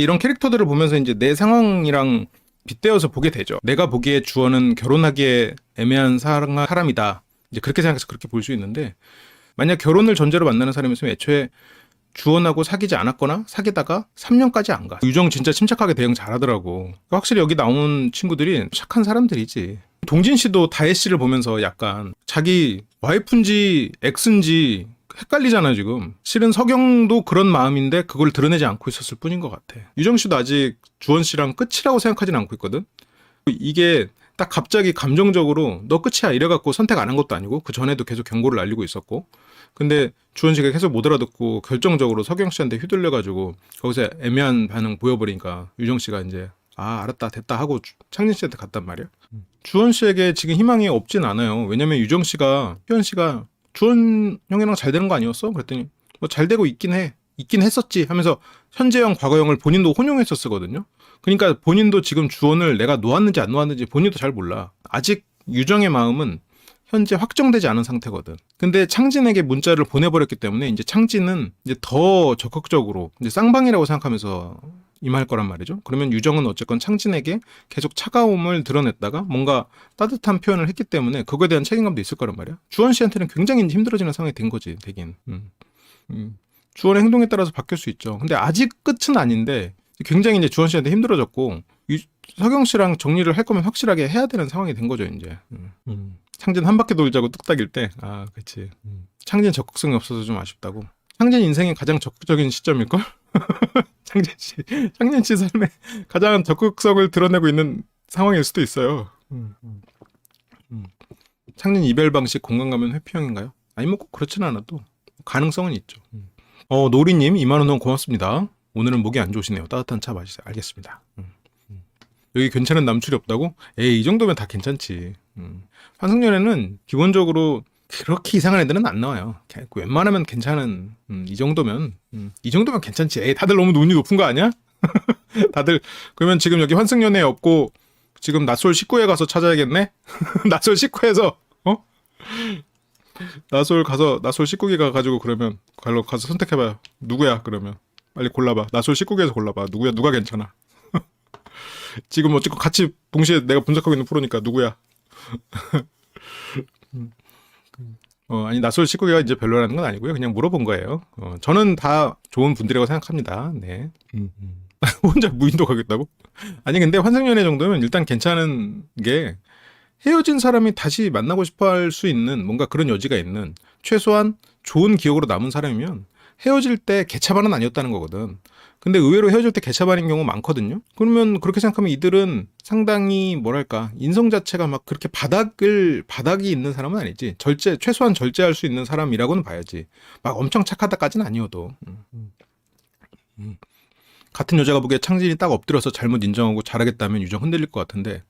이런 캐릭터들을 보면서 이제 내 상황이랑 빗대어서 보게 되죠. 내가 보기에 주원은 결혼하기에 애매한 사람이다. 이제 그렇게 생각해서 그렇게 볼 수 있는데, 만약 결혼을 전제로 만나는 사람이었으면 애초에 주원하고 사귀지 않았거나 사귀다가 3년까지 안 가. 유정 진짜 침착하게 대응 잘하더라고. 확실히 여기 나온 친구들이 착한 사람들이지. 동진 씨도 다혜 씨를 보면서 약간 자기 와이프인지 엑스인지 헷갈리잖아 지금. 실은 석영도 그런 마음인데 그걸 드러내지 않고 있었을 뿐인 것 같아. 유정 씨도 아직 주원 씨랑 끝이라고 생각하진 않고 있거든. 이게 딱 갑자기 감정적으로 너 끝이야 이래갖고 선택 안 한 것도 아니고 그 전에도 계속 경고를 날리고 있었고, 근데 주원 씨가 계속 못 알아듣고 결정적으로 석영 씨한테 휘둘려가지고 거기서 애매한 반응 보여버리니까 유정 씨가 이제 알았다 됐다 하고 창진 씨한테 갔단 말이야. 주원 씨에게 지금 희망이 없진 않아요. 왜냐면 유정 씨가 희원 씨가 주원 형이랑 잘 되는 거 아니었어? 그랬더니 뭐 잘 되고 있긴 했었지 하면서 현재형 과거형을 본인도 혼용해서 쓰거든요. 그러니까 본인도 지금 주원을 내가 놓았는지 안 놓았는지 본인도 잘 몰라. 아직 유정의 마음은 현재 확정되지 않은 상태거든. 근데 창진에게 문자를 보내버렸기 때문에 이제 창진은 이제 더 적극적으로 이제 쌍방이라고 생각하면서 임할 거란 말이죠. 그러면 유정은 어쨌건 창진에게 계속 차가움을 드러냈다가 뭔가 따뜻한 표현을 했기 때문에 그거에 대한 책임감도 있을 거란 말이야. 주원 씨한테는 굉장히 힘들어지는 상황이 된 거지, 되긴. 주원의 행동에 따라서 바뀔 수 있죠. 근데 아직 끝은 아닌데 굉장히 이제 주원 씨한테 힘들어졌고 서경 씨랑 정리를 할 거면 확실하게 해야 되는 상황이 된 거죠, 이제. 창진 한 바퀴 돌자고 뚝딱일 때, 그치. 창진 적극성이 없어서 좀 아쉽다고. 창진 인생의 가장 적극적인 시점일걸? 창진 씨 삶에 가장 적극성을 드러내고 있는 상황일 수도 있어요. 창진 이별 방식 공감 가면 회피형인가요? 아니, 뭐 꼭 그렇지는 않아도 가능성은 있죠. 노리님 2만원 너무 고맙습니다. 오늘은 목이 안 좋으시네요. 따뜻한 차 마시세요. 알겠습니다. 여기 괜찮은 남출이 없다고? 에이, 이 정도면 다 괜찮지. 환승연애는 기본적으로 그렇게 이상한 애들은 안 나와요. 웬만하면 괜찮은, 이 정도면 괜찮지. 에이, 다들 너무 눈이 높은 거 아니야? 다들, 그러면 지금 여기 환승연애 없고, 지금 낯솔 19회 가서 찾아야겠네? 낯솔 19회에서, 낯솔 19개 가가지고 그러면, 가서 선택해봐요. 누구야, 그러면. 빨리 골라봐. 낯솔 19개에서 골라봐. 누가 괜찮아. 지금 어쨌건 같이 동시에 내가 분석하고 있는 프로니까 누구야? 아니 낯설 19개가 이제 별로라는 건 아니고요. 그냥 물어본 거예요. 저는 다 좋은 분들이라고 생각합니다. 네. 혼자 무인도 가겠다고? 아니 근데 환승연애 정도면 일단 괜찮은 게 헤어진 사람이 다시 만나고 싶어 할 수 있는 뭔가 그런 여지가 있는 최소한 좋은 기억으로 남은 사람이면 헤어질 때 개차반은 아니었다는 거거든. 근데 의외로 헤어질 때 개차반인 경우 많거든요. 그러면 그렇게 생각하면 이들은 상당히 뭐랄까 인성 자체가 막 그렇게 바닥이 있는 사람은 아니지. 최소한 절제할 수 있는 사람이라고는 봐야지. 막 엄청 착하다까지는 아니어도. 같은 여자가 보기에 창진이 딱 엎드려서 잘못 인정하고 잘하겠다면 유정 흔들릴 것 같은데,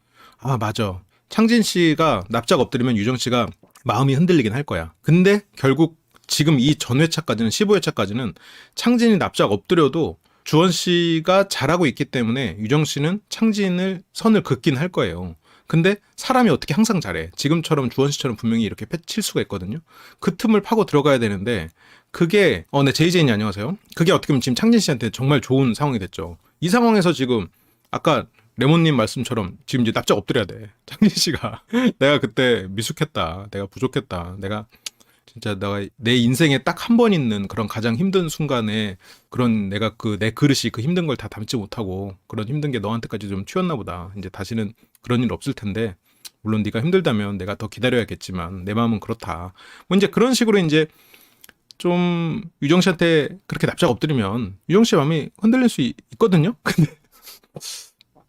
맞아. 창진 씨가 납작 엎드리면 유정 씨가 마음이 흔들리긴 할 거야. 근데 결국 지금 이 전 회차까지는 15회차까지는 창진이 납작 엎드려도 주원 씨가 잘하고 있기 때문에 유정 씨는 창진을 선을 긋긴 할 거예요. 근데 사람이 어떻게 항상 잘해. 지금처럼 주원 씨처럼 분명히 이렇게 패칠 수가 있거든요. 그 틈을 파고 들어가야 되는데 그게 네, 제이제이님 안녕하세요. 그게 어떻게 보면 지금 창진 씨한테 정말 좋은 상황이 됐죠. 이 상황에서 지금 아까 레몬님 말씀처럼 지금 이제 납작 엎드려야 돼. 창진 씨가 내가 그때 미숙했다. 내가 부족했다. 진짜 내 인생에 딱 한 번 있는 그런 가장 힘든 순간에 그런 내가 내 그릇이 그 힘든 걸 다 담지 못하고 그런 힘든 게 너한테까지 좀 튀었나 보다. 이제 다시는 그런 일 없을 텐데 물론 네가 힘들다면 내가 더 기다려야겠지만 내 마음은 그렇다. 뭐 이제 그런 식으로 이제 좀 유정 씨한테 그렇게 납작 엎드리면 유정 씨 마음이 흔들릴 수 있거든요. 근데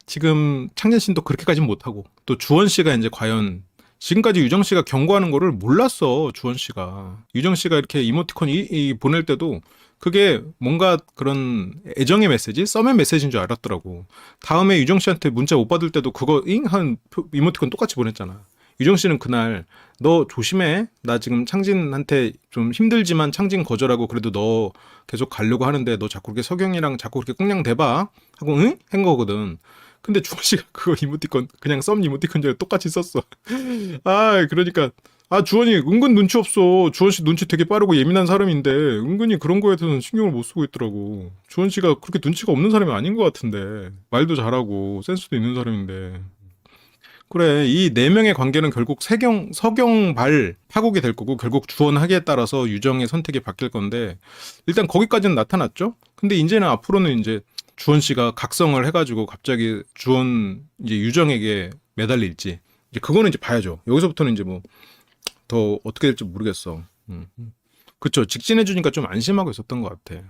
지금 창진 씨도 그렇게까지는 못하고 또 주원 씨가 이제 과연 지금까지 유정 씨가 경고하는 거를 몰랐어, 주원 씨가. 유정 씨가 이렇게 이모티콘 보낼 때도 그게 뭔가 그런 애정의 메시지? 썸의 메시지인 줄 알았더라고. 다음에 유정 씨한테 문자 못 받을 때도 그거 한 이모티콘 똑같이 보냈잖아. 유정 씨는 그날 너 조심해. 나 지금 창진한테 좀 힘들지만 창진 거절하고 그래도 너 계속 가려고 하는데 너 자꾸 그렇게 석영이랑 자꾸 그렇게 꽁냥 대봐. 하고 응? 한 거거든. 근데 주원 씨가 그거 이모티콘 그냥 썸 이모티콘 줄 똑같이 썼어. 그러니까 아, 주원이 은근 눈치 없어. 주원 씨 눈치 되게 빠르고 예민한 사람인데 은근히 그런 거에 대해서는 신경을 못 쓰고 있더라고. 주원 씨가 그렇게 눈치가 없는 사람이 아닌 것 같은데 말도 잘하고 센스도 있는 사람인데. 그래, 이 네 명의 관계는 결국 서경발 파국이 될 거고 결국 주원하기에 따라서 유정의 선택이 바뀔 건데 일단 거기까지는 나타났죠. 근데 이제는 앞으로는 이제 주원 씨가 각성을 해가지고 갑자기 주원 이제 유정에게 매달릴지 이제 그거는 이제 봐야죠. 여기서부터는 이제 뭐 더 어떻게 될지 모르겠어. 그쵸. 직진해주니까 좀 안심하고 있었던 것 같아.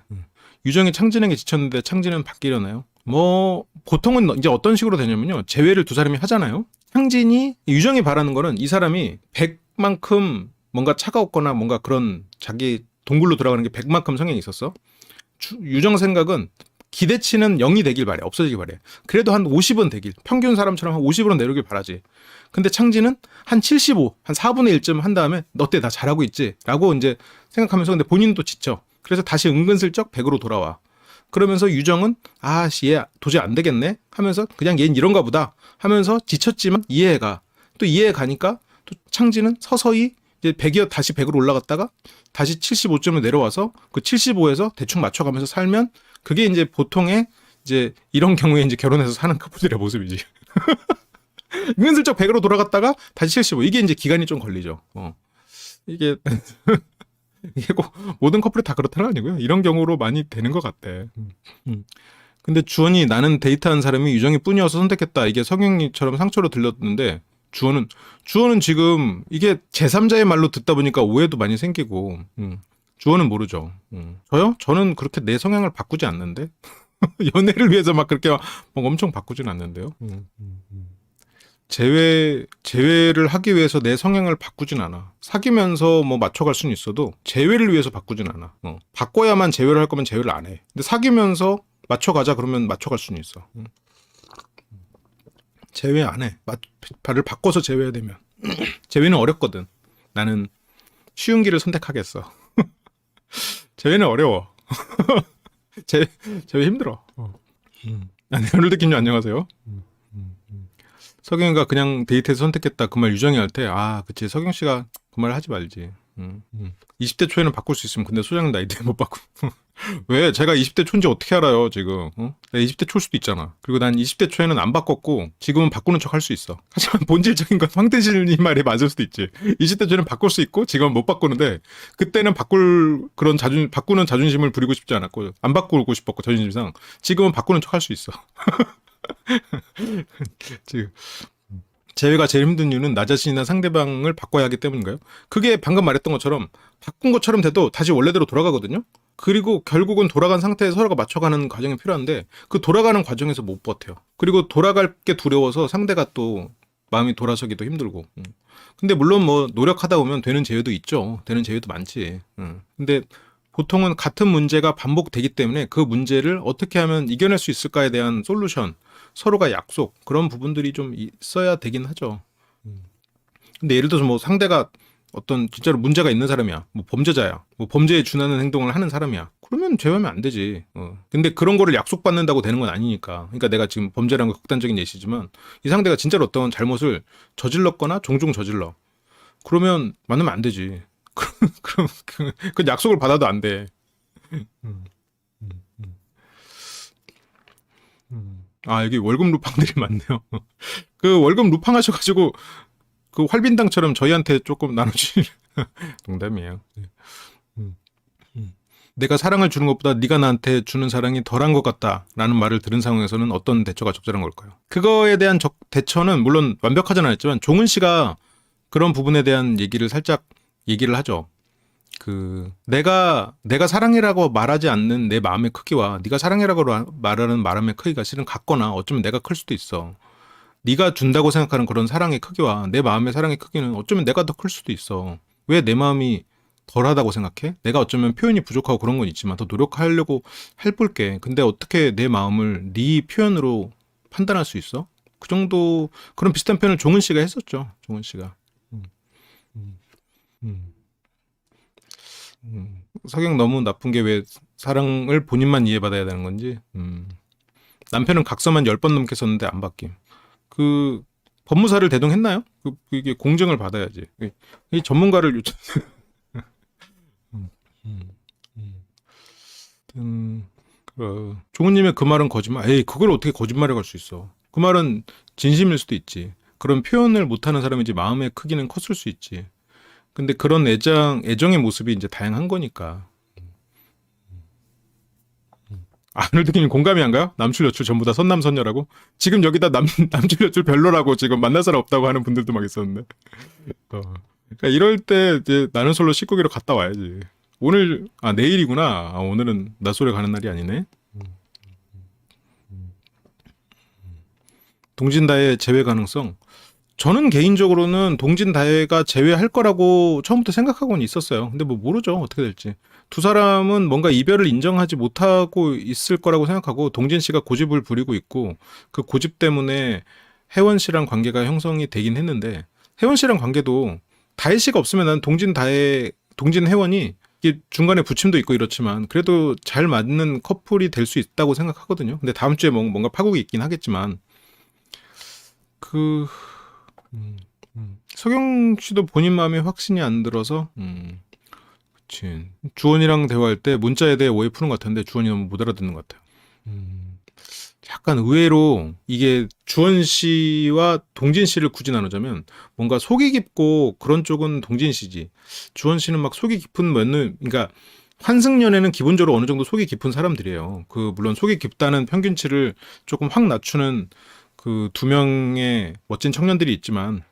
유정이 창진에게 지쳤는데 창진은 바뀌려나요? 뭐 보통은 이제 어떤 식으로 되냐면요. 재회를 두 사람이 하잖아요. 창진이 유정이 바라는 거는 이 사람이 100만큼 뭔가 차가웠거나 뭔가 그런 자기 동굴로 들어가는 게 100만큼 성향이 있었어. 유정 생각은 기대치는 0이 되길 바래. 없어지길 바래. 그래도 한 50은 되길. 평균 사람처럼 한 50으로 내려오길 바라지. 근데 창진은 한 75, 한 4분의 1쯤 한 다음에 너 때 나 잘하고 있지? 라고 이제 생각하면서 근데 본인도 지쳐. 그래서 다시 은근슬쩍 100으로 돌아와. 그러면서 유정은 아씨 얘 도저히 안 되겠네 하면서 그냥 얘는 이런가 보다 하면서 지쳤지만 이해해가. 또 이해해 가니까 또 창진은 서서히 이제 100이어 다시 100으로 올라갔다가 다시 75점을 내려와서 그 75에서 대충 맞춰가면서 살면 그게 이제 보통의 이제 이런 경우에 이제 결혼해서 사는 커플들의 모습이지. 은근슬쩍 100으로 돌아갔다가 다시 75. 이게 이제 기간이 좀 걸리죠. 이게 이게 꼭 모든 커플이 다 그렇다는 아니고요. 이런 경우로 많이 되는 것 같대. 근데 주원이 나는 데이트한 사람이 유정이 뿐이어서 선택했다. 이게 성형이처럼 상처로 들렸는데 주원은 지금 이게 제3자의 말로 듣다 보니까 오해도 많이 생기고 주원은 모르죠. 저요? 저는 그렇게 내 성향을 바꾸지 않는데 연애를 위해서 막 그렇게 막 엄청 바꾸진 않는데요. 재회를 하기 위해서 내 성향을 바꾸진 않아. 사귀면서 뭐 맞춰갈 수는 있어도 재회를 위해서 바꾸진 않아. 바꿔야만 재회를 할 거면 재회를 안 해. 근데 사귀면서 맞춰가자 그러면 맞춰갈 수는 있어. 재회 안 해. 발을 바꿔서 재회해야 되면. 재회는 어렵거든. 나는 쉬운 길을 선택하겠어. 재회는 어려워. 재회 힘들어. 오늘도 김님 안녕하세요. 석영이가 그냥 데이트에서 선택했다. 그 말 유정이 할 때, 아, 그치. 석영 씨가 그 말 하지 말지. 20대 초에는 바꿀 수 있으면, 근데 소장님 나이 때 못 바꾸고. 왜? 제가 20대 초인지 어떻게 알아요, 지금? 내가 20대 초일 수도 있잖아. 그리고 난 20대 초에는 안 바꿨고, 지금은 바꾸는 척 할 수 있어. 하지만 본질적인 건 황대실님 말이 맞을 수도 있지. 20대 초에는 바꿀 수 있고, 지금은 못 바꾸는데, 그때는 바꾸는 자존심을 부리고 싶지 않았고, 안 바꾸고 싶었고, 자존심상. 지금은 바꾸는 척 할 수 있어. 지금. 재회가 제일 힘든 이유는 나 자신이나 상대방을 바꿔야 하기 때문인가요? 그게 방금 말했던 것처럼 바꾼 것처럼 돼도 다시 원래대로 돌아가거든요. 그리고 결국은 돌아간 상태에 서로가 맞춰가는 과정이 필요한데 그 돌아가는 과정에서 못 버텨요. 그리고 돌아갈 게 두려워서 상대가 또 마음이 돌아서기도 힘들고. 근데 물론 뭐 노력하다 보면 되는 재회도 있죠. 되는 재회도 많지. 근데 보통은 같은 문제가 반복되기 때문에 그 문제를 어떻게 하면 이겨낼 수 있을까에 대한 솔루션, 서로가 약속 그런 부분들이 좀 있어야 되긴 하죠. 근데 예를 들어서 뭐 상대가 어떤 진짜로 문제가 있는 사람이야, 뭐 범죄자야, 뭐 범죄에 준하는 행동을 하는 사람이야. 그러면 재회하면 안 되지. 근데 그런 거를 약속받는다고 되는 건 아니니까. 그러니까 내가 지금 범죄라는 건 극단적인 예시지만 이 상대가 진짜로 어떤 잘못을 저질렀거나 종종 저질러. 그러면 만나면 안 되지. 그럼 그 약속을 받아도 안 돼. 아, 여기 월급 루팡들이 많네요. 그 월급 루팡 하셔가지고 그 활빈당처럼 저희한테 조금 나눠주실 농담이에요. 내가 사랑을 주는 것보다 네가 나한테 주는 사랑이 덜한 것 같다라는 말을 들은 상황에서는 어떤 대처가 적절한 걸까요? 그거에 대한 대처는 물론 완벽하진 않았지만 종은 씨가 그런 부분에 대한 얘기를 살짝 얘기를 하죠. 내가 사랑이라고 말하지 않는 내 마음의 크기와 네가 사랑이라고 말하는 마음의 크기가 실은 같거나 어쩌면 내가 클 수도 있어. 네가 준다고 생각하는 그런 사랑의 크기와 내 마음의 사랑의 크기는 어쩌면 내가 더 클 수도 있어. 왜 내 마음이 덜하다고 생각해? 내가 어쩌면 표현이 부족하고 그런 건 있지만 더 노력하려고 해볼게. 근데 어떻게 내 마음을 네 표현으로 판단할 수 있어? 그 정도 그런 비슷한 표현을 종은 씨가 했었죠. 종은 씨가. 석영 너무 나쁜 게 왜 사랑을 본인만 이해받아야 되는 건지. 남편은 각서만 10번 넘게 썼는데 안 바뀜. 법무사를 대동했나요? 이게 공정을 받아야지. 이 전문가를 요청. 종우님의 그 말은 거짓말. 에이, 그걸 어떻게 거짓말에 갈 수 있어? 그 말은 진심일 수도 있지. 그런 표현을 못하는 사람이지 마음의 크기는 컸을 수 있지. 근데 그런 애정의 모습이 이제 다양한 거니까. 아놀드님 공감이 안 가요? 남출 여출 전부 다 선남선녀라고? 지금 여기다 남출 여출 별로라고 지금 만날 사람 없다고 하는 분들도 막 있었는데. 그러니까 이럴 때 이제 나는 솔로 19기로 갔다 와야지. 오늘 내일이구나. 오늘은 낮술에 가는 날이 아니네. 동진다해 제외 가능성. 저는 개인적으로는 동진다해가 제외할 거라고 처음부터 생각하고는 있었어요. 근데 뭐 모르죠. 어떻게 될지. 두 사람은 뭔가 이별을 인정하지 못하고 있을 거라고 생각하고 동진 씨가 고집을 부리고 있고 그 고집 때문에 혜원 씨랑 관계가 형성이 되긴 했는데 혜원 씨랑 관계도 다혜 씨가 없으면 난 동진 혜원이 이게 중간에 부침도 있고 이렇지만 그래도 잘 맞는 커플이 될 수 있다고 생각하거든요. 근데 다음 주에 뭔가 파국이 있긴 하겠지만 서경 씨도 본인 마음에 확신이 안 들어서 그치. 주원이랑 대화할 때 문자에 대해 오해 푸는 것 같은데 주원이 너무 못 알아듣는 것 같아요. 약간 의외로 이게 주원 씨와 동진 씨를 굳이 나누자면 뭔가 속이 깊고 그런 쪽은 동진 씨지. 주원 씨는 막 속이 깊은 그러니까 환승연애는 기본적으로 어느 정도 속이 깊은 사람들이에요. 물론 속이 깊다는 평균치를 조금 확 낮추는 그 두 명의 멋진 청년들이 있지만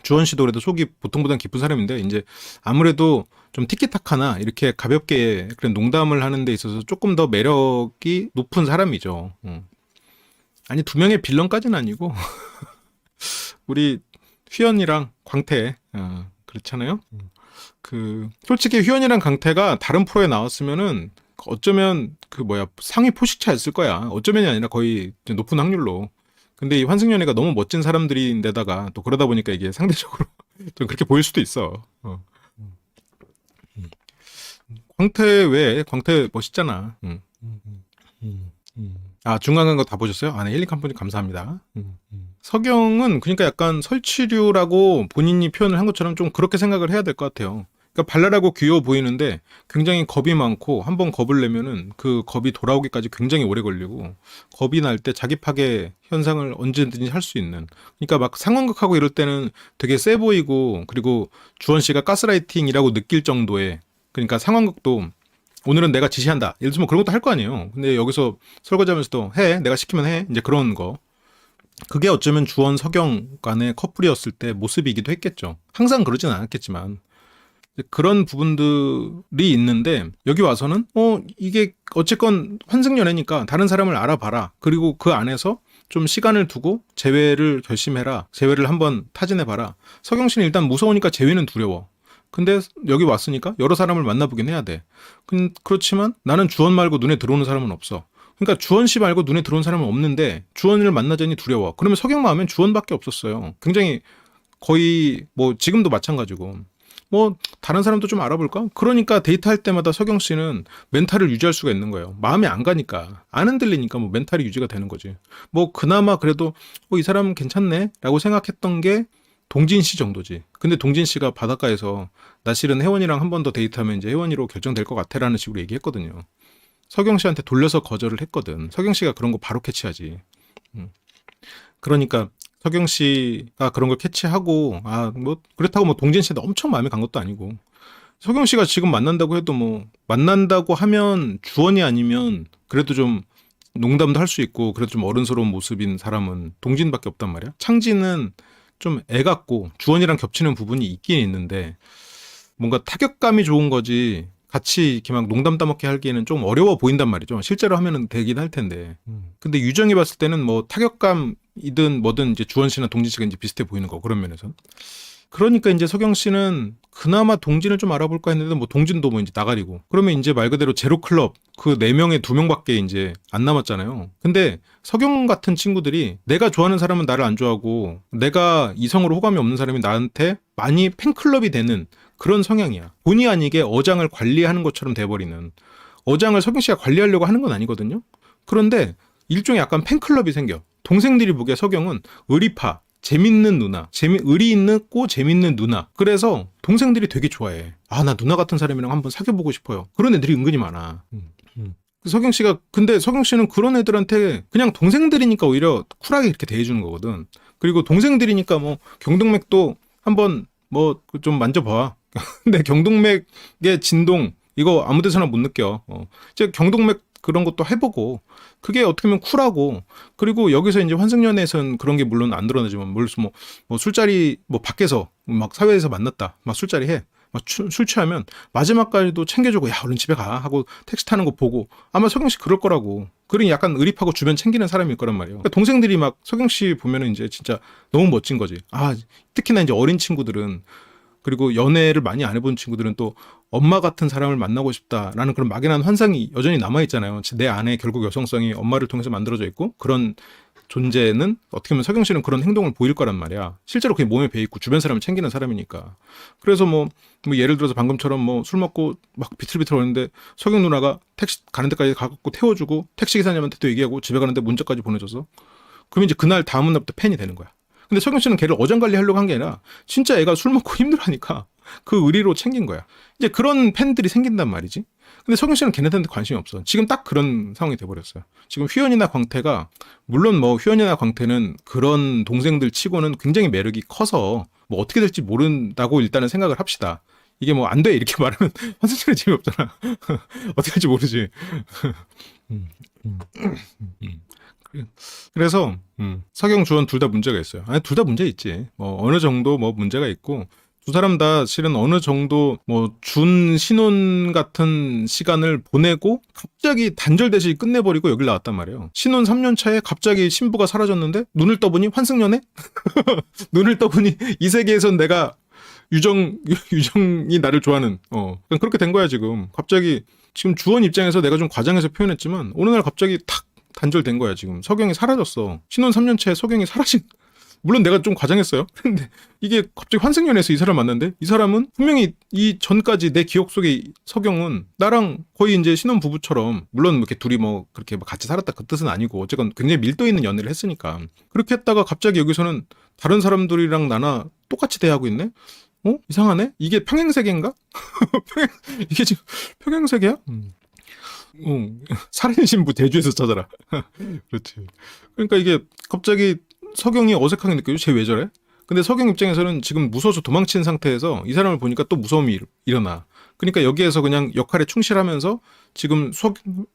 주원 씨도 그래도 속이 보통보다는 깊은 사람인데 이제 아무래도 좀 티키타카나 이렇게 가볍게 그런 농담을 하는 데 있어서 조금 더 매력이 높은 사람이죠. 아니 두 명의 빌런까지는 아니고 우리 휘연이랑 광태 그렇잖아요. 솔직히 휘연이랑 강태가 다른 프로에 나왔으면은 어쩌면 상위 포식자였을 거야. 어쩌면이 아니라 거의 높은 확률로. 근데 이 환승연애가 너무 멋진 사람들인데다가 또 그러다 보니까 이게 상대적으로 좀 그렇게 보일 수도 있어. 광태 멋있잖아. 중간 간 거 다 보셨어요? 네, 힐링 감사합니다. 서경은 그러니까 약간 설치류라고 본인이 표현을 한 것처럼 좀 그렇게 생각을 해야 될 것 같아요. 그러니까 발랄하고 귀여워 보이는데 굉장히 겁이 많고 한번 겁을 내면은 그 겁이 돌아오기까지 굉장히 오래 걸리고 겁이 날 때 자기 파괴 현상을 언제든지 할 수 있는 그러니까 막 상황극하고 이럴 때는 되게 세 보이고 그리고 주원 씨가 가스라이팅이라고 느낄 정도의 그러니까 상황극도 오늘은 내가 지시한다 예를 들면 그런 것도 할 거 아니에요. 근데 여기서 설거지하면서도 해 내가 시키면 해 이제 그런 거 그게 어쩌면 주원 서경 간의 커플이었을 때 모습이기도 했겠죠. 항상 그러진 않았겠지만 그런 부분들이 있는데 여기 와서는 이게 어쨌건 환승연애니까 다른 사람을 알아봐라. 그리고 그 안에서 좀 시간을 두고 재회를 결심해라. 재회를 한번 타진해봐라. 서경 씨는 일단 무서우니까 재회는 두려워. 근데 여기 왔으니까 여러 사람을 만나보긴 해야 돼. 그렇지만 나는 주원 말고 눈에 들어오는 사람은 없어. 그러니까 주원 씨 말고 눈에 들어오는 사람은 없는데 주원을 만나자니 두려워. 그러면 서경 마음엔 주원밖에 없었어요. 굉장히 거의 지금도 마찬가지고 다른 사람도 좀 알아볼까? 그러니까 데이트할 때마다 서경 씨는 멘탈을 유지할 수가 있는 거예요. 마음에 안 가니까 안 흔들리니까 멘탈이 유지가 되는 거지. 그나마 그래도 이 사람 괜찮네 라고 생각했던 게 동진 씨 정도지. 근데 동진 씨가 바닷가에서 나 실은 혜원이랑 한 번 더 데이트하면 이제 혜원이로 결정될 것 같아 라는 식으로 얘기했거든요. 서경 씨한테 돌려서 거절을 했거든. 서경 씨가 그런 거 바로 캐치하지. 그러니까 서경 씨가 그런 걸 캐치하고 그렇다고 동진 씨한테 엄청 마음에 간 것도 아니고 서경 씨가 지금 만난다고 해도 만난다고 하면 주원이 아니면 그래도 좀 농담도 할 수 있고 그래도 좀 어른스러운 모습인 사람은 동진밖에 없단 말이야. 창진은 좀 애 같고 주원이랑 겹치는 부분이 있긴 있는데 뭔가 타격감이 좋은 거지 같이 이렇게 막 농담 따먹게 하기에는 좀 어려워 보인단 말이죠. 실제로 하면은 되긴 할 텐데. 근데 유정이 봤을 때는 타격감이든 뭐든 이제 주원 씨나 동진 씨가 이제 비슷해 보이는 거 그런 면에서. 그러니까 이제 서경 씨는 그나마 동진을 좀 알아볼까 했는데 동진도 이제 나가리고 그러면 이제 말 그대로 제로클럽 그 4명에 2명밖에 이제 안 남았잖아요. 근데 서경 같은 친구들이 내가 좋아하는 사람은 나를 안 좋아하고 내가 이성으로 호감이 없는 사람이 나한테 많이 팬클럽이 되는 그런 성향이야. 본의 아니게 어장을 관리하는 것처럼 돼버리는. 어장을 서경 씨가 관리하려고 하는 건 아니거든요. 그런데 일종의 약간 팬클럽이 생겨. 동생들이 보기에 서경은 의리파, 재밌는 누나, 의리 있고 재밌는 누나. 그래서 동생들이 되게 좋아해. 아, 나 누나 같은 사람이랑 한번 사귀어보고 싶어요. 그런 애들이 은근히 많아. 서경 씨가, 근데 서경 씨는 그런 애들한테 그냥 동생들이니까 오히려 쿨하게 이렇게 대해주는 거거든. 그리고 동생들이니까 뭐 경동맥도 한번 뭐 좀 만져봐. 근데 경동맥의 진동 이거 아무 데서나 못 느껴. 이제 경동맥 그런 것도 해보고 그게 어떻게 보면 쿨하고, 그리고 여기서 이제 환승연애에서는 그런 게 물론 안 드러나지만 뭐 술자리 뭐 밖에서 막 사회에서 만났다 막 술자리 해. 막 술 취하면 마지막까지도 챙겨주고 야 얼른 집에 가 하고 택시 타는 거 보고 아마 서경 씨 그럴 거라고. 그러니 약간 의립하고 주변 챙기는 사람일 거란 말이에요. 그러니까 동생들이 막 서경 씨 보면은 이제 진짜 너무 멋진 거지. 아, 특히나 이제 어린 친구들은, 그리고 연애를 많이 안 해본 친구들은 또 엄마 같은 사람을 만나고 싶다라는 그런 막연한 환상이 여전히 남아있잖아요. 내 안에 결국 여성성이 엄마를 통해서 만들어져 있고, 그런 존재는 어떻게 보면 서경 씨는 그런 행동을 보일 거란 말이야. 실제로 그게 몸에 배있고 주변 사람을 챙기는 사람이니까. 그래서 뭐 예를 들어서 방금처럼 뭐 술 먹고 막 비틀비틀 오는데 서경 누나가 택시 가는 데까지 가갖고 태워주고 택시 기사님한테 또 얘기하고 집에 가는데 문자까지 보내줘서, 그러면 이제 그날 다음 날부터 팬이 되는 거야. 근데 서경 씨는 걔를 어장관리하려고 한 게 아니라 진짜 애가 술 먹고 힘들어하니까 그 의리로 챙긴 거야. 이제 그런 팬들이 생긴단 말이지. 근데 서경 씨는 걔네들한테 관심이 없어. 지금 딱 그런 상황이 돼버렸어요. 지금 휘연이나 광태가, 물론 뭐 휘연이나 광태는 그런 동생들 치고는 굉장히 매력이 커서 뭐 어떻게 될지 모른다고 일단은 생각을 합시다. 이게 뭐 안 돼 이렇게 말하면 환승연애 재미없잖아. 어떻게 될지 모르지. 그래서 서경 주원 둘 다 문제가 있어요. 아니 둘 다 문제 있지. 뭐 어느 정도 뭐 문제가 있고, 두 사람 다 실은 어느 정도 뭐 준 신혼 같은 시간을 보내고 갑자기 단절되시 끝내버리고 여길 나왔단 말이에요. 신혼 3년 차에 갑자기 신부가 사라졌는데 눈을 떠보니 환승연애? 눈을 떠보니 이 세계에선 내가 유정이 나를 좋아하는, 그냥 그렇게 된 거야 지금. 갑자기 지금 주원 입장에서 내가 좀 과장해서 표현했지만 어느 날 갑자기 탁 단절된 거야 지금. 서경이 사라졌어. 신혼 3년 차에 서경이 사라진. 물론 내가 좀 과장했어요. 근데 이게 갑자기 환승연애에서 이 사람 만났는데, 이 사람은 분명히 이 전까지 내 기억 속에 서경은 나랑 거의 이제 신혼 부부처럼, 물론 이렇게 둘이 뭐 그렇게 같이 살았다 그 뜻은 아니고 어쨌건 굉장히 밀도 있는 연애를 했으니까, 그렇게 했다가 갑자기 여기서는 다른 사람들이랑 나나 똑같이 대하고 있네? 이상하네? 이게 평행세계인가? 이게 지금 평행세계야? 살인 신부 대주에서 찾아라. 그렇지. 그러니까 이게 갑자기 서경이 어색하게 느껴져. 쟤 왜 저래? 근데 서경 입장에서는 지금 무서워서 도망친 상태에서 이 사람을 보니까 또 무서움이 일어나. 그러니까 여기에서 그냥 역할에 충실하면서 지금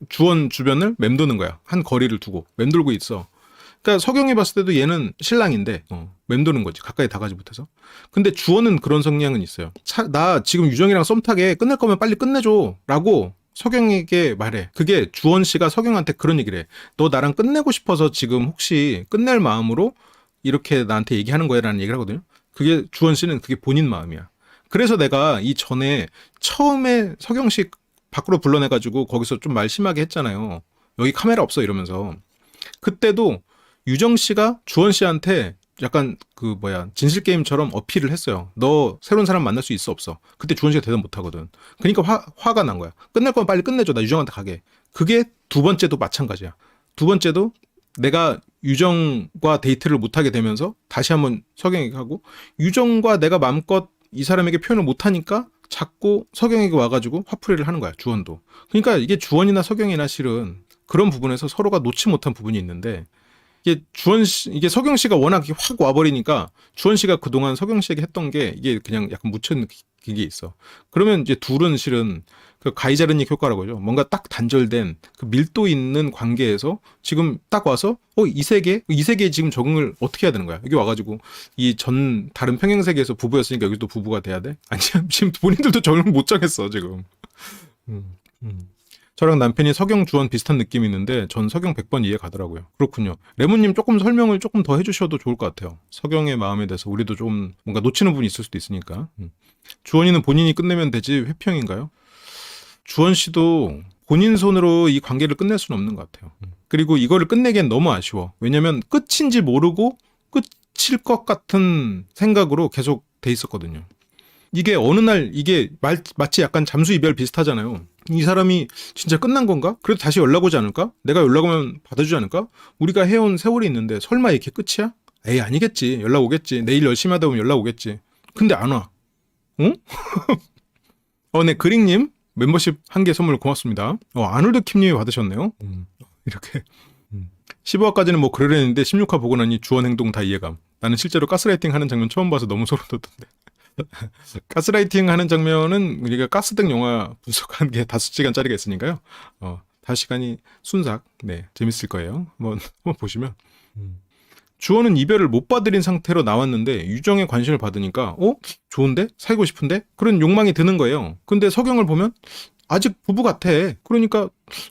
주원 주변을 맴도는 거야. 한 거리를 두고 맴돌고 있어. 그러니까 서경이 봤을 때도 얘는 신랑인데 맴도는 거지. 가까이 다가지 못해서. 근데 주원은 그런 성향은 있어요. 나 지금 유정이랑 썸 타게 끝낼 거면 빨리 끝내줘 라고 서경에게 말해. 그게 주원 씨가 서경한테 그런 얘기를 해. 너 나랑 끝내고 싶어서 지금 혹시 끝낼 마음으로 이렇게 나한테 얘기하는 거야 라는 얘기를 하거든요. 그게 주원 씨는 그게 본인 마음이야. 그래서 내가 이 전에 처음에 서경 씨 밖으로 불러내가지고 거기서 좀 말 심하게 했잖아요. 여기 카메라 없어 이러면서. 그때도 유정 씨가 주원 씨한테 약간 진실 게임처럼 어필을 했어요. 너 새로운 사람 만날 수 있어 없어? 그때 주원 씨가 대답 못 하거든. 그러니까 화가 난 거야. 끝낼 거면 빨리 끝내줘. 나 유정한테 가게. 그게 두 번째도 마찬가지야. 두 번째도 내가 유정과 데이트를 못 하게 되면서 다시 한번 서경에게 하고, 유정과 내가 마음껏 이 사람에게 표현을 못 하니까 자꾸 서경에게 와가지고 화풀이를 하는 거야. 주원도. 그러니까 이게 주원이나 서경이나 실은 그런 부분에서 서로가 놓지 못한 부분이 있는데, 이게 서경 씨가 워낙 확 와버리니까 주원 씨가 그동안 서경 씨에게 했던 게 이게 그냥 약간 묻혀있는 게 있어. 그러면 이제 둘은 실은 그 가이자르닉 효과라고 하죠. 뭔가 딱 단절된 그 밀도 있는 관계에서 지금 딱 와서 이 세계에 지금 적응을 어떻게 해야 되는 거야. 여기 와가지고 이 다른 평행세계에서 부부였으니까 여기도 부부가 돼야 돼? 아니 지금 본인들도 적응을 못 정했어 지금. 저랑 남편이 서경 주원 비슷한 느낌이 있는데 전 서경 100번 이해 가더라고요. 그렇군요. 레몬님 조금 설명을 조금 더 해주셔도 좋을 것 같아요. 서경의 마음에 대해서 우리도 좀 뭔가 놓치는 부분이 있을 수도 있으니까. 주원이는 본인이 끝내면 되지 회평인가요? 주원 씨도 본인 손으로 이 관계를 끝낼 수는 없는 것 같아요. 그리고 이거를 끝내기엔 너무 아쉬워. 왜냐면 끝인지 모르고 끝일 것 같은 생각으로 계속 돼 있었거든요. 이게 어느 날 이게 마치 약간 잠수 이별 비슷하잖아요. 이 사람이 진짜 끝난 건가? 그래도 다시 연락 오지 않을까? 내가 연락 오면 받아주지 않을까? 우리가 해온 세월이 있는데 설마 이게 끝이야? 에이 아니겠지. 연락 오겠지. 내일 열심히 하다 보면 연락 오겠지. 근데 안 와. 응? 네, 그릭님 멤버십 1개 선물 고맙습니다. 아놀드 킴님이 받으셨네요. 이렇게 15화까지는 뭐 그러려는데 16화 보고 나니 주원 행동 다 이해감. 나는 실제로 가스라이팅 하는 장면 처음 봐서 너무 소름 돋던데. 가스라이팅 하는 장면은 우리가 가스등 영화 분석한 게 5시간짜리가 있으니까요. 5시간이 순삭. 네, 재밌을 거예요. 한번 보시면. 주원은 이별을 못 봐드린 상태로 나왔는데 유정의 관심을 받으니까 좋은데? 사귀고 싶은데? 그런 욕망이 드는 거예요. 근데 석영을 보면 아직 부부 같아. 그러니까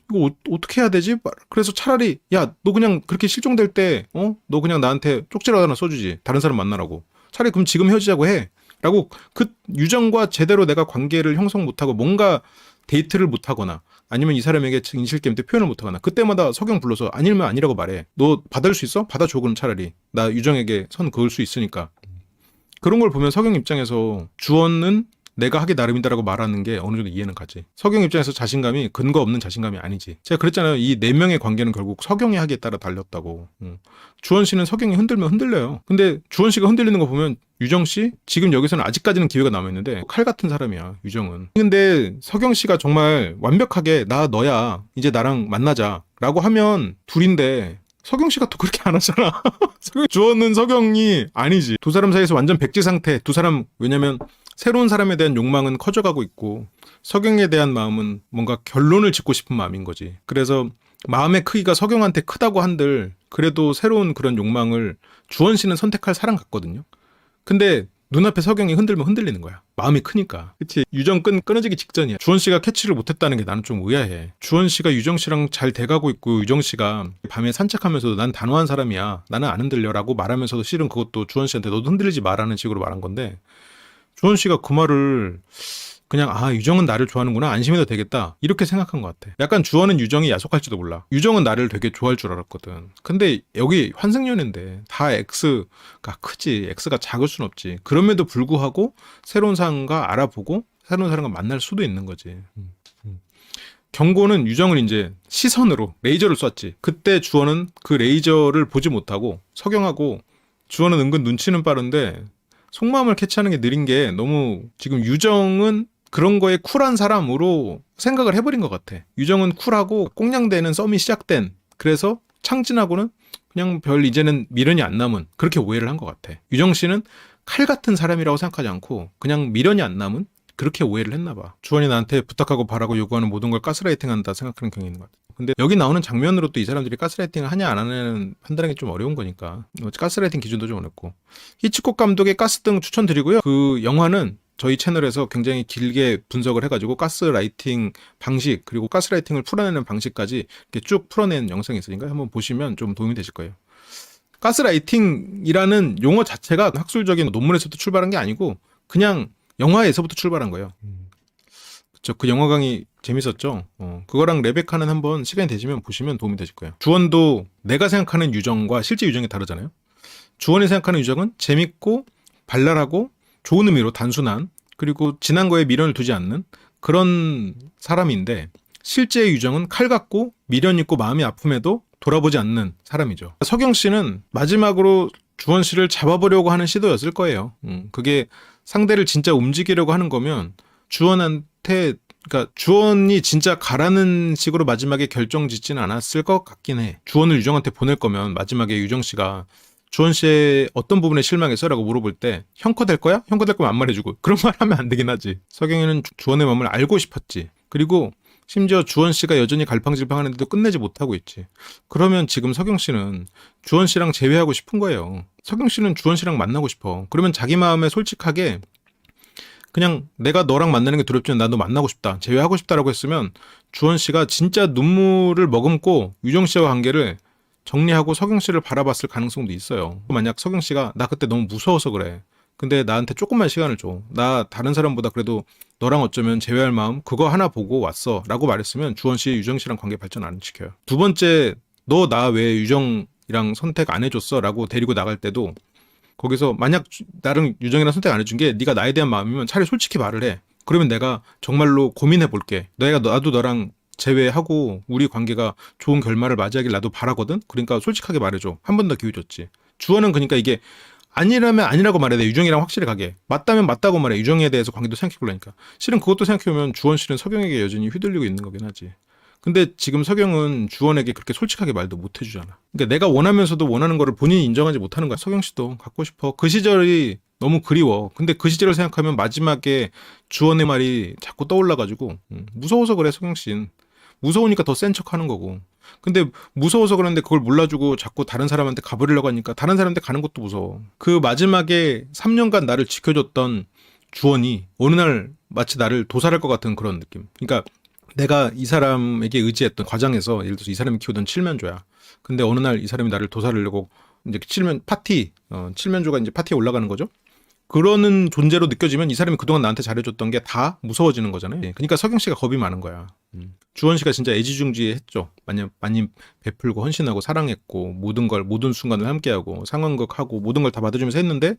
이거 어떻게 해야 되지? 그래서 차라리 야, 너 그냥 그렇게 실종될 때 너 그냥 나한테 쪽지라도 하나 써주지. 다른 사람 만나라고. 차라리 그럼 지금 헤어지자고 해. 라고 그 유정과 제대로 내가 관계를 형성 못하고 뭔가 데이트를 못하거나 아니면 이 사람에게 인실게임 때 표현을 못하거나 그때마다 석영 불러서 아니면 아니라고 말해. 너 받을 수 있어? 받아줘 그럼 차라리. 나 유정에게 선 그을 수 있으니까. 그런 걸 보면 석영 입장에서 주원은 내가 하기 나름이다라고 말하는 게 어느 정도 이해는 가지. 석영 입장에서 자신감이 근거 없는 자신감이 아니지. 제가 그랬잖아요. 이 4명의 관계는 결국 석영이 하기에 따라 달렸다고. 주원 씨는 석영이 흔들면 흔들려요. 근데 주원 씨가 흔들리는 거 보면 유정 씨? 지금 여기서는 아직까지는 기회가 남아있는데 칼 같은 사람이야 유정은. 근데 석영 씨가 정말 완벽하게 나 너야 이제 나랑 만나자 라고 하면 둘인데 석영 씨가 또 그렇게 안 하잖아. 주원은 석영이 아니지. 두 사람 사이에서 완전 백지 상태. 두 사람 왜냐면 새로운 사람에 대한 욕망은 커져가고 있고 석영에 대한 마음은 뭔가 결론을 짓고 싶은 마음인 거지. 그래서 마음의 크기가 석영한테 크다고 한들 그래도 새로운 그런 욕망을 주원 씨는 선택할 사람 같거든요. 근데 눈앞에 석영이 흔들면 흔들리는 거야. 마음이 크니까. 그치? 유정 끊어지기 직전이야. 주원 씨가 캐치를 못했다는 게 나는 좀 의아해. 주원 씨가 유정 씨랑 잘 돼가고 있고 유정 씨가 밤에 산책하면서도 난 단호한 사람이야. 나는 안 흔들려라고 말하면서도 실은 그것도 주원 씨한테 너도 흔들리지 마라는 식으로 말한 건데 주원 씨가 그 말을 그냥 유정은 나를 좋아하는구나 안심해도 되겠다 이렇게 생각한 것 같아. 약간 주원은 유정이 야속할지도 몰라. 유정은 나를 되게 좋아할 줄 알았거든. 근데 여기 환승연애인데 다 X가 크지. X가 작을 순 없지. 그럼에도 불구하고 새로운 사람과 알아보고 새로운 사람과 만날 수도 있는 거지. 경고는 유정을 이제 시선으로 레이저를 쐈지. 그때 주원은 그 레이저를 보지 못하고 석영하고 주원은 은근 눈치는 빠른데 속마음을 캐치하는 게 느린 게 너무 지금 유정은 그런 거에 쿨한 사람으로 생각을 해버린 것 같아. 유정은 쿨하고 꽁냥대는 썸이 시작된 그래서 창진하고는 그냥 별 이제는 미련이 안 남은 그렇게 오해를 한 것 같아. 유정 씨는 칼 같은 사람이라고 생각하지 않고 그냥 미련이 안 남은 그렇게 오해를 했나 봐. 주원이 나한테 부탁하고 바라고 요구하는 모든 걸 가스라이팅한다 생각하는 경향이 있는 것 같아. 근데 여기 나오는 장면으로 또 이 사람들이 가스라이팅을 하냐 안 하냐는 판단하기 좀 어려운 거니까 가스라이팅 기준도 좀 어렵고. 히치콕 감독의 가스등 추천드리고요. 그 영화는 저희 채널에서 굉장히 길게 분석을 해가지고 가스라이팅 방식 그리고 가스라이팅을 풀어내는 방식까지 이렇게 쭉 풀어낸 영상이 있으니까 한번 보시면 좀 도움이 되실 거예요. 가스라이팅이라는 용어 자체가 학술적인 논문에서부터 출발한 게 아니고 그냥 영화에서부터 출발한 거예요. 그쵸. 그 영화 강의 재밌었죠. 그거랑 레베카는 한번 시간이 되시면 보시면 도움이 되실 거예요. 주원도 내가 생각하는 유정과 실제 유정이 다르잖아요. 주원이 생각하는 유정은 재밌고 발랄하고 좋은 의미로 단순한 그리고 지난 거에 미련을 두지 않는 그런 사람인데 실제 유정은 칼 같고 미련 있고 마음이 아픔에도 돌아보지 않는 사람이죠. 석영 씨는 마지막으로 주원 씨를 잡아보려고 하는 시도였을 거예요. 그게 상대를 진짜 움직이려고 하는 거면 주원한테 그러니까 주원이 진짜 가라는 식으로 마지막에 결정 짓지는 않았을 것 같긴 해. 주원을 유정한테 보낼 거면 마지막에 유정 씨가 주원 씨의 어떤 부분에 실망했어? 라고 물어볼 때 형커 될 거야? 형커 될 거면 안 말해주고 그런 말 하면 안 되긴 하지. 석영이는 주원의 마음을 알고 싶었지. 그리고 심지어 주원 씨가 여전히 갈팡질팡하는데도 끝내지 못하고 있지. 그러면 지금 석영 씨는 주원 씨랑 재회하고 싶은 거예요. 석영 씨는 주원 씨랑 만나고 싶어. 그러면 자기 마음에 솔직하게 그냥 내가 너랑 만나는 게 두렵지만 나도 만나고 싶다. 재회하고 싶다라고 했으면 주원 씨가 진짜 눈물을 머금고 유정 씨와 관계를 정리하고 석영 씨를 바라봤을 가능성도 있어요. 만약 석영 씨가 나 그때 너무 무서워서 그래. 근데 나한테 조금만 시간을 줘. 나 다른 사람보다 그래도 너랑 어쩌면 재회할 마음 그거 하나 보고 왔어. 라고 말했으면 주원 씨, 유정 씨랑 관계 발전 안 시켜요. 두 번째, 너 나 왜 유정이랑 선택 안 해줬어? 라고 데리고 나갈 때도 거기서 만약 나랑 유정이랑 선택 안 해준 게 네가 나에 대한 마음이면 차라리 솔직히 말을 해. 그러면 내가 정말로 고민해 볼게. 나도 너랑 재회하고 우리 관계가 좋은 결말을 맞이하길 나도 바라거든. 그러니까 솔직하게 말해줘. 한 번 더 기회 줬지. 주원은 그러니까 이게 아니라면 아니라고 말해야 돼. 유정이랑 확실히 가게. 맞다면 맞다고 말해. 유정에 대해서 관계도 생각해보려니까. 실은 그것도 생각해보면 주원 씨는 석영에게 여전히 휘둘리고 있는 거긴 하지. 근데 지금 석영은 주원에게 그렇게 솔직하게 말도 못 해주잖아. 그러니까 내가 원하면서도 원하는 거를 본인이 인정하지 못하는 거야. 석영 씨도 갖고 싶어. 그 시절이 너무 그리워. 근데 그 시절을 생각하면 마지막에 주원의 말이 자꾸 떠올라가지고 무서워서 그래. 석영 씨는 무서우니까 더 센 척하는 거고. 근데 무서워서 그러는데 그걸 몰라주고 자꾸 다른 사람한테 가버리려고 하니까 다른 사람한테 가는 것도 무서워. 그 마지막에 3년간 나를 지켜줬던 주원이 어느 날 마치 나를 도살할 것 같은 그런 느낌. 그러니까 내가 이 사람에게 의지했던 과정에서 예를 들어서 이 사람이 키우던 칠면조야. 근데 어느 날 이 사람이 나를 도살하려고 이제 칠면조가 이제 파티에 올라가는 거죠. 그러는 존재로 느껴지면 이 사람이 그동안 나한테 잘해줬던 게 다 무서워지는 거잖아요. 그러니까 석영 씨가 겁이 많은 거야. 주원 씨가 진짜 애지중지했죠. 많이 베풀고 헌신하고 사랑했고 모든 순간을 함께하고 상황극하고 모든 걸 다 받아주면서 했는데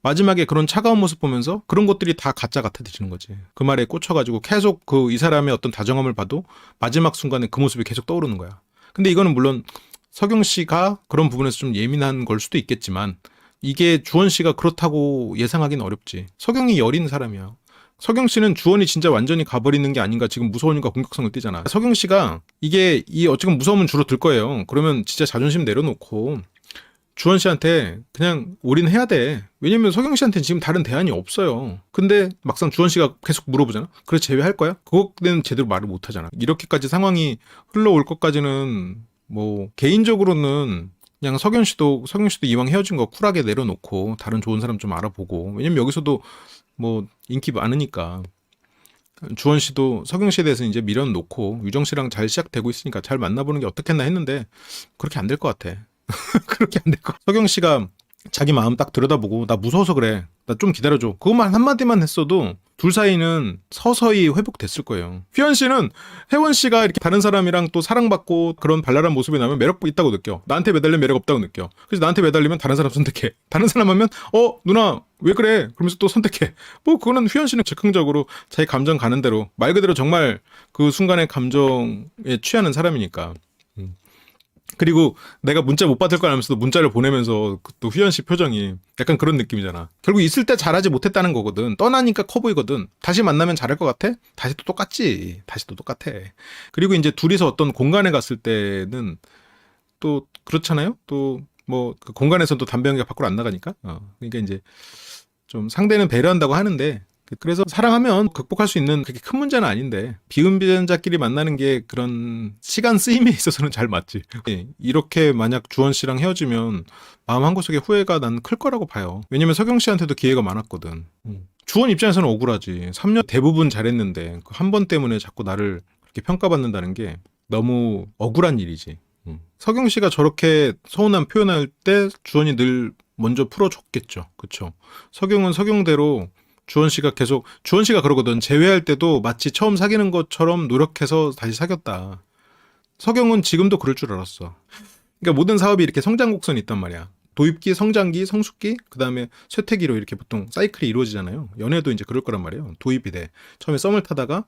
마지막에 그런 차가운 모습 보면서 그런 것들이 다 가짜 같아지는 거지. 그 말에 꽂혀가지고 계속 이 사람의 어떤 다정함을 봐도 마지막 순간에 그 모습이 계속 떠오르는 거야. 근데 이거는 물론 석영 씨가 그런 부분에서 좀 예민한 걸 수도 있겠지만 이게 주원 씨가 그렇다고 예상하기는 어렵지. 석영이 여린 사람이야. 석영 씨는 주원이 진짜 완전히 가버리는 게 아닌가 지금 무서우니까 공격성을 띠잖아. 석영 씨가 이게 어쨌든 무서움은 줄어들 거예요. 그러면 진짜 자존심 내려놓고 주원 씨한테 그냥 올인해야 돼. 왜냐면 석영 씨한테는 지금 다른 대안이 없어요. 근데 막상 주원 씨가 계속 물어보잖아. 그래 제외할 거야? 그거는 제대로 말을 못 하잖아. 이렇게까지 상황이 흘러올 것까지는 뭐 개인적으로는 그냥 석영 씨도 이왕 헤어진 거 쿨하게 내려놓고 다른 좋은 사람 좀 알아보고. 왜냐면 여기서도 뭐 인기 많으니까 주원 씨도 석영 씨에 대해서 이제 밀어놓고 유정 씨랑 잘 시작되고 있으니까 잘 만나보는 게 어떻겠나 했는데 그렇게 안 될 것 같아. 그렇게 안 될 것 같아. 석영 씨가 자기 마음 딱 들여다보고 나 무서워서 그래. 나 좀 기다려줘. 그것만 한마디만 했어도 둘 사이는 서서히 회복됐을 거예요. 휘연 씨는 혜원 씨가 이렇게 다른 사람이랑 또 사랑받고 그런 발랄한 모습이 나면 매력 있다고 느껴. 나한테 매달리면 매력 없다고 느껴. 그래서 나한테 매달리면 다른 사람 선택해. 다른 사람 하면 누나 왜 그래? 그러면서 또 선택해. 뭐 그거는 휘연 씨는 즉흥적으로 자기 감정 가는 대로 말 그대로 정말 그 순간의 감정에 취하는 사람이니까. 그리고 내가 문자 못 받을 걸 알면서도 문자를 보내면서 또 휘연 씨 표정이 약간 그런 느낌이잖아. 결국 있을 때 잘하지 못했다는 거거든. 떠나니까 커 보이거든. 다시 만나면 잘할 것 같아? 다시 또 똑같지. 다시 또 똑같아. 그리고 이제 둘이서 어떤 공간에 갔을 때는 또 그렇잖아요. 또 뭐 그 공간에서 또 담배 연기가 밖으로 안 나가니까. 그러니까 이제 좀 상대는 배려한다고 하는데 그래서 사랑하면 극복할 수 있는 그렇게 큰 문제는 아닌데 비은비전자끼리 만나는 게 그런 시간 쓰임에 있어서는 잘 맞지. 이렇게 만약 주원 씨랑 헤어지면 마음 한구석에 후회가 난 클 거라고 봐요. 왜냐면 석영 씨한테도 기회가 많았거든. 주원 입장에서는 억울하지. 3년 대부분 잘했는데 그 한 번 때문에 자꾸 나를 그렇게 평가받는다는 게 너무 억울한 일이지. 석영 씨가 저렇게 서운함 표현할 때 주원이 늘 먼저 풀어줬겠죠. 그쵸? 석영은 석영대로 주원 씨가 그러거든. 재회할 때도 마치 처음 사귀는 것처럼 노력해서 다시 사귀었다. 석영은 지금도 그럴 줄 알았어. 그러니까 모든 사업이 이렇게 성장 곡선이 있단 말이야. 도입기, 성장기, 성숙기, 그 다음에 쇠퇴기로 이렇게 보통 사이클이 이루어지잖아요. 연애도 이제 그럴 거란 말이에요. 도입이 돼. 처음에 썸을 타다가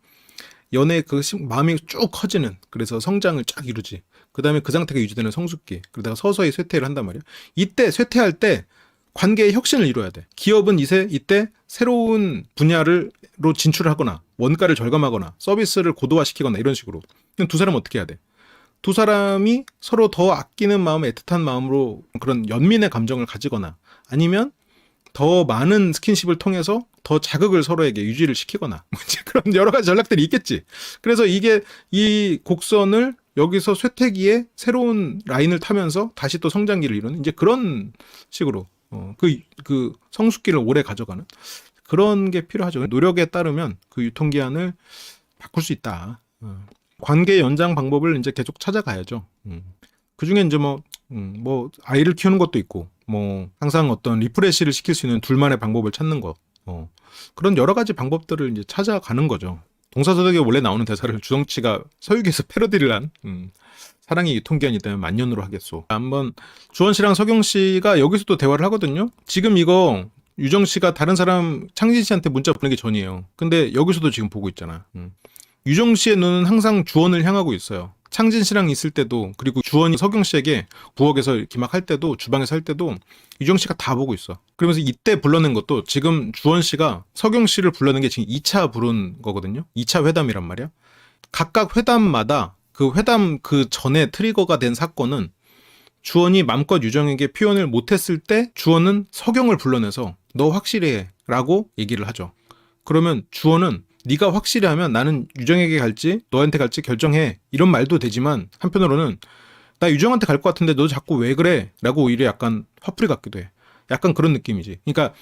연애 마음이 쭉 커지는, 그래서 성장을 쫙 이루지. 그 다음에 그 상태가 유지되는 성숙기. 그러다가 서서히 쇠퇴를 한단 말이야. 이때 쇠퇴할 때 관계의 혁신을 이뤄야 돼. 기업은 이때 새로운 분야로 진출을 하거나 원가를 절감하거나 서비스를 고도화시키거나 이런 식으로. 그럼 두 사람은 어떻게 해야 돼? 두 사람이 서로 더 아끼는 마음, 애틋한 마음으로 그런 연민의 감정을 가지거나 아니면 더 많은 스킨십을 통해서 더 자극을 서로에게 유지를 시키거나 그런 여러 가지 전략들이 있겠지. 그래서 이 곡선을 여기서 쇠퇴기에 새로운 라인을 타면서 다시 또 성장기를 이루는 이제 그런 식으로 그 성숙기를 오래 가져가는 그런 게 필요하죠. 노력에 따르면 그 유통기한을 바꿀 수 있다. 관계 연장 방법을 이제 계속 찾아가야죠. 그 중에 이제 뭐 아이를 키우는 것도 있고, 뭐 항상 어떤 리프레시를 시킬 수 있는 둘만의 방법을 찾는 것, 그런 여러 가지 방법들을 이제 찾아가는 거죠. 동사서독에 원래 나오는 대사를 주성치가 서유기에서 패러디를 한. 사랑의 유통기한이 있다면 만년으로 하겠소. 한번 주원 씨랑 석영 씨가 여기서도 대화를 하거든요. 지금 이거 유정 씨가 다른 사람 창진 씨한테 문자 보내기 전이에요. 근데 여기서도 지금 보고 있잖아. 유정 씨의 눈은 항상 주원을 향하고 있어요. 창진 씨랑 있을 때도, 그리고 주원이 서경 씨에게 부엌에서 이렇게 막 할 때도, 주방에서 할 때도 유정 씨가 다 보고 있어. 그러면서 이때 불러낸 것도 지금 주원 씨가 서경 씨를 불러낸 게 지금 2차 부른 거거든요. 2차 회담이란 말이야. 각각 회담마다 그 회담 그 전에 트리거가 된 사건은 주원이 맘껏 유정에게 표현을 못했을 때 주원은 서경을 불러내서 너 확실히 해 라고 얘기를 하죠. 그러면 주원은 네가 확실히 하면 나는 유정에게 갈지 너한테 갈지 결정해 이런 말도 되지만, 한편으로는 나 유정한테 갈 것 같은데 너 자꾸 왜 그래? 라고 오히려 약간 화풀이 같기도 해. 약간 그런 느낌이지. 그러니까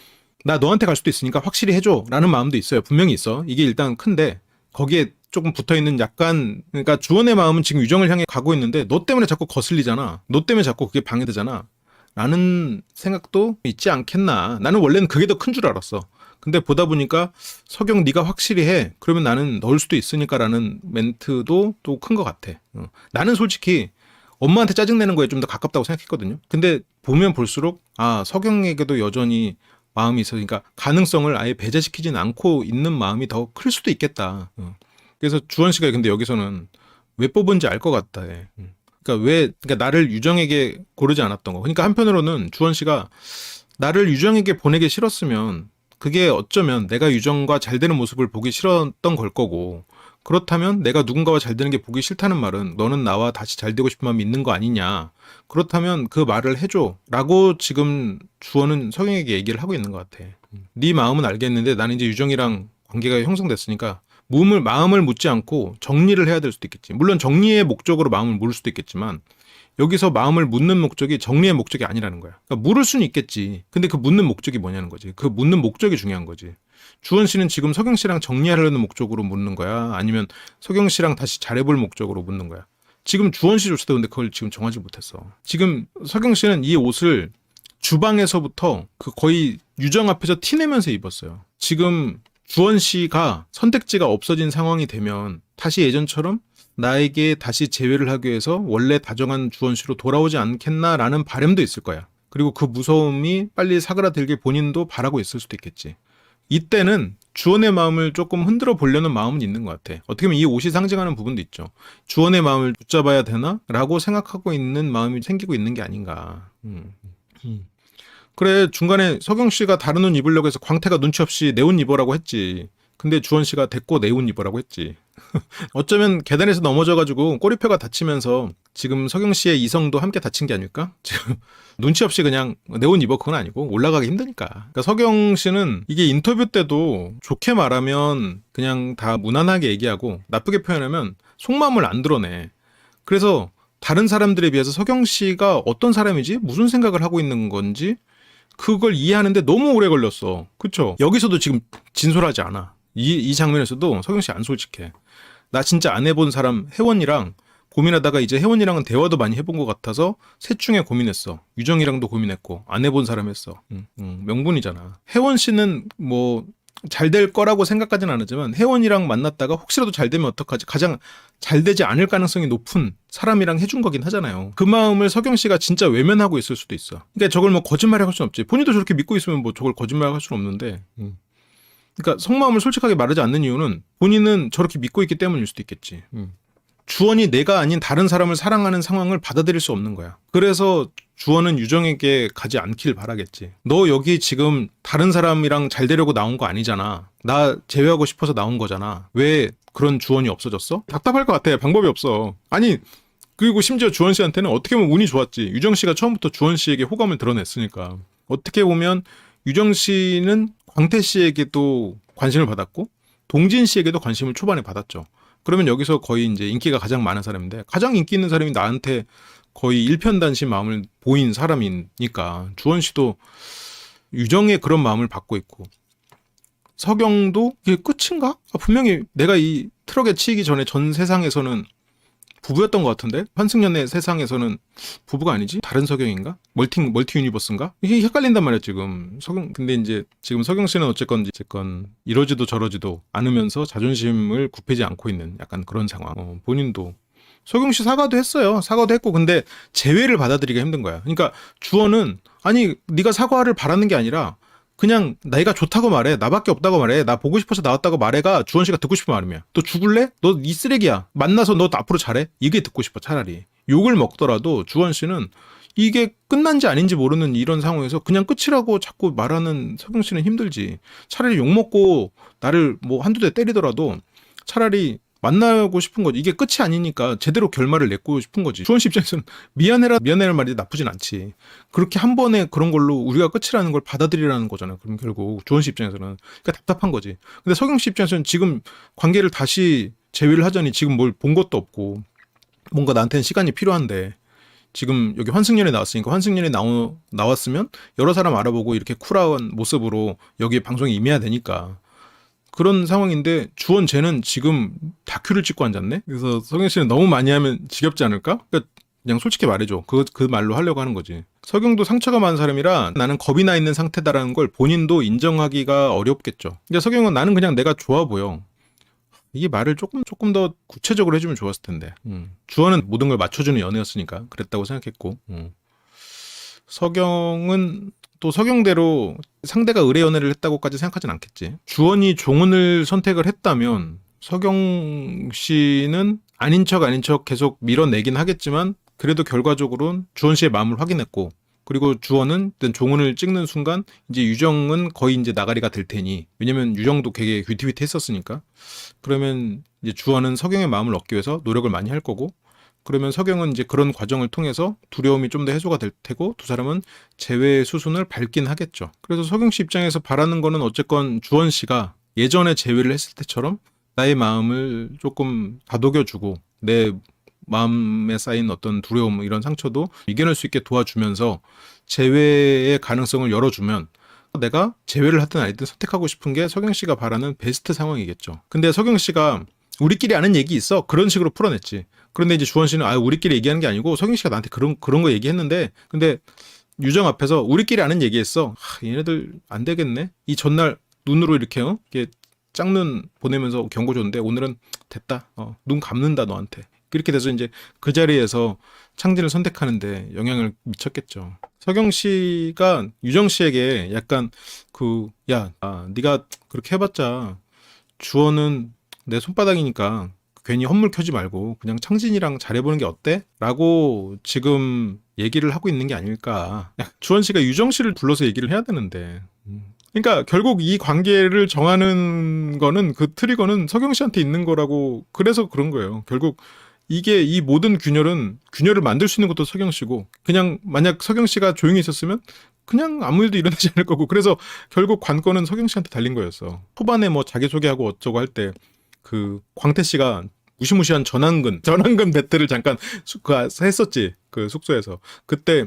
나 너한테 갈 수도 있으니까 확실히 해줘 라는 마음도 있어요. 분명히 있어. 이게 일단 큰데 거기에 조금 붙어있는 약간, 그러니까 주원의 마음은 지금 유정을 향해 가고 있는데 너 때문에 자꾸 거슬리잖아. 너 때문에 자꾸 그게 방해되잖아 라는 생각도 있지 않겠나. 나는 원래는 그게 더 큰 줄 알았어. 근데 보다 보니까 서경 네가 확실히 해. 그러면 나는 넣을 수도 있으니까 라는 멘트도 또 큰 것 같아. 나는 솔직히 엄마한테 짜증내는 거에 좀 더 가깝다고 생각했거든요. 근데 보면 볼수록 서경에게도 여전히 마음이 있어. 그러니까 가능성을 아예 배제시키진 않고 있는 마음이 더 클 수도 있겠다. 그래서 주원 씨가 근데 여기서는 왜 뽑은지 알 것 같다. 그러니까 나를 유정에게 고르지 않았던 거. 그러니까 한편으로는 주원 씨가 나를 유정에게 보내기 싫었으면 그게 어쩌면 내가 유정과 잘 되는 모습을 보기 싫었던 걸 거고, 그렇다면 내가 누군가와 잘 되는 게 보기 싫다는 말은 너는 나와 다시 잘 되고 싶은 마음이 있는 거 아니냐. 그렇다면 그 말을 해줘 라고 지금 주원은 서경에게 얘기를 하고 있는 것 같아. 네 마음은 알겠는데 나는 이제 유정이랑 관계가 형성됐으니까 마음을 묻지 않고 정리를 해야 될 수도 있겠지. 물론 정리의 목적으로 마음을 물을 수도 있겠지만 여기서 마음을 묻는 목적이 정리의 목적이 아니라는 거야. 그러니까 물을 수는 있겠지. 근데 그 묻는 목적이 뭐냐는 거지. 그 묻는 목적이 중요한 거지. 주원 씨는 지금 서경 씨랑 정리하려는 목적으로 묻는 거야? 아니면 서경 씨랑 다시 잘해볼 목적으로 묻는 거야? 지금 주원 씨조차도 근데 그걸 지금 정하지 못했어. 지금 서경 씨는 이 옷을 주방에서부터 그 거의 유정 앞에서 티내면서 입었어요. 지금 주원 씨가 선택지가 없어진 상황이 되면 다시 예전처럼 나에게 다시 재회를 하기 위해서 원래 다정한 주원 씨로 돌아오지 않겠나라는 바람도 있을 거야. 그리고 그 무서움이 빨리 사그라들길 본인도 바라고 있을 수도 있겠지. 이때는 주원의 마음을 조금 흔들어 보려는 마음은 있는 것 같아. 어떻게 보면 이 옷이 상징하는 부분도 있죠. 주원의 마음을 붙잡아야 되나? 라고 생각하고 있는 마음이 생기고 있는 게 아닌가. 그래, 중간에 서경 씨가 다른 옷 입으려고 해서 광태가 눈치 없이 내 옷 입으라고 했지. 근데 주원 씨가 됐고 내 옷 입으라고 했지. 어쩌면 계단에서 넘어져가지고 꼬리뼈가 다치면서 지금 서경 씨의 이성도 함께 다친 게 아닐까? 지금 눈치 없이 그냥 내 옷 입어 그건 아니고 올라가기 힘드니까. 그러니까 서경 씨는 이게 인터뷰 때도 좋게 말하면 그냥 다 무난하게 얘기하고 나쁘게 표현하면 속마음을 안 드러내. 그래서 다른 사람들에 비해서 서경 씨가 어떤 사람이지? 무슨 생각을 하고 있는 건지 그걸 이해하는데 너무 오래 걸렸어. 그쵸? 여기서도 지금 진솔하지 않아. 이 장면에서도 서경 씨 안 솔직해. 나 진짜 안 해본 사람 혜원이랑 고민하다가 이제 혜원이랑은 대화도 많이 해본 것 같아서 셋 중에 고민했어. 유정이랑도 고민했고 안 해본 사람 했어. 명분이잖아. 혜원 씨는 뭐 잘 될 거라고 생각하진 않았지만 혜원이랑 만났다가 혹시라도 잘 되면 어떡하지? 가장 잘 되지 않을 가능성이 높은 사람이랑 해준 거긴 하잖아요. 그 마음을 서경 씨가 진짜 외면하고 있을 수도 있어. 그러니까 저걸 뭐 거짓말할 수는 없지. 본인도 저렇게 믿고 있으면 뭐 저걸 거짓말할 수는 없는데. 그러니까 속마음을 솔직하게 말하지 않는 이유는 본인은 저렇게 믿고 있기 때문일 수도 있겠지. 주원이 내가 아닌 다른 사람을 사랑하는 상황을 받아들일 수 없는 거야. 그래서 주원은 유정에게 가지 않길 바라겠지. 너 여기 지금 다른 사람이랑 잘 되려고 나온 거 아니잖아. 나 제외하고 싶어서 나온 거잖아. 왜 그런 주원이 없어졌어? 답답할 것 같아. 방법이 없어. 아니, 그리고 심지어 주원 씨한테는 어떻게 보면 운이 좋았지. 유정 씨가 처음부터 주원 씨에게 호감을 드러냈으니까. 어떻게 보면 유정 씨는 광태 씨에게도 관심을 받았고 동진 씨에게도 관심을 초반에 받았죠. 그러면 여기서 거의 이제 인기가 가장 많은 사람인데 가장 인기 있는 사람이 나한테 거의 일편단심 마음을 보인 사람이니까 주원 씨도 유정의 그런 마음을 받고 있고 서경도 이게 끝인가? 분명히 내가 이 트럭에 치이기 전에 전 세상에서는 부부였던 것 같은데 환승연의 세상에서는 부부가 아니지? 다른 서경인가? 멀티 유니버스인가? 이게 헷갈린단 말이야 지금. 근데 이제 지금 서경 씨는 어쨌건 이러지도 저러지도 않으면서 자존심을 굽히지 않고 있는 약간 그런 상황. 본인도 서경 씨 사과도 했어요. 사과도 했고 근데 재회를 받아들이기가 힘든 거야. 그러니까 주원은 아니 네가 사과를 바라는 게 아니라 그냥 내가 좋다고 말해. 나밖에 없다고 말해. 나 보고 싶어서 나왔다고 말해가 주원 씨가 듣고 싶은 말이야. 너 죽을래? 너 이 쓰레기야. 만나서 너 앞으로 잘해. 이게 듣고 싶어 차라리. 욕을 먹더라도 주원 씨는 이게 끝난지 아닌지 모르는 이런 상황에서 그냥 끝이라고 자꾸 말하는 서경 씨는 힘들지. 차라리 욕 먹고 나를 뭐 한두 대 때리더라도 차라리 만나고 싶은 거지. 이게 끝이 아니니까 제대로 결말을 내고 싶은 거지. 주원 씨 입장에서는 미안해라는 말이 나쁘진 않지. 그렇게 한 번에 그런 걸로 우리가 끝이라는 걸 받아들이라는 거잖아. 그럼 결국 주원 씨 입장에서는 그러니까 답답한 거지. 근데 서경 씨 입장에서는 지금 관계를 다시 재회를 하자니 지금 뭘 본 것도 없고 뭔가 나한테는 시간이 필요한데 지금 여기 환승연에 나왔으니까 환승연에 나왔으면 여러 사람 알아보고 이렇게 쿨한 모습으로 여기 방송에 임해야 되니까 그런 상황인데 주원 쟤는 지금 다큐를 찍고 앉았네? 그래서 서경 씨는 너무 많이 하면 지겹지 않을까? 그러니까 그냥 솔직히 말해줘. 그 말로 하려고 하는 거지. 서경도 상처가 많은 사람이라 나는 겁이 나 있는 상태다라는 걸 본인도 인정하기가 어렵겠죠. 근데 서경은 나는 그냥 내가 좋아 보여. 이게 말을 조금 더 구체적으로 해주면 좋았을 텐데. 주원은 모든 걸 맞춰주는 연애였으니까 그랬다고 생각했고. 서경은 또 서경대로 상대가 의뢰 연애를 했다고까지 생각하진 않겠지. 주원이 종훈을 선택을 했다면 서경 씨는 아닌 척 계속 밀어내긴 하겠지만 그래도 결과적으로는 주원 씨의 마음을 확인했고 그리고 주원은 일단 종훈을 찍는 순간 이제 유정은 거의 이제 나가리가 될 테니 왜냐면 유정도 되게 휘티휘티 했었으니까 그러면 이제 주원은 서경의 마음을 얻기 위해서 노력을 많이 할 거고 그러면 서경은 이제 그런 과정을 통해서 두려움이 좀 더 해소가 될 테고 두 사람은 재회 수순을 밟긴 하겠죠. 그래서 서경 씨 입장에서 바라는 거는 어쨌건 주원 씨가 예전에 재회를 했을 때처럼 나의 마음을 조금 다독여주고 내 마음에 쌓인 어떤 두려움 이런 상처도 이겨낼 수 있게 도와주면서 재회의 가능성을 열어주면 내가 재회를 하든 아니든 선택하고 싶은 게 서경 씨가 바라는 베스트 상황이겠죠. 근데 서경 씨가 우리끼리 아는 얘기 있어 그런 식으로 풀어냈지. 그런데 이제 주원 씨는 우리끼리 얘기하는 게 아니고 서경 씨가 나한테 그런 거 얘기했는데 근데 유정 앞에서 우리끼리 아는 얘기했어. 얘네들 안 되겠네. 이 전날 눈으로 이렇게 이렇게 짝눈 보내면서 경고 줬는데 오늘은 됐다. 눈 감는다 너한테. 그렇게 돼서 이제 그 자리에서 창진을 선택하는데 영향을 미쳤겠죠. 서경 씨가 유정 씨에게 약간 네가 그렇게 해봤자 주원은 내 손바닥이니까 괜히 헛물 켜지 말고 그냥 창진이랑 잘해보는 게 어때? 라고 지금 얘기를 하고 있는 게 아닐까. 주원 씨가 유정 씨를 불러서 얘기를 해야 되는데. 그러니까 결국 이 관계를 정하는 거는 그 트리거는 서경 씨한테 있는 거라고 그래서 그런 거예요. 결국 이게 이 모든 균열을 만들 수 있는 것도 서경 씨고 그냥 만약 서경 씨가 조용히 있었으면 그냥 아무 일도 일어나지 않을 거고 그래서 결국 관건은 서경 씨한테 달린 거였어. 초반에 뭐 자기소개하고 어쩌고 할 때 그 광태 씨가 무시무시한 전완근 배틀을 잠깐 했었지. 그 숙소에서. 그때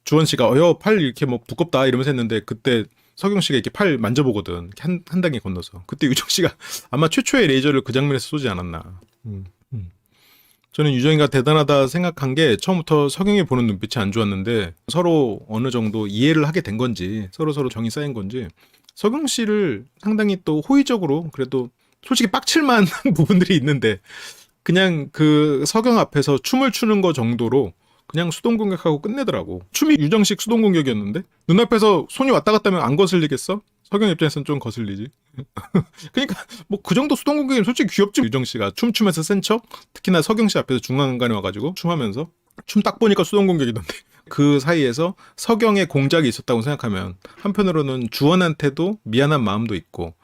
주원 씨가 팔 이렇게 뭐 두껍다 이러면서 했는데 그때 서경 씨가 이렇게 팔 만져보거든. 한 단계 건너서. 그때 유정 씨가 아마 최초의 레이저를 그 장면에서 쏘지 않았나. 저는 유정이가 대단하다 생각한 게 처음부터 서경이 보는 눈빛이 안 좋았는데 서로 어느 정도 이해를 하게 된 건지 서로 정이 쌓인 건지 서경 씨를 상당히 또 호의적으로 그래도 솔직히 빡칠만 부분들이 있는데 그냥 그 서경 앞에서 춤을 추는 거 정도로 그냥 수동 공격하고 끝내더라고. 춤이 유정식 수동 공격이었는데 눈앞에서 손이 왔다 갔다 하면 안 거슬리겠어? 서경 입장에서는 좀 거슬리지. 그러니까 뭐 그 정도 수동 공격이면 솔직히 귀엽지. 유정 씨가 춤추면서 센 척, 특히나 서경 씨 앞에서 중간간에 와가지고 춤하면서 춤 딱 보니까 수동 공격이던데. 그 사이에서 서경의 공작이 있었다고 생각하면 한편으로는 주원한테도 미안한 마음도 있고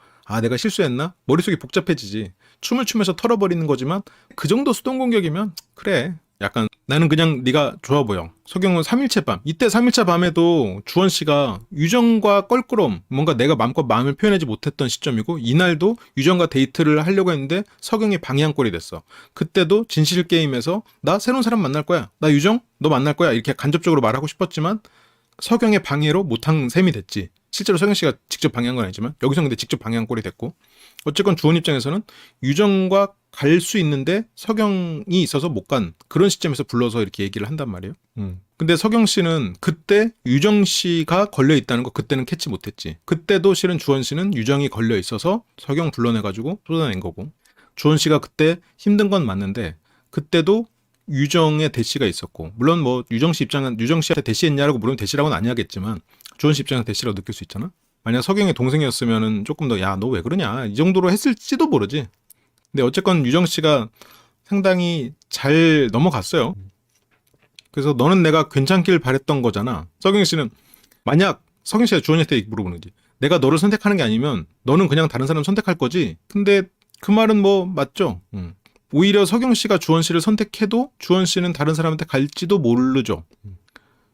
내가 실수했나? 머릿속이 복잡해지지. 춤을 추면서 털어버리는 거지만 그 정도 수동 공격이면 그래. 약간 나는 그냥 네가 좋아 보여. 서경은 3일째 밤. 이때 3일차 밤에도 주원 씨가 유정과 껄끄러움 뭔가 내가 마음껏 마음을 표현하지 못했던 시점이고 이날도 유정과 데이트를 하려고 했는데 서경이 방해한 꼴이 됐어. 그때도 진실 게임에서 나 새로운 사람 만날 거야. 나 유정 너 만날 거야. 이렇게 간접적으로 말하고 싶었지만 서경의 방해로 못한 셈이 됐지. 실제로 서경 씨가 직접 방해한 건 아니지만 여기서 근데 직접 방해한 꼴이 됐고 어쨌건 주원 입장에서는 유정과 갈 수 있는데 서경이 있어서 못 간 그런 시점에서 불러서 이렇게 얘기를 한단 말이에요. 근데 서경 씨는 그때 유정 씨가 걸려 있다는 거 그때는 캐치 못했지. 그때도 실은 주원 씨는 유정이 걸려 있어서 서경 불러내가지고 쏟아낸 거고 주원 씨가 그때 힘든 건 맞는데 그때도 유정의 대시가 있었고 물론 뭐 유정 씨한테 대시했냐라고 물으면 대시라고는 아니하겠지만 주원 씨 입장에서 대시라고 느낄 수 있잖아. 만약 석영의 동생이었으면은 조금 더 야, 너 왜 그러냐 이 정도로 했을지도 모르지. 근데 어쨌건 유정 씨가 상당히 잘 넘어갔어요. 그래서 너는 내가 괜찮길 바랬던 거잖아. 석영 씨는 만약 석영 씨가 주원이한테 물어보는 거지. 내가 너를 선택하는 게 아니면 너는 그냥 다른 사람 선택할 거지. 근데 그 말은 뭐 맞죠. 오히려 석영 씨가 주원 씨를 선택해도 주원 씨는 다른 사람한테 갈지도 모르죠.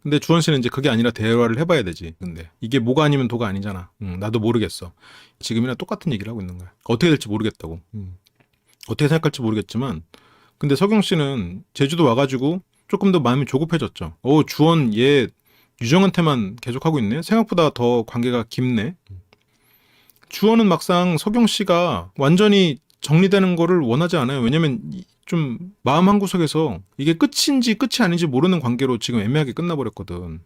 근데 주원 씨는 이제 그게 아니라 대화를 해봐야 되지. 근데 이게 뭐가 아니면 도가 아니잖아. 나도 모르겠어. 지금이랑 똑같은 얘기를 하고 있는 거야. 어떻게 될지 모르겠다고. 어떻게 생각할지 모르겠지만 근데 석영 씨는 제주도 와가지고 조금 더 마음이 조급해졌죠. 주원 얘 유정한테만 계속하고 있네. 생각보다 더 관계가 깊네. 주원은 막상 석영 씨가 완전히 정리되는 거를 원하지 않아요. 왜냐면 좀 마음 한구석에서 이게 끝인지 끝이 아닌지 모르는 관계로 지금 애매하게 끝나버렸거든.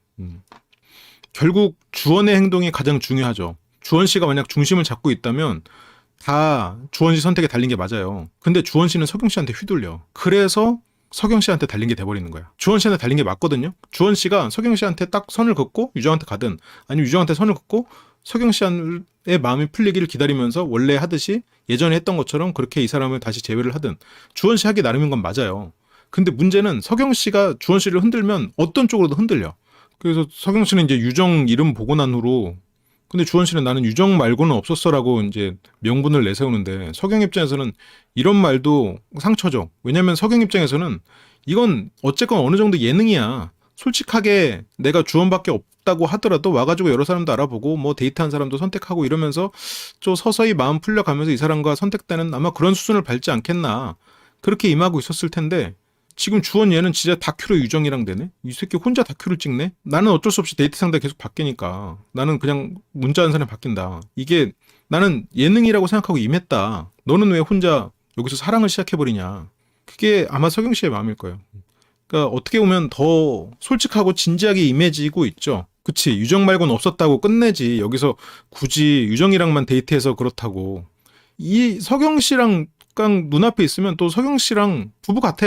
결국 주원의 행동이 가장 중요하죠. 주원 씨가 만약 중심을 잡고 있다면 다 주원 씨 선택에 달린 게 맞아요. 근데 주원 씨는 석영 씨한테 휘둘려. 그래서 석영 씨한테 달린 게 돼버리는 거야. 주원 씨한테 달린 게 맞거든요. 주원 씨가 석영 씨한테 딱 선을 긋고 유정한테 가든 아니면 유정한테 선을 긋고 석영 씨의 마음이 풀리기를 기다리면서 원래 하듯이 예전에 했던 것처럼 그렇게 이 사람을 다시 재회를 하든 주원 씨 하기 나름인 건 맞아요. 근데 문제는 석영 씨가 주원 씨를 흔들면 어떤 쪽으로도 흔들려. 그래서 석영 씨는 이제 유정 이름 보고 난 후로 근데 주원 씨는 나는 유정 말고는 없었어라고 이제 명분을 내세우는데 석영 입장에서는 이런 말도 상처죠. 왜냐면 석영 입장에서는 이건 어쨌건 어느 정도 예능이야. 솔직하게 내가 주원밖에 없다고 하더라도 와가지고 여러 사람도 알아보고 뭐 데이트한 사람도 선택하고 이러면서 좀 서서히 마음 풀려가면서 이 사람과 선택되는 아마 그런 수준을 밟지 않겠나. 그렇게 임하고 있었을 텐데 지금 주원 얘는 진짜 다큐로 유정이랑 되네? 이 새끼 혼자 다큐를 찍네? 나는 어쩔 수 없이 데이트 상대 계속 바뀌니까 나는 그냥 문자 한 사람이 바뀐다. 이게 나는 예능이라고 생각하고 임했다. 너는 왜 혼자 여기서 사랑을 시작해버리냐. 그게 아마 석영 씨의 마음일 거예요. 그러니까 어떻게 보면 더 솔직하고 진지하게 임해지고 있죠. 그치, 유정 말고는 없었다고 끝내지. 여기서 굳이 유정이랑만 데이트해서 그렇다고. 이 석영 씨랑 눈앞에 있으면 또 석영 씨랑 부부 같아.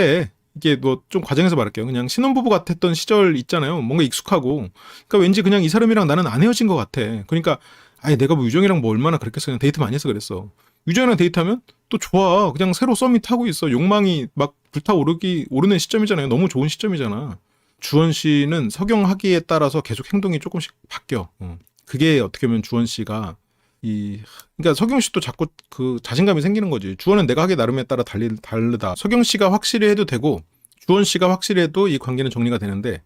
이게 뭐 좀 과정에서 말할게요. 그냥 신혼부부 같았던 시절 있잖아요. 뭔가 익숙하고. 그러니까 왠지 그냥 이 사람이랑 나는 안 헤어진 것 같아. 그러니까 아니 내가 뭐 유정이랑 뭐 얼마나 그랬겠어. 그냥 데이트 많이 해서 그랬어. 유정이랑 데이트하면 또 좋아. 그냥 새로 썸이 타고 있어. 욕망이 막 오르는 시점이잖아요. 너무 좋은 시점이잖아. 주원 씨는 석영하기에 따라서 계속 행동이 조금씩 바뀌어. 그게 어떻게 보면 주원 씨가 그러니까 석영 씨도 자꾸 그 자신감이 생기는 거지. 주원은 내가 하기 나름에 따라 다르다. 석영 씨가 확실히 해도 되고 주원 씨가 확실히 해도 이 관계는 정리가 되는데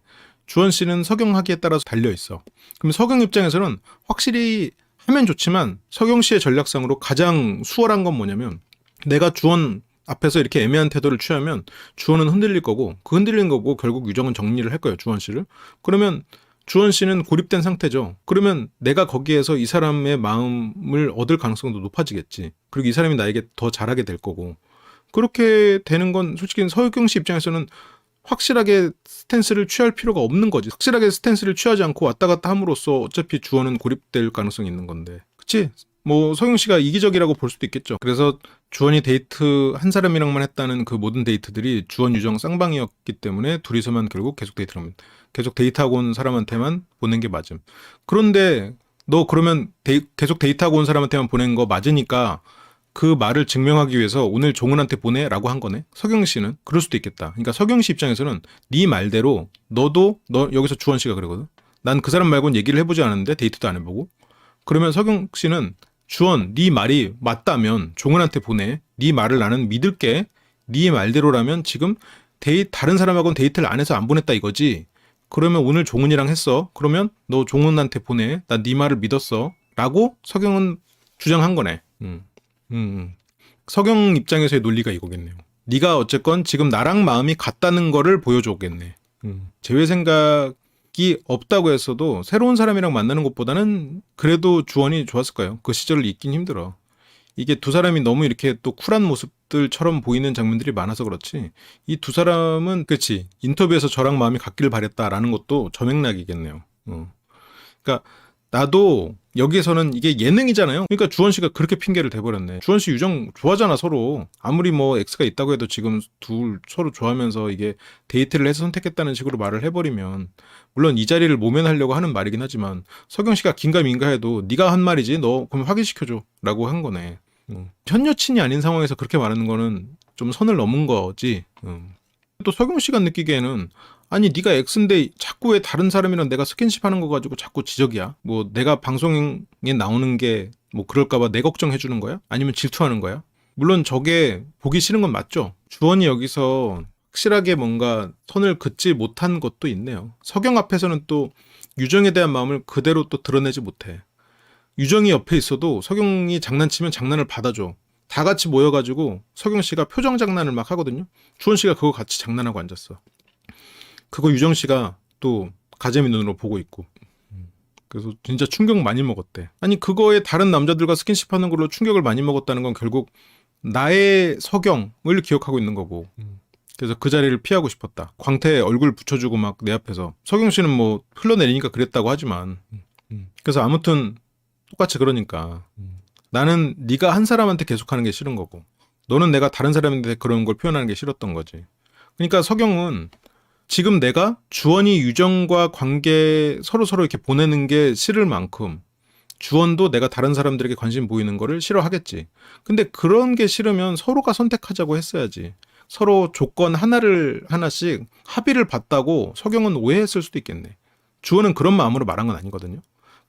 주원 씨는 석영 하기에 따라서 달려 있어. 그럼 석영 입장에서는 확실히 하면 좋지만 석영 씨의 전략상으로 가장 수월한 건 뭐냐면 내가 주원 앞에서 이렇게 애매한 태도를 취하면 주원은 흔들릴 거고 그 흔들리는 거고 결국 유정은 정리를 할 거예요. 주원 씨를. 그러면 주원 씨는 고립된 상태죠. 그러면 내가 거기에서 이 사람의 마음을 얻을 가능성도 높아지겠지. 그리고 이 사람이 나에게 더 잘하게 될 거고. 그렇게 되는 건 솔직히 서유경 씨 입장에서는 확실하게 스탠스를 취할 필요가 없는 거지. 확실하게 스탠스를 취하지 않고 왔다 갔다 함으로써 어차피 주원은 고립될 가능성이 있는 건데. 그치? 뭐 서영 씨가 이기적이라고 볼 수도 있겠죠. 그래서 주원이 데이트 한 사람이랑만 했다는 그 모든 데이트들이 주원 유정 쌍방이었기 때문에 둘이서만 결국 계속 데이트를 합니다. 계속 데이트하고 온 사람한테만 보낸 게 맞음. 그런데 너 그러면 계속 데이트하고 온 사람한테만 보낸 거 맞으니까 그 말을 증명하기 위해서 오늘 종훈한테 보내라고 한 거네. 석영 씨는 그럴 수도 있겠다. 그러니까 석영 씨 입장에서는 네 말대로 너 여기서 주원 씨가 그러거든. 난 그 사람 말고는 얘기를 해보지 않았는데 데이트도 안 해보고. 그러면 석영 씨는 주원 네 말이 맞다면 종훈한테 보내. 네 말을 나는 믿을게. 네 말대로라면 지금 다른 사람하고는 데이트를 안 해서 안 보냈다 이거지. 그러면 오늘 종훈이랑 했어. 그러면 너 종훈한테 보내. 나 네 말을 믿었어. 라고 석영은 주장한 거네. 석영 입장에서의 논리가 이거겠네요. 네가 어쨌건 지금 나랑 마음이 같다는 거를 보여줬겠네. 재회 생각이 없다고 했어도 새로운 사람이랑 만나는 것보다는 그래도 주원이 좋았을 거예요. 그 시절을 잊긴 힘들어. 이게 두 사람이 너무 이렇게 또 쿨한 모습들처럼 보이는 장면들이 많아서 그렇지. 이 두 사람은 그치 인터뷰에서 저랑 마음이 같기를 바랬다라는 것도 저맥락이겠네요. 그러니까 나도 여기에서는 이게 예능이잖아요. 그러니까 주원 씨가 그렇게 핑계를 대버렸네. 주원 씨 유정 좋아하잖아 서로. 아무리 뭐 X가 있다고 해도 지금 둘 서로 좋아하면서 이게 데이트를 해서 선택했다는 식으로 말을 해버리면 물론 이 자리를 모면하려고 하는 말이긴 하지만 서경 씨가 긴가민가 해도 네가 한 말이지 너 그럼 확인시켜줘라고 한 거네. 현 여친이 아닌 상황에서 그렇게 말하는 거는 좀 선을 넘은 거지. 또 서경 씨가 느끼기에는 아니 네가 X인데 자꾸 왜 다른 사람이랑 내가 스킨십 하는 거 가지고 자꾸 지적이야? 뭐 내가 방송에 나오는 게 뭐 그럴까봐 내 걱정해 주는 거야? 아니면 질투하는 거야? 물론 저게 보기 싫은 건 맞죠. 주원이 여기서 확실하게 뭔가 선을 긋지 못한 것도 있네요. 서경 앞에서는 또 유정에 대한 마음을 그대로 또 드러내지 못해. 유정이 옆에 있어도 서경이 장난치면 장난을 받아줘. 다 같이 모여가지고 서경 씨가 표정 장난을 막 하거든요. 주원 씨가 그거 같이 장난하고 앉았어. 그거 유정 씨가 또 가재미 눈으로 보고 있고. 그래서 진짜 충격 많이 먹었대. 아니 그거에 다른 남자들과 스킨십 하는 걸로 충격을 많이 먹었다는 건 결국 나의 서경을 기억하고 있는 거고. 그래서 그 자리를 피하고 싶었다. 광태에 얼굴 붙여주고 막 내 앞에서. 서경 씨는 뭐 흘러내리니까 그랬다고 하지만. 그래서 아무튼 똑같이 그러니까 나는 네가 한 사람한테 계속하는 게 싫은 거고 너는 내가 다른 사람한테 그런 걸 표현하는 게 싫었던 거지. 그러니까 서경은 지금 내가 주원이 유정과 관계 서로 이렇게 보내는 게 싫을 만큼 주원도 내가 다른 사람들에게 관심 보이는 거를 싫어하겠지. 근데 그런 게 싫으면 서로가 선택하자고 했어야지. 서로 조건 하나씩 합의를 봤다고 서경은 오해했을 수도 있겠네. 주원은 그런 마음으로 말한 건 아니거든요.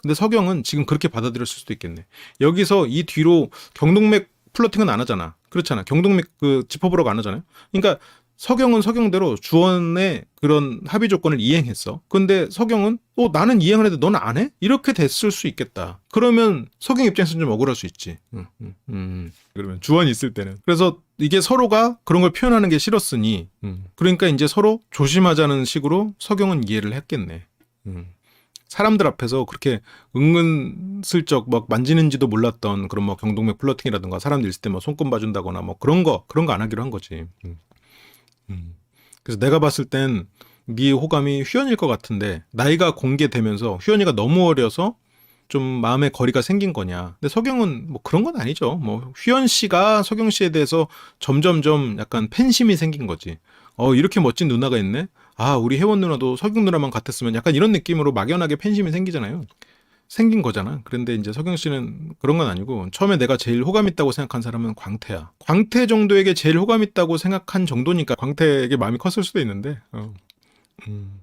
근데 서경은 지금 그렇게 받아들였을 수도 있겠네. 여기서 이 뒤로 경동맥 플러팅은 안 하잖아. 그렇잖아. 경동맥 그 짚어보라고 안 하잖아요. 그러니까 서경은 서경대로 주원의 그런 합의 조건을 이행했어. 근데 서경은 나는 이행을 해도 너는 안 해? 이렇게 됐을 수 있겠다. 그러면 서경 입장에서는 좀 억울할 수 있지. 그러면 주원이 있을 때는. 그래서 이게 서로가 그런 걸 표현하는 게 싫었으니 그러니까 이제 서로 조심하자는 식으로 서경은 이해를 했겠네. 사람들 앞에서 그렇게 은근슬쩍 막 만지는지도 몰랐던 그런 뭐 경동맥 플러팅이라든가 사람들 있을 때 뭐 손금 봐준다거나 뭐 그런 거 안 하기로 한 거지. 그래서 내가 봤을 땐 네 호감이 휘연일 것 같은데 나이가 공개되면서 휘연이가 너무 어려서 좀 마음의 거리가 생긴 거냐. 근데 서경은 뭐 그런 건 아니죠. 뭐 휘연 씨가 서경 씨에 대해서 점점점 약간 팬심이 생긴 거지. 이렇게 멋진 누나가 있네. 아, 우리 혜원 누나도 서경 누나만 같았으면 약간 이런 느낌으로 막연하게 팬심이 생기잖아요. 생긴 거잖아. 그런데 이제 서경 씨는 그런 건 아니고 처음에 내가 제일 호감 있다고 생각한 사람은 광태야. 광태 정도에게 제일 호감 있다고 생각한 정도니까 광태에게 마음이 컸을 수도 있는데.